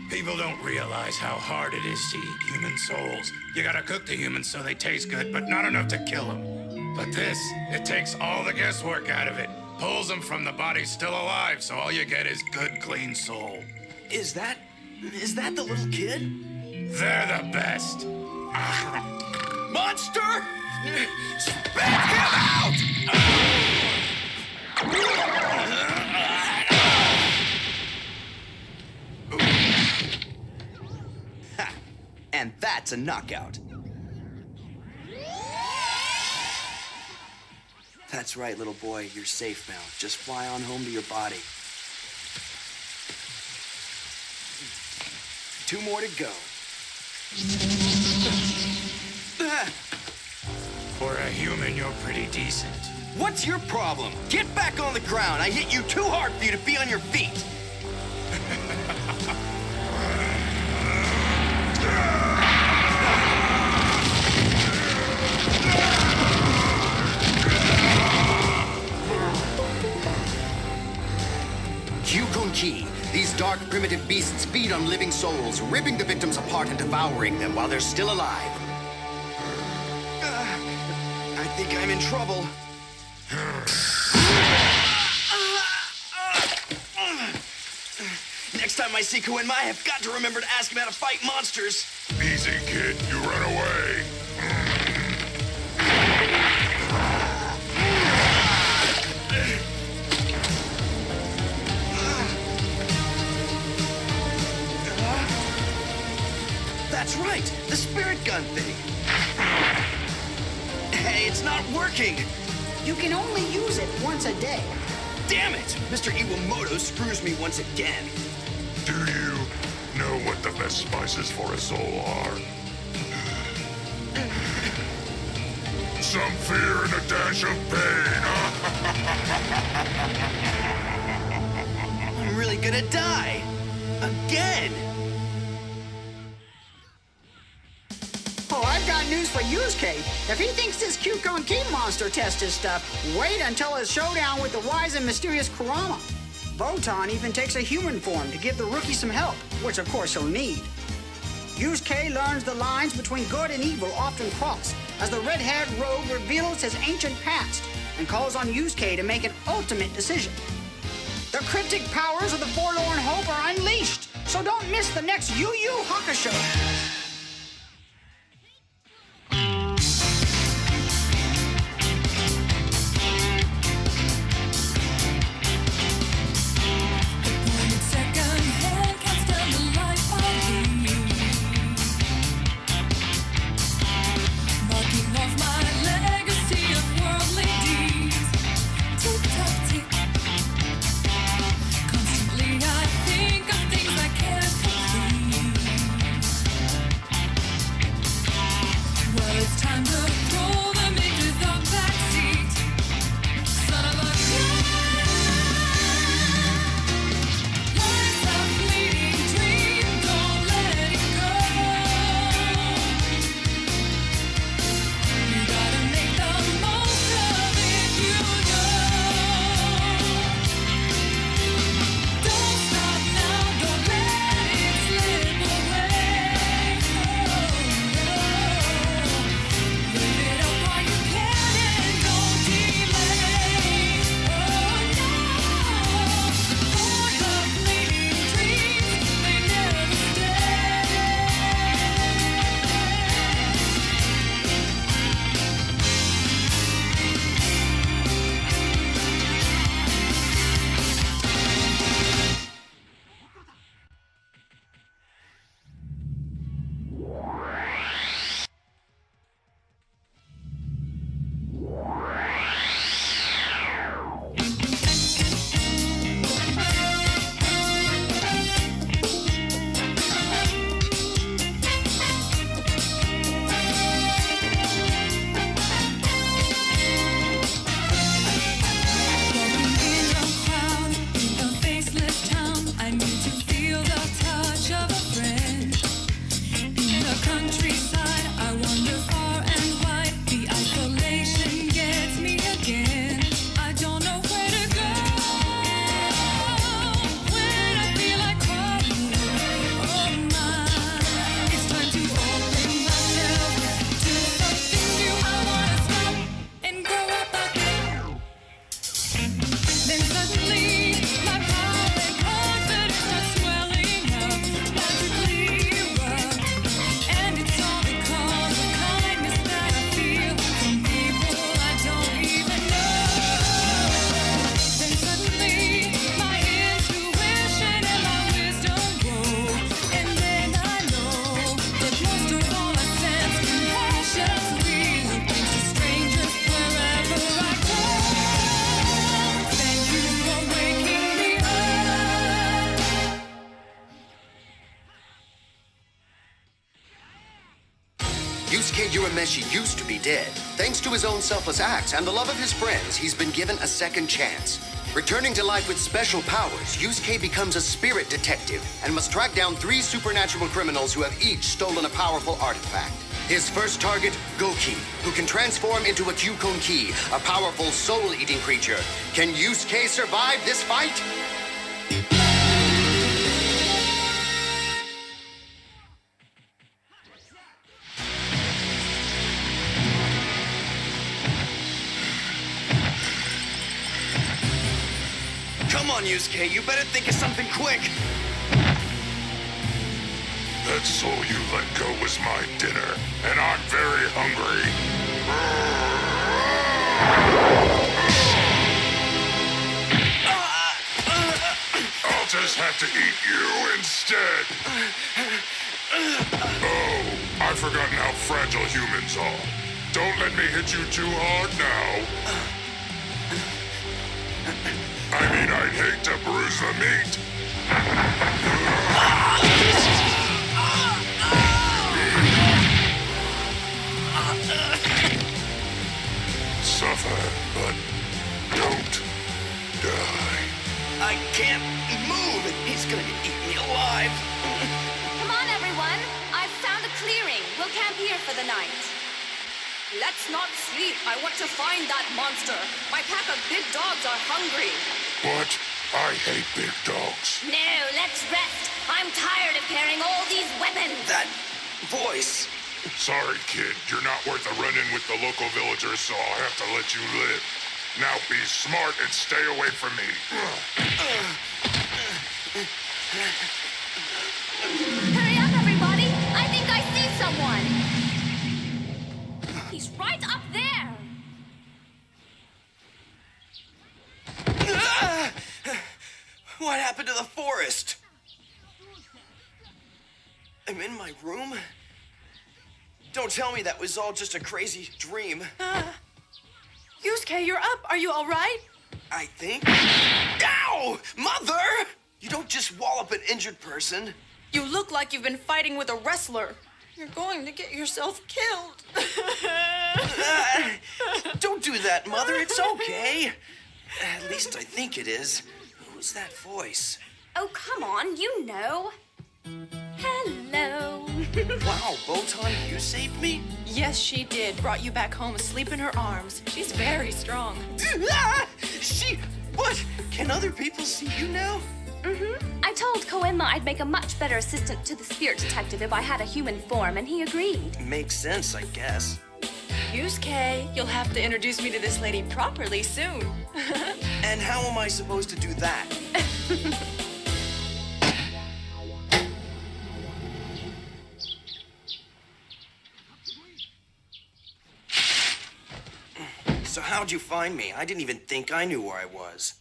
People don't realize how hard it is to eat human souls. You gotta cook the humans so they taste good, but not enough to kill them. But this, it takes all the guesswork out of it. Pulls them from the body still alive, so all you get is good, clean soul. Is that the little kid? They're the best. Monster! Spit him out! Ha! And that's a knockout. That's right, little boy. You're safe now. Just fly on home to your body. 2 more to go. For a human, you're pretty decent. What's your problem? Get back on the ground. I hit you too hard for you to be on your feet. Kyukunki. These dark, primitive beasts feed on living souls, ripping the victims apart and devouring them while they're still alive. I think I'm in trouble. Next time I see Koenma, I have got to remember to ask him how to fight monsters. Easy, kid. You run away. That's right, the spirit gun thing. Hey, it's not working. You can only use it once a day. Damn it! Mr. Iwamoto screws me once again. Do you know what the best spices for a soul are? Some fear and a dash of pain. I'm really gonna die. Again. Oh, I've got news for Yusuke. If he thinks this Kyukonki monster test is stuff, wait until his showdown with the wise and mysterious Kurama. Botan even takes a human form to give the rookie some help, which of course he'll need. Yusuke learns the lines between good and evil often cross, as the red-haired rogue reveals his ancient past and calls on Yusuke to make an ultimate decision. The cryptic powers of the Forlorn Hope are unleashed, so don't miss the next Yu Yu Hakusho. Meshi used to be dead. Thanks to his own selfless acts and the love of his friends, he's been given a second chance. Returning to life with special powers, Yusuke becomes a spirit detective and must track down 3 supernatural criminals who have each stolen a powerful artifact. His first target, Goki, who can transform into a Kyukonki, a powerful soul-eating creature. Can Yusuke survive this fight? Come on, Yusuke, you better think of something quick. That soul you let go was my dinner, and I'm very hungry. I'll just have to eat you instead. Oh, I've forgotten how fragile humans are. Don't let me hit you too hard now. I mean, I'd hate to bruise the meat. Suffer, but don't die. I can't move. He's gonna eat me alive. Come on, everyone. I've found a clearing. We'll camp here for the night. Let's not sleep. I want to find that monster. My pack of big dogs are hungry. What? I hate big dogs. No, let's rest. I'm tired of carrying all these weapons. That voice. Sorry, kid. You're not worth a run-in with the local villagers, so I'll have to let you live. Now be smart and stay away from me. Hurry up, everybody. I think I see someone. He's right up there. What happened to the forest? I'm in my room? Don't tell me that was all just a crazy dream. Yusuke, you're up. Are you all right? I think. Ow! Mother! You don't just wallop an injured person. You look like you've been fighting with a wrestler. You're going to get yourself killed. Don't do that, Mother. It's okay. At least I think it is. Who's that voice? Oh, come on. You know. Hello. Wow, Botan, you saved me? Yes, she did. Brought you back home asleep in her arms. She's very strong. What? Can other people see you now? I told Koenma I'd make a much better assistant to the spirit detective if I had a human form, and he agreed. Makes sense, I guess. Yusuke, you'll have to introduce me to this lady properly soon. And how am I supposed to do that? So how'd you find me? I didn't even think I knew where I was.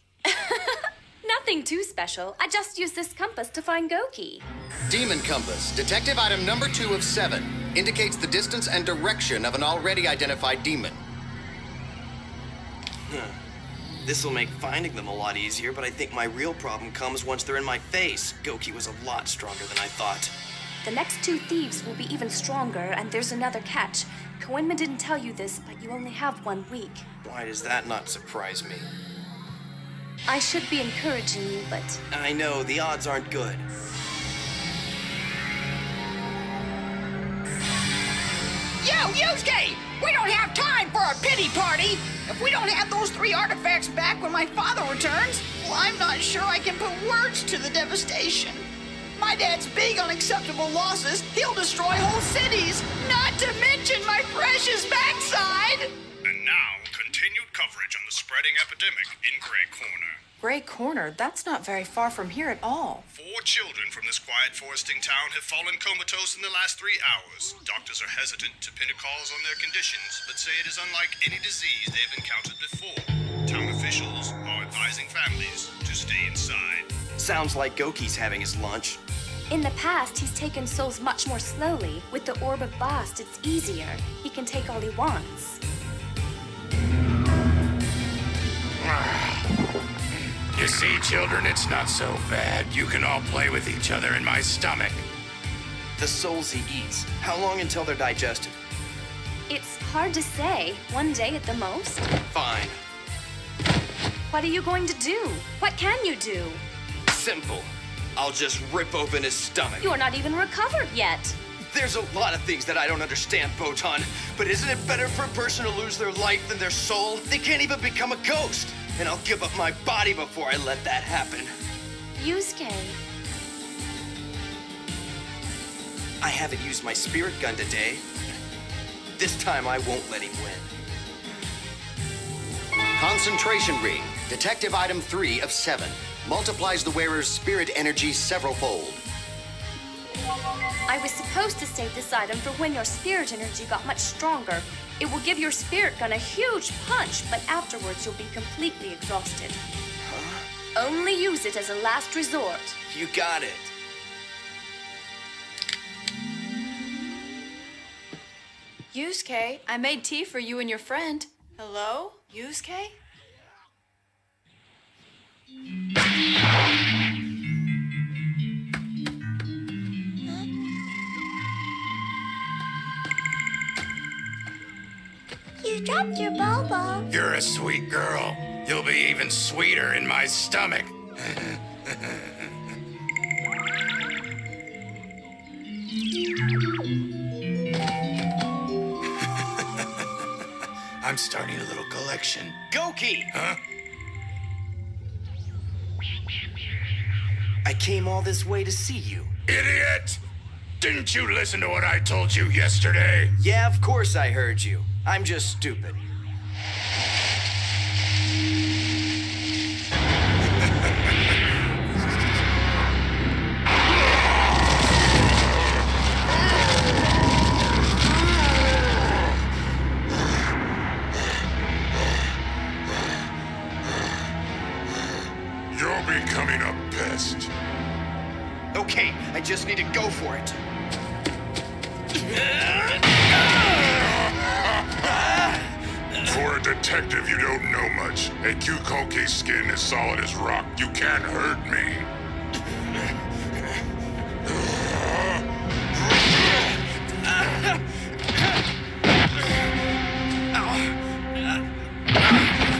Nothing too special. I just used this compass to find Goki. Demon Compass, detective item number 2 of 7, indicates the distance and direction of an already identified demon. This'll make finding them a lot easier, but I think my real problem comes once they're in my face. Goki was a lot stronger than I thought. The next 2 thieves will be even stronger, and there's another catch. Koenma didn't tell you this, but you only have 1 week. Why does that not surprise me? I should be encouraging you, but... I know, the odds aren't good. Yo, Yusuke! We don't have time for a pity party! If we don't have those 3 artifacts back when my father returns, well, I'm not sure I can put words to the devastation. My dad's big on acceptable losses. He'll destroy whole cities, not to mention my precious backside! And now, continued coverage on the spreading epidemic in Gray Corner. Gray Corner? That's not very far from here at all. 4 children from this quiet foresting town have fallen comatose in the last 3 hours. Doctors are hesitant to pin a cause on their conditions, but say it is unlike any disease they've encountered before. Town officials are advising families to stay inside. Sounds like Goki's having his lunch. In the past, he's taken souls much more slowly. With the Orb of Bast, it's easier. He can take all he wants. You see, children, it's not so bad. You can all play with each other in my stomach. The souls he eats, how long until they're digested? It's hard to say. One day at the most. Fine. What are you going to do? What can you do? Simple. I'll just rip open his stomach. You're not even recovered yet. There's a lot of things that I don't understand, Botan. But isn't it better for a person to lose their life than their soul? They can't even become a ghost. And I'll give up my body before I let that happen. Yusuke. I haven't used my spirit gun today. This time I won't let him win. Concentration ring. Detective item 3 of 7. Multiplies the wearer's spirit energy several-fold. I was supposed to save this item for when your spirit energy got much stronger. It will give your spirit gun a huge punch, but afterwards you'll be completely exhausted. Huh? Only use it as a last resort. You got it. Yusuke, I made tea for you and your friend. Hello? Yusuke? You dropped your bobo. You're a sweet girl. You'll be even sweeter in my stomach. I'm starting a little collection. Goki! Huh? I came all this way to see you. Idiot! Didn't you listen to what I told you yesterday? Yeah, of course I heard you. I'm just stupid. You're becoming a pest. Okay, I just need to go for it. For a detective, you don't know much. A Kyukonke's skin is solid as rock. You can't hurt me.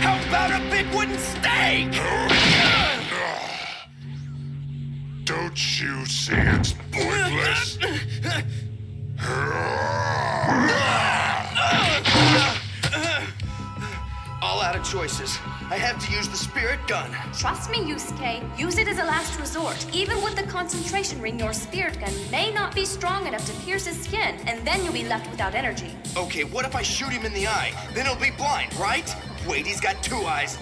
How about a big wooden stake? Don't you see it's pointless? All out of choices. I have to use the spirit gun. Trust me, Yusuke. Use it as a last resort. Even with the concentration ring, your spirit gun may not be strong enough to pierce his skin, and then you'll be left without energy. Okay, what if I shoot him in the eye? Then he'll be blind, right? Wait, he's got 2 eyes.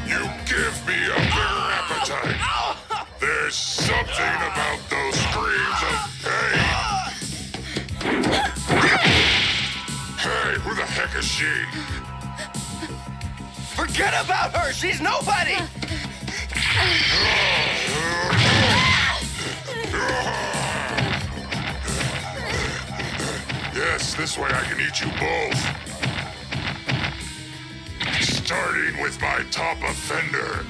You give me a bitter appetite. There's something about those screams of pain. Hey, who the heck is she? Forget about her! She's nobody! Yes, this way I can eat you both. Starting with my top offender.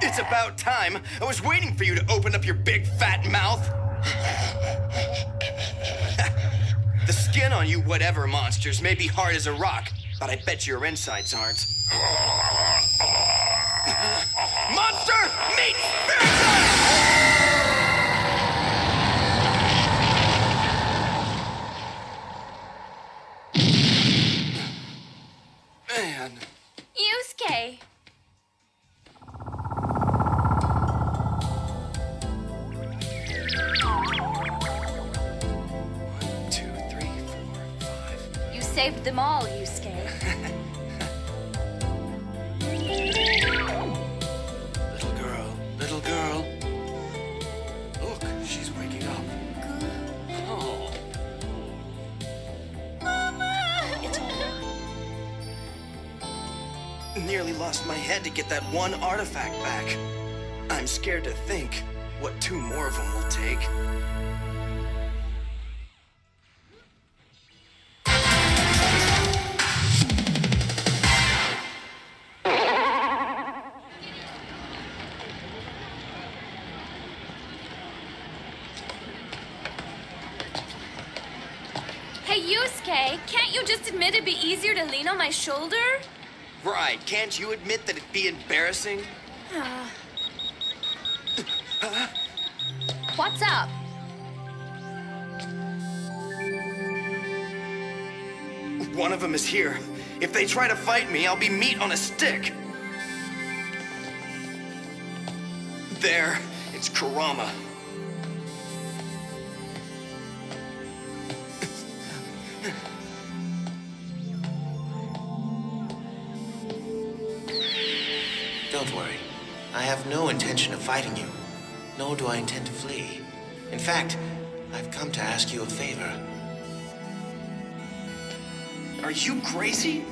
It's about time. I was waiting for you to open up your big fat mouth. The skin on you whatever monsters may be hard as a rock, but I bet your insides aren't. Monster, meet Man. Yusuke! You saved them all, Yusuke. Little girl. Look, she's waking up. Oh. Nearly lost my head to get that one artifact back. I'm scared to think what 2 more of them will take. Hey, Yusuke, can't you just admit it'd be easier to lean on my shoulder? Right, can't you admit that it'd be embarrassing? What's up? One of them is here. If they try to fight me, I'll be meat on a stick. There, it's Kurama. Don't worry. I have no intention of fighting you, nor do I intend to flee. In fact, I've come to ask you a favor. Are you crazy?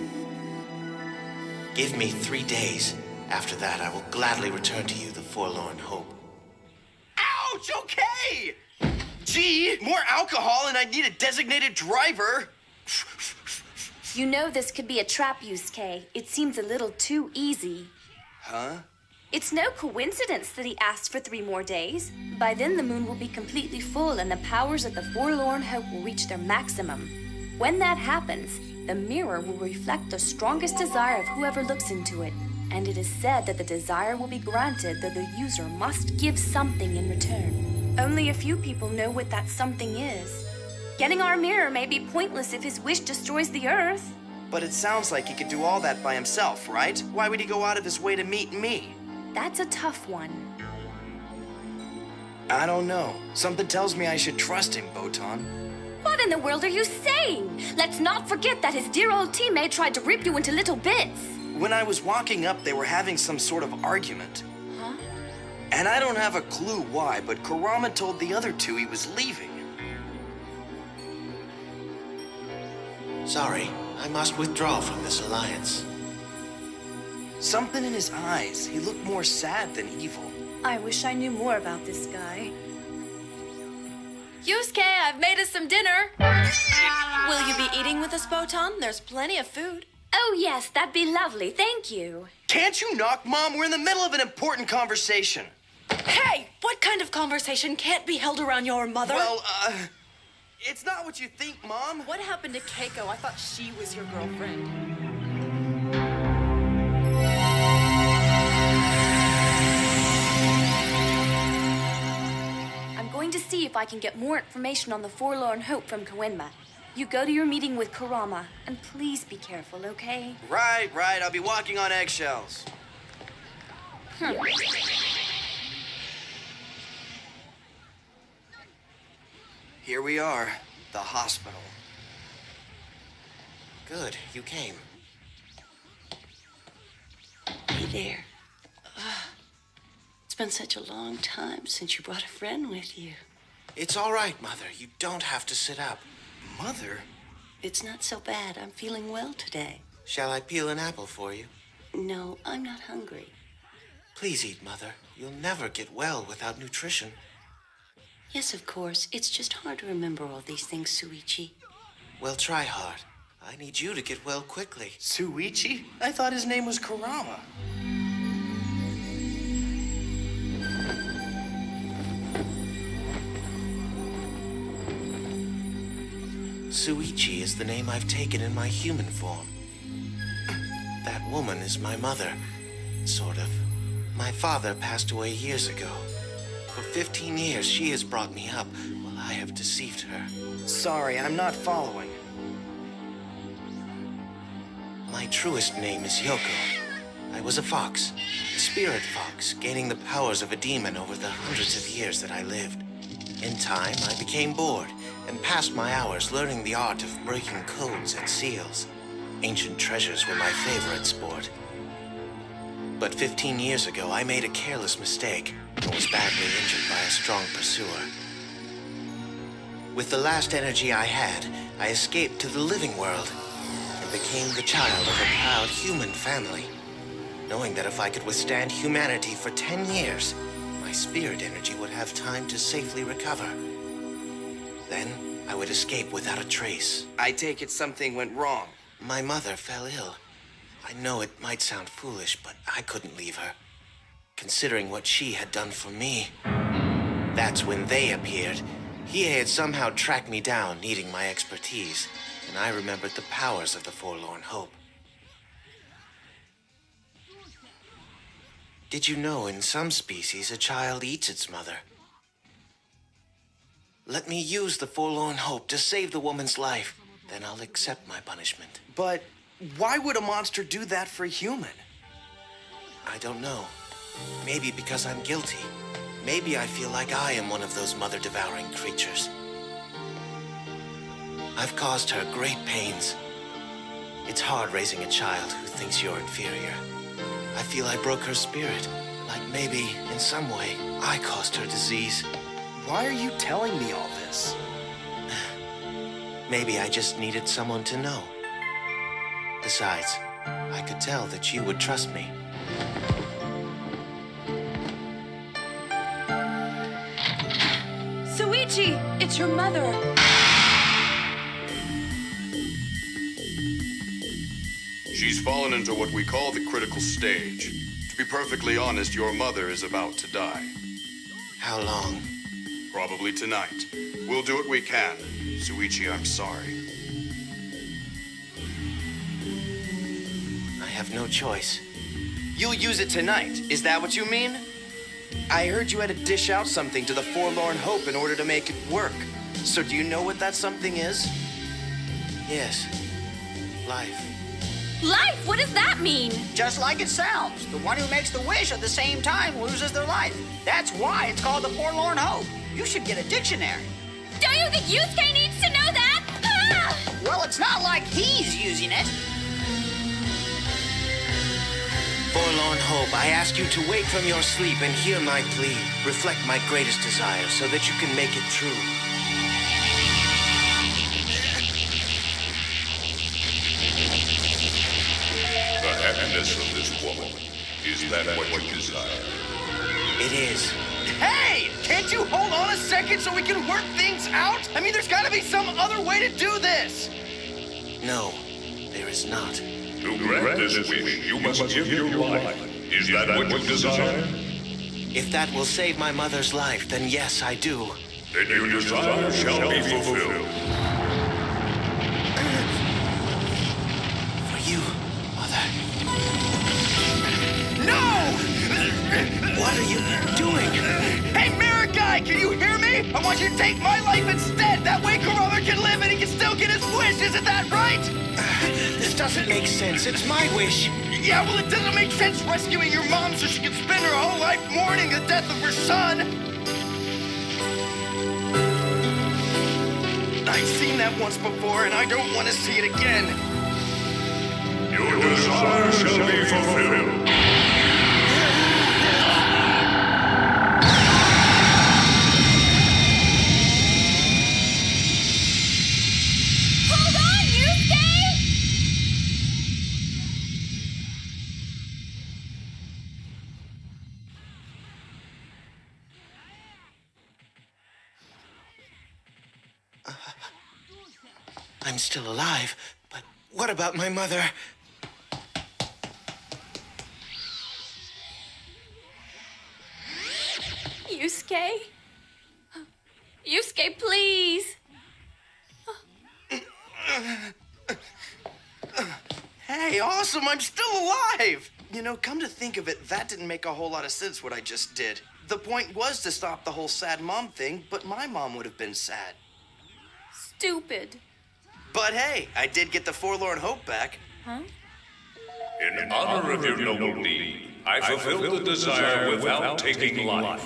Give me 3 days. After that, I will gladly return to you the forlorn hope. Ouch, okay! Gee, more alcohol and I'd need a designated driver. You know this could be a trap, Yusuke. It seems a little too easy. Huh? It's no coincidence that he asked for 3 more days. By then, the moon will be completely full and the powers of the Forlorn Hope will reach their maximum. When that happens, the mirror will reflect the strongest desire of whoever looks into it. And it is said that the desire will be granted, though the user must give something in return. Only a few people know what that something is. Getting our mirror may be pointless if his wish destroys the Earth. But it sounds like he could do all that by himself, right? Why would he go out of his way to meet me? That's a tough one. I don't know. Something tells me I should trust him, Botan. What in the world are you saying? Let's not forget that his dear old teammate tried to rip you into little bits. When I was walking up, they were having some sort of argument. Huh? And I don't have a clue why, but Kurama told the other two he was leaving. Sorry, I must withdraw from this alliance. Something in his eyes. He looked more sad than evil. I wish I knew more about this guy. Yusuke, I've made us some dinner. Will you be eating with us, Botan? There's plenty of food. Oh, yes, that'd be lovely. Thank you. Can't you knock, Mom? We're in the middle of an important conversation. Hey, what kind of conversation can't be held around your mother? Well, it's not what you think, Mom. What happened to Keiko? I thought she was your girlfriend. I'm going to see if I can get more information on the Forlorn Hope from Koenma. You go to your meeting with Kurama, and please be careful, okay? Right. I'll be walking on eggshells. Here we are, the hospital. Good, you came. Hey there. It's been such a long time since you brought a friend with you. It's all right, Mother. You don't have to sit up. Mother? It's not so bad. I'm feeling well today. Shall I peel an apple for you? No, I'm not hungry. Please eat, Mother. You'll never get well without nutrition. Yes, of course. It's just hard to remember all these things, Suichi. Well, try hard. I need you to get well quickly. Suichi? I thought his name was Kurama. Suichi is the name I've taken in my human form. That woman is my mother, sort of. My father passed away years ago. For 15 years, she has brought me up while I have deceived her. Sorry, I'm not following. My truest name is Yoko. I was a fox, a spirit fox, gaining the powers of a demon over the hundreds of years that I lived. In time, I became bored and passed my hours learning the art of breaking codes and seals. Ancient treasures were my favorite sport. But 15 years ago, I made a careless mistake and was badly injured by a strong pursuer. With the last energy I had, I escaped to the living world and became the child of a proud human family, knowing that if I could withstand humanity for 10 years, my spirit energy would have time to safely recover. Then, I would escape without a trace. I take it something went wrong. My mother fell ill. I know it might sound foolish, but I couldn't leave her, considering what she had done for me. That's when they appeared, Hiei had somehow tracked me down, needing my expertise, and I remembered the powers of the Forlorn Hope. Did you know in some species a child eats its mother? Let me use the Forlorn Hope to save the woman's life, then I'll accept my punishment. But why would a monster do that for a human? I don't know. Maybe because I'm guilty. Maybe I feel like I am one of those mother-devouring creatures. I've caused her great pains. It's hard raising a child who thinks you're inferior. I feel I broke her spirit. Like maybe, in some way, I caused her disease. Why are you telling me all this? Maybe I just needed someone to know. Besides, I could tell that you would trust me. Suichi, it's your mother. She's fallen into what we call the critical stage. To be perfectly honest, your mother is about to die. How long? Probably tonight. We'll do what we can. Suichi, I'm sorry. I have no choice. You'll use it tonight, is that what you mean? I heard you had to dish out something to the Forlorn Hope in order to make it work. So do you know what that something is? Yes. Life. Life? What does that mean? Just like it sounds. The one who makes the wish at the same time loses their life. That's why it's called the Forlorn Hope. You should get a dictionary. Don't you think Yusuke needs to know that? Ah! Well, it's not like he's using it. Forlorn Hope, I ask you to wake from your sleep and hear my plea. Reflect my greatest desire so that you can make it true. The happiness of this woman, is that what you desire? It is. Hey! Can't you hold on a second so we can work things out? I mean, there's gotta be some other way to do this! No, there is not. To grant this wish, you must give your life. Is that what you desire? If that will save my mother's life, then yes, I do. Then your desire shall be fulfilled. For you, Mother. No! What are you doing? Hey, mirror guy, can you hear me? I want you to take my life instead. That way Kurama can live and he can still get his wish. Isn't that right? This doesn't make sense. It's my wish. Yeah, well, it doesn't make sense rescuing your mom so she can spend her whole life mourning the death of her son. I've seen that once before, and I don't want to see it again. Your desire shall be fulfilled. Hold on, Yusuke! I'm still alive, but what about my mother? Yusuke? Yusuke, please! Hey, awesome, I'm still alive! You know, come to think of it, that didn't make a whole lot of sense what I just did. The point was to stop the whole sad mom thing, but my mom would have been sad. Stupid. But hey, I did get the Forlorn Hope back. Huh? In honor of your noble deed, I fulfilled the desire without taking life.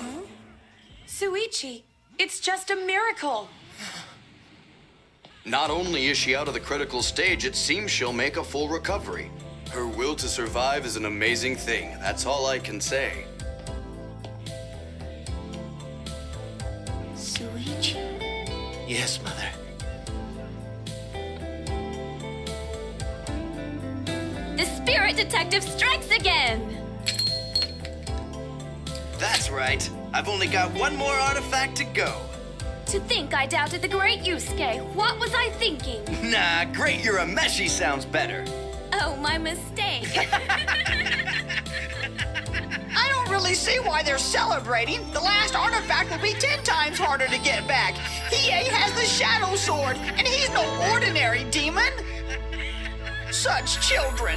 Suichi, it's just a miracle. Not only is she out of the critical stage, it seems she'll make a full recovery. Her will to survive is an amazing thing. That's all I can say. Suichi? Yes, Mother. The spirit detective strikes again! That's right. I've only got one more artifact to go. To think I doubted the great Yusuke. What was I thinking? Nah, Great Urameshi sounds better. Oh, my mistake. I don't really see why they're celebrating. The last artifact will be 10 times harder to get back. He the Shadow Sword, and he's no ordinary demon. Such children.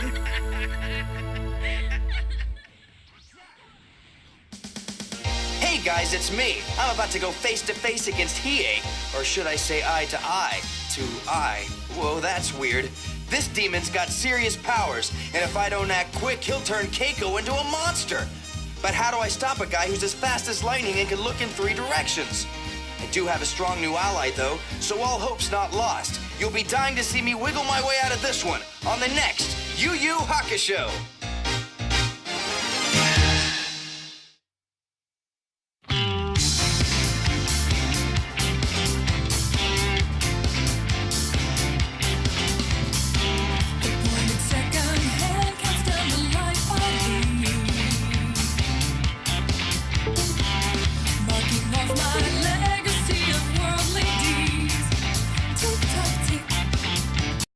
Hey guys, it's me. I'm about to go face to face against Hiei, or should I say eye to eye to eye. Whoa, that's weird. This demon's got serious powers, and if I don't act quick, he'll turn Keiko into a monster. But how do I stop a guy who's as fast as lightning and can look in 3 directions? I do have a strong new ally, though, so all hope's not lost. You'll be dying to see me wiggle my way out of this one on the next Yu Yu Hakusho.